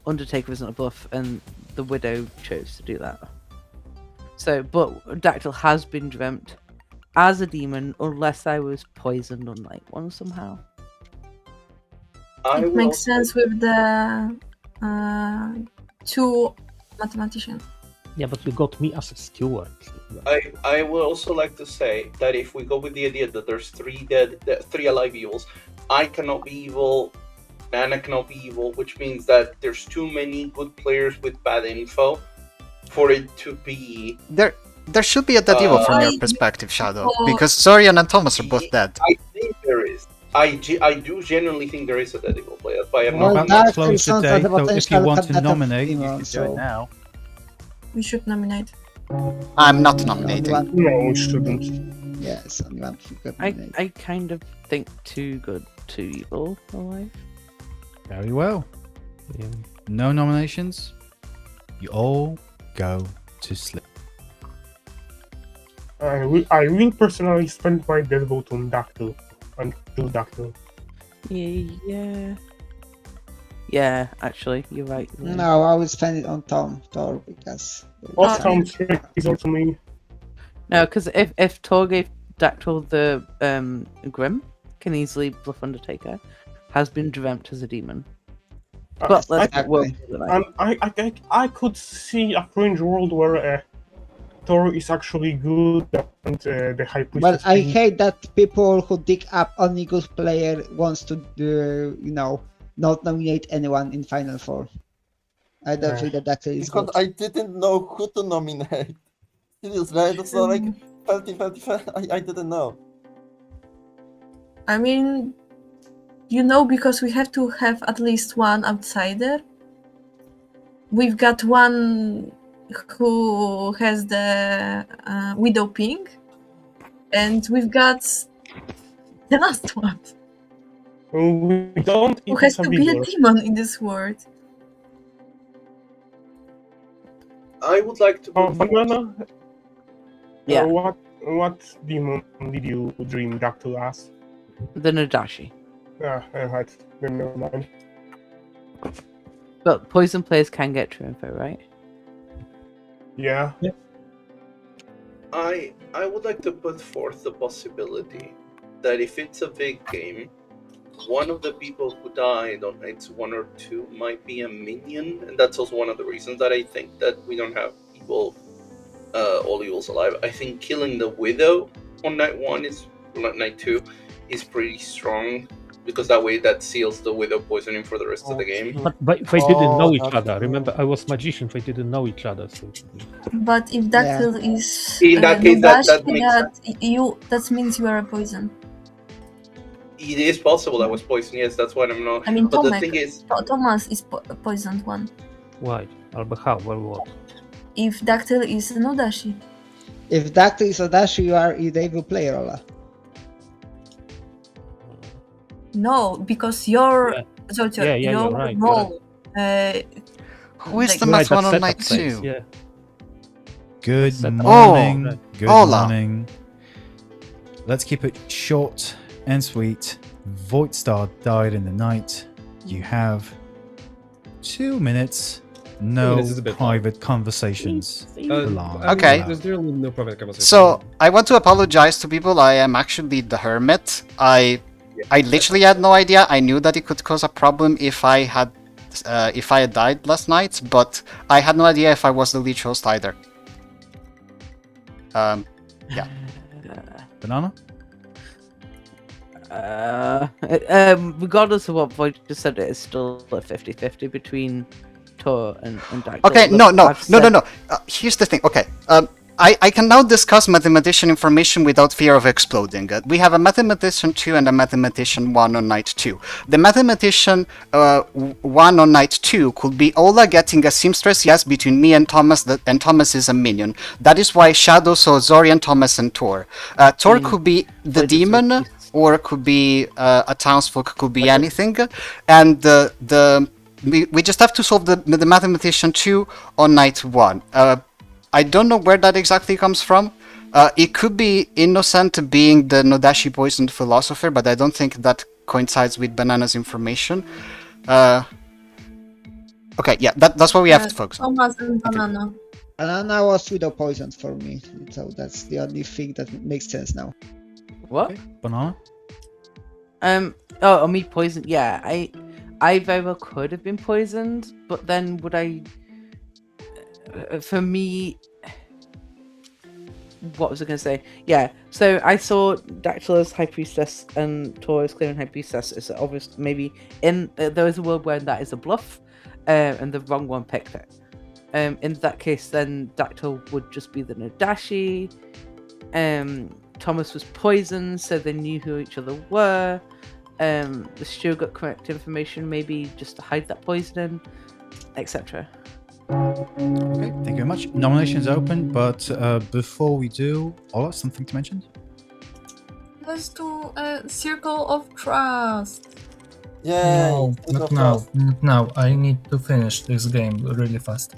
S2: Undertaker isn't a bluff, and the Widow chose to do that. So, but Dactyl has been dreamt as a demon, unless I was poisoned on night one somehow.
S7: It makes sense with the 2 mathematicians.
S14: Yeah, but you got me as a steward.
S5: I would also like to say that if we go with the idea that there's 3 3 alive evils, I cannot be evil, Nana cannot be evil, which means that there's too many good players with bad info for it to be.
S1: There should be a dead evil from your perspective, Shadow, because Zorian and Thomas are both dead.
S5: I think there is. I do genuinely think there is a dead evil player, but I have
S9: Well,
S5: not.
S9: that's close today, so if you want to nominate, you can do
S3: so-
S9: it now.
S7: We should nominate.
S1: I'm not nominating.
S11: No, we shouldn't.
S3: Yes, only one people
S2: I kind of think 2 good, 2 evil alive.
S9: Very well. no nominations, you all go to sleep.
S11: I will personally spend my death vote on Dactyl. Until Dactyl.
S2: Yeah, actually, you're right.
S3: No, I will spend it on Thor, because...
S11: Sounds result to me.
S2: No, because if Tor gave Dactyl the Grim, can easily bluff Undertaker, has been dreamt as a demon. But let's
S11: I could see a fringe world where Thor is actually good and the High Priestess.
S3: But I hate that people who dig up only good player wants to, not nominate anyone in Final Four. I don't think that is
S15: because
S3: good.
S15: I didn't know who to nominate. Seriously, I was like 30. I didn't know.
S7: I mean, because we have to have at least one outsider. We've got one who has the Widow Ping, and we've got the last one.
S11: We don't
S7: who has to be a demon in this world.
S5: I would like to.
S11: Banana?
S2: Yeah.
S11: What demon did you dream Dactyl as?
S2: The Nadashi.
S11: Yeah, I had. Then never mind.
S2: But poison players can get true info, right?
S11: Yeah.
S5: I would like to put forth the possibility that if it's a big game, one of the people who died on nights 1 or 2 might be a minion, and that's also one of the reasons that I think that we don't have all evils alive. I think killing the Widow on night 2 is pretty strong, because that way that seals the Widow poisoning for the rest of the game.
S14: But they didn't know each other. Remember, I was magician. They didn't know each other. So.
S7: But if Dactyl is
S5: in that case, that
S7: means you are a poison.
S5: It is possible I was poisoned. Yes, that's why I'm not.
S7: I mean,
S5: but the thing is,
S7: Thomas is poisoned one.
S14: Why? But how? Well, what?
S7: If Dactyl is an Odashi.
S3: If Dactyl is Odashi, you are the evil player, Ola.
S7: No, because your
S14: you're right,
S7: role.
S1: Who is the last one on night 2?
S14: Yeah.
S9: Good morning. Good
S1: Ola.
S9: morning. Let's keep it short and sweet. Voigtstar died in the night. You have 2 minutes. No
S10: This is a bit
S9: private conversations.
S1: Okay.
S10: There's really no private conversation.
S1: So I want to apologize to people. I am actually the Hermit. I literally had no idea. I knew that it could cause a problem if I had died last night, but I had no idea if I was the leech host either. Yeah.
S9: Banana?
S2: Regardless of what Void just said, it is still a 50-50 between Tor and Dactyl.
S1: Okay, no. Here's the thing. Okay, I can now discuss mathematician information without fear of exploding. We have a mathematician 2 and a mathematician 1 on night 2. The mathematician 1 on night 2 could be Ola getting a seamstress yes between me and Thomas, and Thomas is a minion. That is why Shadow saw Zorian, Thomas, and Tor. Tor could be the demon, or it could be a townsfolk, could be anything. And we just have to solve the mathematician 2 on night 1. I don't know where that exactly comes from. It could be Innocent being the Nodashi poisoned philosopher, but I don't think that coincides with Banana's information. Okay, yeah, that's what we have to focus on.
S7: Thomas and Banana.
S3: Banana was Widow poisoned for me, so that's the only thing that makes sense now.
S2: What?
S9: Okay. Banana?
S2: Me poisoned. Yeah, I very well could have been poisoned, but then would I? For me, what was I going to say? Yeah, so I saw Dactyl as High Priestess and Tor as Clear and High Priestess. It's obvious maybe there is a world where that is a bluff, and the wrong one picked it. In that case, then Dactyl would just be the Nodashi. Thomas was poisoned, so they knew who each other were. The Stew got correct information, maybe just to hide that poisoning, etc.
S9: Okay, thank you very much. Nominations open, but before we do, Ola, something to mention?
S7: Let's do a circle of trust.
S15: Yay!
S13: No, not now. Not now. I need to finish this game really fast.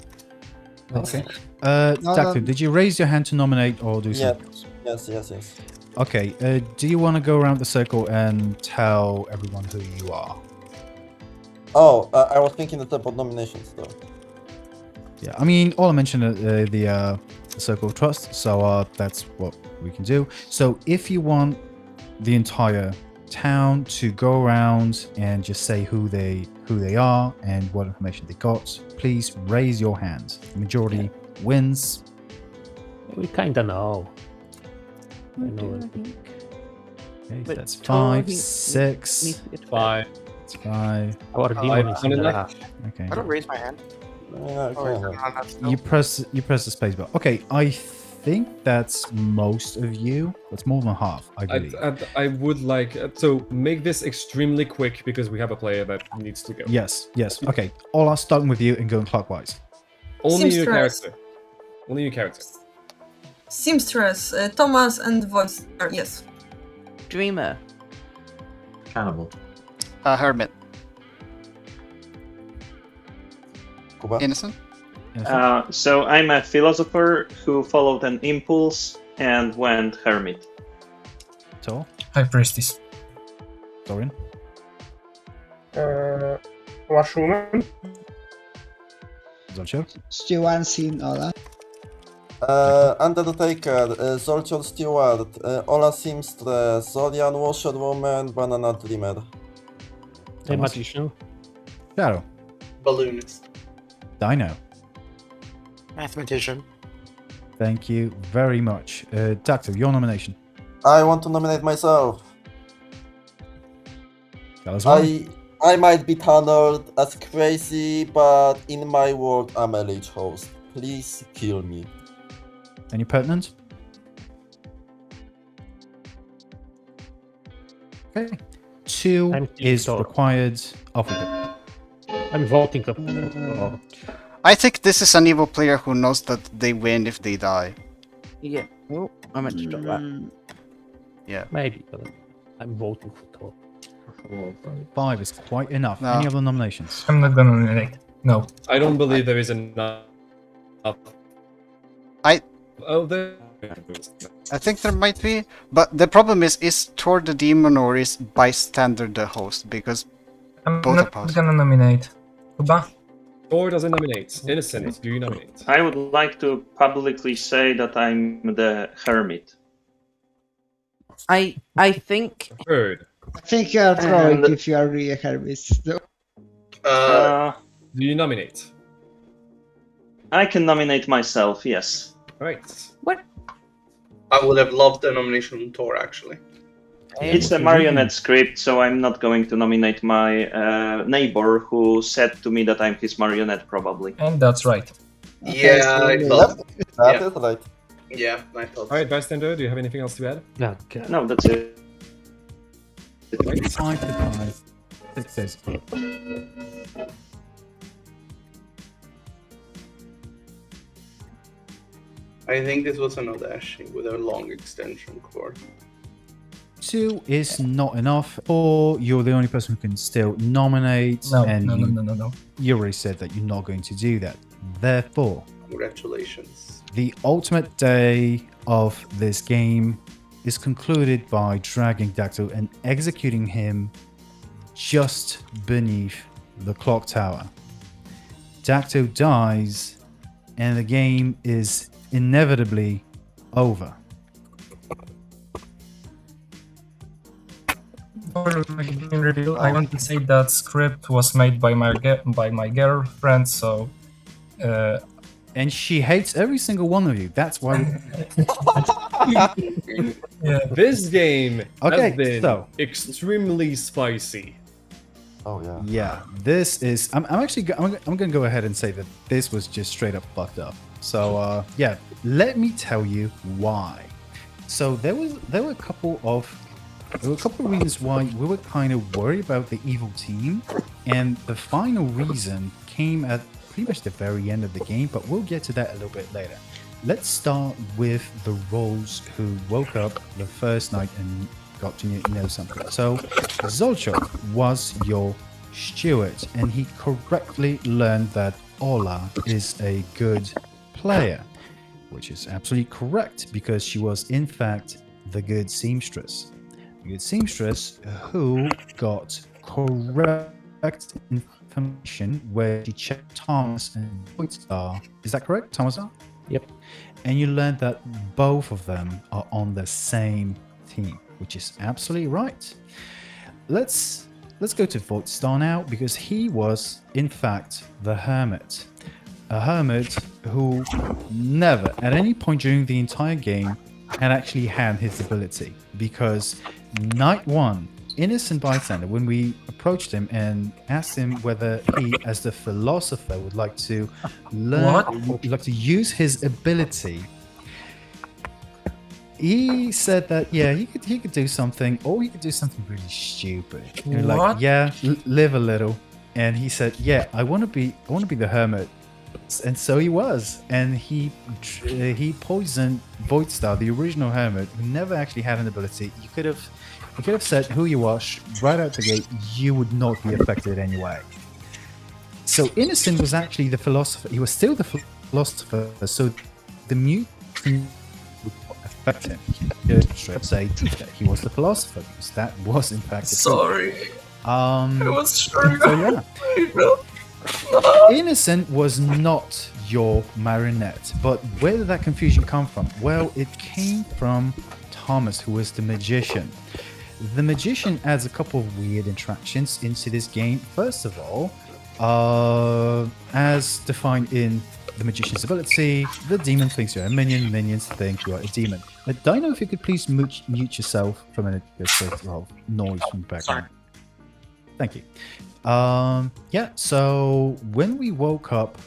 S9: Okay.
S3: No,
S9: Dactyl,
S3: no.
S9: did you raise your hand to nominate or do
S15: Yes,
S9: something else?
S15: yes.
S9: Okay, do you want to go around the circle and tell everyone who you are?
S15: Oh, I was thinking about nominations though.
S9: Yeah, I mean, all I mentioned the circle of trust, so that's what we can do. So if you want the entire town to go around and just say who they are and what information they got, please raise your hand. The majority wins.
S14: We kinda know. I know it.
S9: Okay,
S2: But
S9: that's
S2: Tor,
S9: 5,
S2: he
S9: 6.
S2: needs to get
S10: 5.
S9: It's 5.
S14: Our demon is in the
S6: enough.
S14: last.
S9: Okay.
S6: I don't raise my hand.
S15: Yeah,
S6: Oh,
S15: okay.
S6: I'm not still.
S9: You press the space bar. Okay, I think that's most of you. That's more than half, I believe.
S10: I would like so make this extremely quick because we have a player that needs to go.
S9: Yes. Okay, Ola, starting with you and going clockwise.
S10: Only your
S7: Seamstress.
S10: character. Only your character.
S7: Seamstress, Thomas, and Voice. Yes.
S2: Dreamer.
S8: Cannibal.
S1: Hermit.
S15: Kuba?
S1: Innocent.
S12: So I'm a philosopher who followed an impulse and went hermit.
S9: Tor.
S13: High Priestess.
S9: Dorian.
S11: Washwoman.
S9: Zoncho.
S3: Stewart, Sin, Ola.
S15: Undertaker, Zolcior Steward, Ola Seamstress, Zorian Washerwoman, Banana Dreamer.
S14: The magician.
S9: Shadow.
S5: Balloonist.
S9: Dino.
S6: Mathematician.
S9: Thank you very much. Dactyl, your nomination.
S15: I want to nominate myself.
S9: Tell us why.
S15: I might be tunneled as crazy, but in my world I'm a lich host. Please kill me.
S9: Any pertinent? Okay. 2
S14: I'm
S9: is
S14: Tor.
S9: required. Off we go.
S14: I'm voting up. Oh,
S1: I think this is an evil player who knows that they win if they die.
S2: Yeah. Oh, I meant to stop that.
S1: Yeah.
S14: maybe, but I'm voting for Thor.
S9: 5 is quite enough.
S1: No.
S9: Any other nominations?
S13: I'm not gonna nominate. No.
S10: I don't believe there is enough. Oh, there.
S1: I think there might be, but the problem is Tor the demon or is bystander the host? Because
S13: I'm
S1: both are
S13: not
S1: possible.
S13: gonna nominate. Kuba?
S10: Thor doesn't nominate. Innocent, do you nominate?
S12: I would like to publicly say that I'm the hermit.
S2: I think
S10: Third.
S3: I think you are throwing if you are really a hermit. No.
S10: Do you nominate?
S12: I can nominate myself, yes.
S10: Right.
S5: I would have loved the nomination on Tor, actually.
S12: It's a marionette script, so I'm not going to nominate my neighbor who said to me that I'm his marionette, probably.
S13: And that's right.
S5: Yeah, I thought.
S15: That
S5: Yeah.
S15: is right.
S5: Yeah, I thought.
S10: Alright, bystander, do you have anything else to add?
S14: Yeah, okay.
S12: No, that's it.
S9: 5 to 5. 6 is.
S5: I think this was an Odashing with a long extension cord.
S9: 2 is not enough. 4, you're the only person who can still nominate.
S13: No,
S9: and
S13: no,
S9: you,
S13: no, no, no, no.
S9: You already said that you're not going to do that. Therefore,
S5: Congratulations.
S9: the ultimate day of this game is concluded by dragging Dactyl and executing him just beneath the clock tower. Dactyl dies, and the game is inevitably over.
S13: For my game review, I want to say that script was made by my girlfriend, so.
S9: And she hates every single one of you. That's why.
S13: Yeah.
S10: This game
S9: Okay,
S10: has been
S9: so-
S10: extremely spicy.
S15: Oh yeah.
S9: Yeah, this is. I'm gonna go ahead and say that this was just straight up fucked up. So yeah, let me tell you why. So there were a couple of reasons why we were kind of worried about the evil team, and the final reason came at pretty much the very end of the game. But we'll get to that a little bit later. Let's start with the roles who woke up the first night and got to know something. So Zolchok was your steward, and he correctly learned that Ola is a good player, which is absolutely correct because she was in fact the good seamstress. The good seamstress who got correct information where she checked Thomas and Voidstar. Is that correct, Thomas?
S14: Yep.
S9: And you learned that both of them are on the same team, which is absolutely right. Let's go to Voidstar now, because he was in fact the Hermit. A Hermit who never at any point during the entire game had actually had his ability, because night one, innocent bystander, when we approached him and asked him whether he, as the philosopher, would like to learn, would like to use his ability, he said that he could do something, or he could do something really stupid. And we're like, live a little. And he said, I want to be the Hermit. And so he was, and he poisoned Voidstar, the original Hermit, who never actually had an ability. You could have said who you are right out the gate. You would not be affected anyway. So Innocent was actually the philosopher. He was still the philosopher. So the mutant would not affect him. He could straight say that he was the philosopher, because that was in fact the truth. I was sure. So Innocent was not your marionette, but where did that confusion come from? Well, it came from Thomas, who is the magician. The magician adds a couple of weird interactions into this game. First of all, as defined in the magician's ability, the demon thinks you're a minion, minions think you are a demon. Dino, if you could please mute yourself for a minute, there's a lot of noise from the background. Thank you. So when we woke up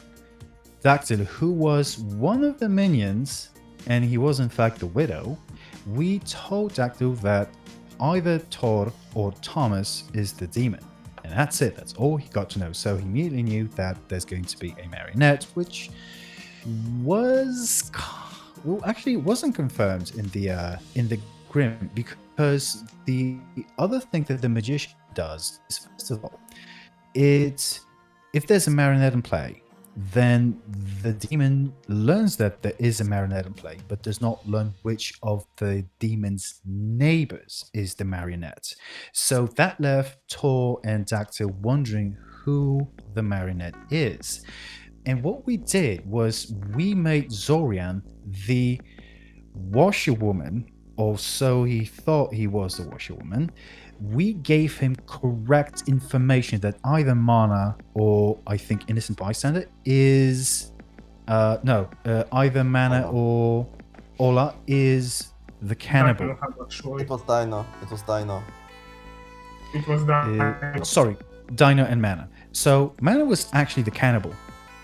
S9: Dactyl, who was one of the minions, and he was in fact the widow, we told Dactyl that either Tor or Thomas is the demon. And that's it, that's all he got to know. So he immediately knew that there's going to be a marionette, which was... Well, actually it wasn't confirmed in the Grim, because the other thing that the magician does is, first of all, if there's a marionette in play, then the demon learns that there is a marionette in play, but does not learn which of the demon's neighbors is the marionette. So that left Tor and Dactyl wondering who the marionette is. And what we did was we made Zorian the washerwoman, or so he thought he was the washerwoman. We gave him correct information that either Mana or I think Innocent Bystander is either Mana or Ola is the cannibal.
S15: It was Dino. It was Dino.
S11: It was Dino.
S9: Sorry, Dino and Mana. So Mana was actually the cannibal.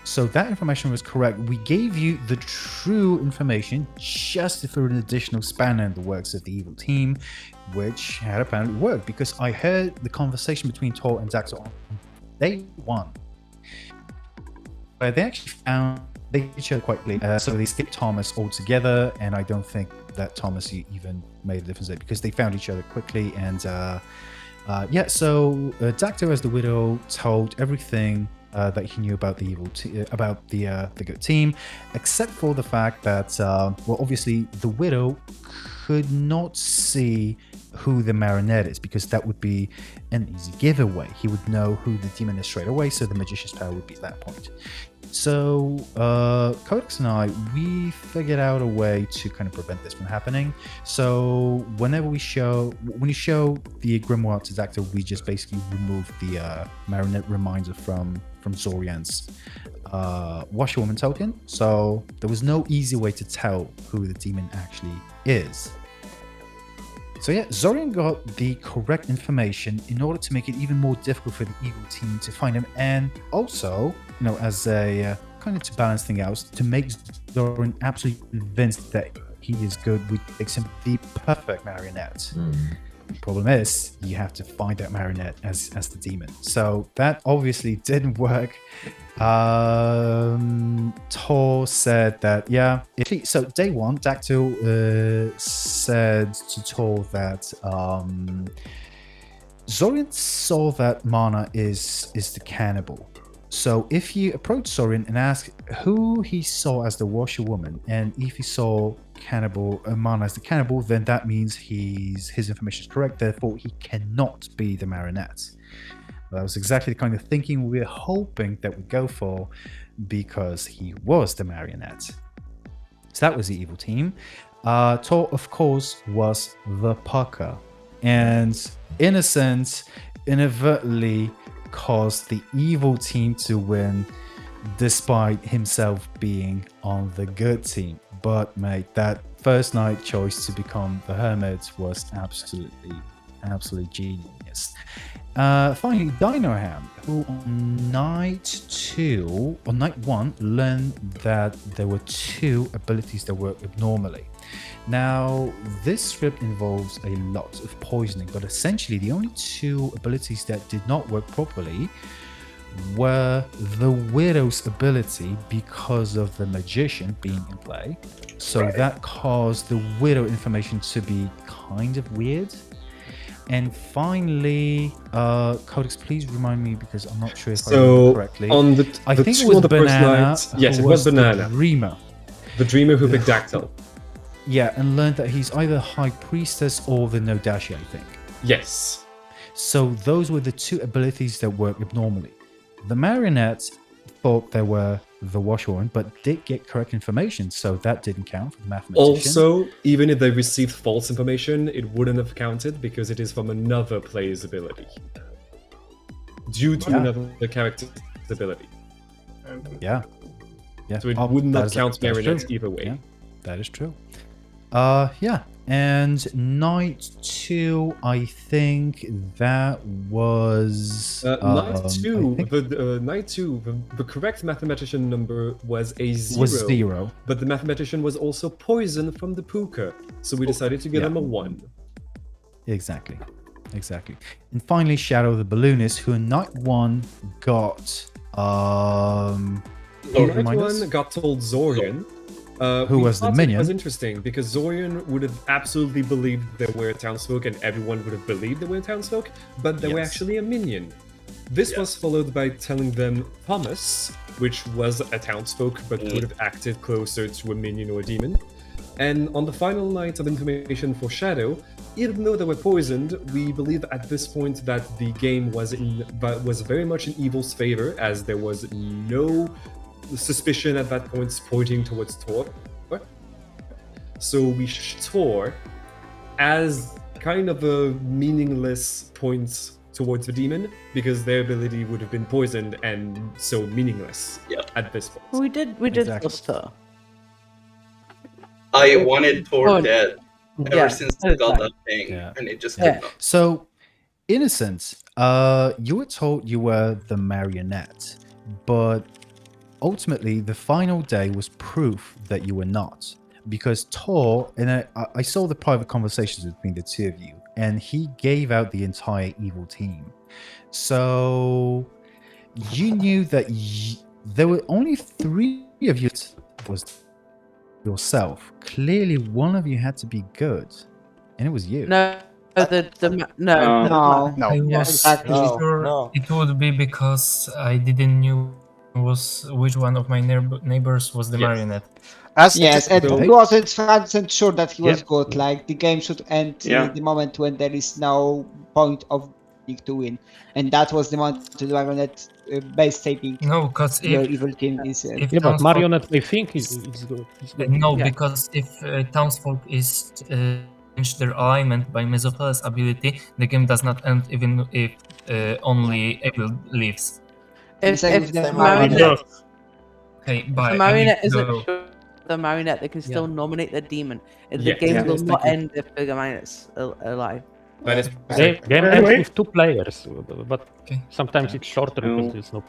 S9: So that information was correct. We gave you the true information just to throw an additional spanner in the works of the evil team, which had apparently worked, because I heard the conversation between Tor and Dactyl on day one, where they actually found they each other quite late. So they skipped Thomas altogether, and I don't think that Thomas even made a difference there, because they found each other quickly. And so Dactyl, as the widow, told everything that he knew about the evil, about the good team, except for the fact that, obviously the widow could not see who the marionette is, because that would be an easy giveaway. He would know who the demon is straight away, so the magician's power would be at that point. So Codex and I, we figured out a way to kind of prevent this from happening. So when you show the grimoire to Dactyl, we just basically remove the marionette reminder from Zorian's washerwoman token. So there was no easy way to tell who the demon actually is. So yeah, Zorian got the correct information in order to make it even more difficult for the evil team to find him, and also, as a kind of to balance things out, to make Zorian absolutely convinced that he is good, which makes him the perfect marionette. Problem is, you have to find that marionette as the demon. So that obviously didn't work. Tor said that, yeah. So day one, Dactyl said to Tor that Zorian saw that Mana is the cannibal. So if you approach Zorian and ask who he saw as the washerwoman, and if he saw cannibal Mana as the cannibal, then that means his information is correct. Therefore, he cannot be the marionette. That was exactly the kind of thinking we were hoping that we'd go for, because he was the marionette. So that was the evil team. Tor, of course, was the pucker, and in a sense, inadvertently caused the evil team to win, despite himself being on the good team. But mate, that first night choice to become the Hermit was absolutely genius. Finally, Dinoham, who on night 1 learned that there were 2 abilities that work abnormally. Now, this script involves a lot of poisoning, but essentially the only 2 abilities that did not work properly were the Widow's ability, because of the Magician being in play. So that caused the Widow information to be kind of weird. And finally, Codex, please remind me, because I'm not sure if I remember correctly. I think it was Banana.
S10: Yes, it was Banana.
S9: The Dreamer.
S10: The Dreamer who picked Dactyl.
S9: Yeah, and learned that he's either High Priestess or the Nodashi, I think.
S10: Yes.
S9: So those were the 2 abilities that work abnormally. The Marionette thought they were the washerwoman, but did get correct information, so that didn't count for the mathematician.
S10: Also, even if they received false information, it wouldn't have counted because it is from another player's ability. Due to another character's ability.
S9: Yeah.
S10: So it would not count Marionette either way.
S9: Yeah, that is true. And night 2, I think that was
S10: night 2. The correct mathematician number was a 0.
S9: Was 0.
S10: But the mathematician was also poisoned from the puka, so we decided to give him a 1.
S9: Exactly. And finally, Shadow the Balloonist, who in night 1 got
S10: night 1 got told Zorian.
S9: Who was the minion?
S10: It was interesting because Zorian would have absolutely believed there were townsfolk, and everyone would have believed there were townsfolk, but they were actually a minion. This was followed by telling them Thomas, which was a townsfolk but would have acted closer to a minion or a demon. And on the final night of information for Shadow, even though they were poisoned, we believe at this point that the game was very much in evil's favor, as there was no suspicion at that point pointing towards Tor. So we Tor as kind of a meaningless point towards the demon, because their ability would have been poisoned and so meaningless at this point.
S2: We did plus Tor.
S5: I wanted Tor dead ever since I got that thing, and it just did not.
S9: So, Innocent, you were told you were the marionette, but ultimately the final day was proof that you were not, because Tor, and I saw the private conversations between the 2 of you, and he gave out the entire evil team. So you knew that there were only 3 of you. Was yourself. Clearly, one of you had to be good, and it was you.
S2: No.
S3: No.
S13: I was sure it would be because I didn't know which one of my neighbors was the marionette.
S3: And he wasn't 100% sure that he was good. Like, the game should end in the moment when there is no point of to win, and that was the moment to the marionette base taping.
S13: No, because
S3: your evil team is.
S14: But marionette, I think, is good.
S13: No, because if townsfolk is change their alignment by Mesophile's ability, the game does not end even if only evil lives.
S2: If the marionette isn't sure the marionette, they can still nominate the demon. The game will not end if the marionette's alive.
S14: Game ends with 2 players, but sometimes it's shorter because there's no.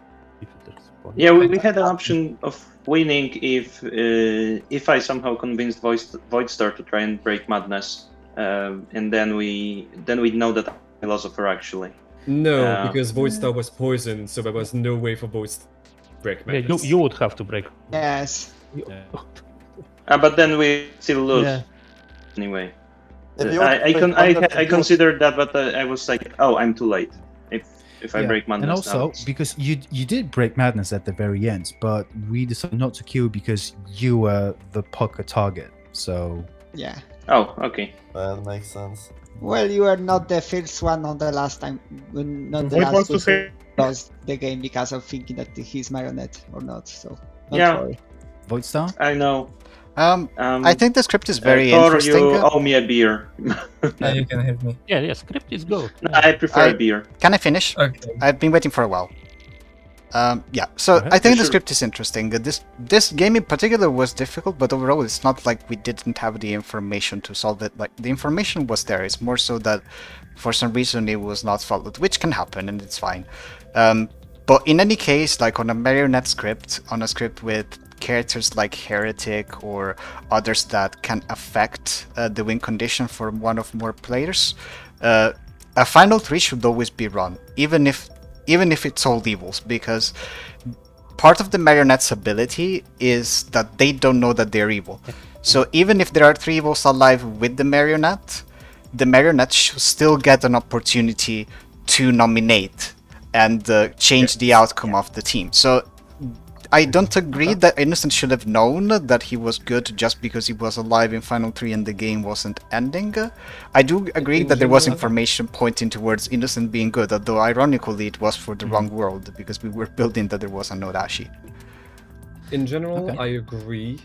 S12: Yeah, we had an option of winning if I somehow convinced Voidstar to try and break Madness. and then we know that I'm a philosopher actually.
S10: No, because Voidstar was poisoned, so there was no way for Voids to break madness.
S14: Yeah, you would have to break.
S3: Yes.
S12: But then we still lose.
S14: Yeah.
S12: Anyway.
S15: I
S12: considered that, but I was like, oh, I'm too late. If I break madness.
S9: And also, because you did break madness at the very end, but we decided not to kill because you were the pucker target. So
S3: yeah.
S12: Oh, okay.
S15: That makes sense.
S3: Well, you are not the first one on the last time. Not the
S11: Void
S3: last
S11: wants to
S3: one
S11: say-
S3: who lost the game because of thinking that he's marionette or not. So not
S12: Yeah.
S3: worry.
S9: Voidstar?
S12: I know.
S1: I think the script is very
S12: Thor,
S1: interesting.
S12: you owe me a beer.
S13: Yeah, you can hit me.
S14: Yeah, script is good.
S12: No, I prefer a beer.
S1: Can I finish?
S13: Okay.
S1: I've been waiting for a while. Yeah, so I think the script is interesting. This game in particular was difficult, but overall it's not like we didn't have the information to solve it. Like, the information was there. It's more so that for some reason it was not followed, which can happen and it's fine. But in any case, like on a marionette script, on a script with characters like Heretic or others that can affect the win condition for one of more players, a final 3 should always be run, even if it's all evils, because part of the marionette's ability is that they don't know that they're evil. So even if there are 3 evils alive with the marionette should still get an opportunity to nominate and change the outcome of the team. So I don't agree that Innocent should have known that he was good just because he was alive in Final 3 and the game wasn't ending. I do agree that there was information pointing towards Innocent being good, although ironically it was for the wrong world, because we were building that there was a Nodashi.
S10: In general, I agree.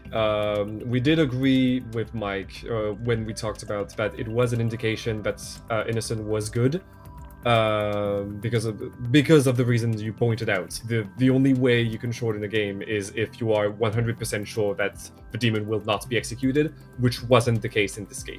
S10: We did agree with Mike when we talked about that it was an indication that Innocent was good. Because of the reasons you pointed out. The only way you can shorten a game is if you are 100% sure that the demon will not be executed, which wasn't the case in this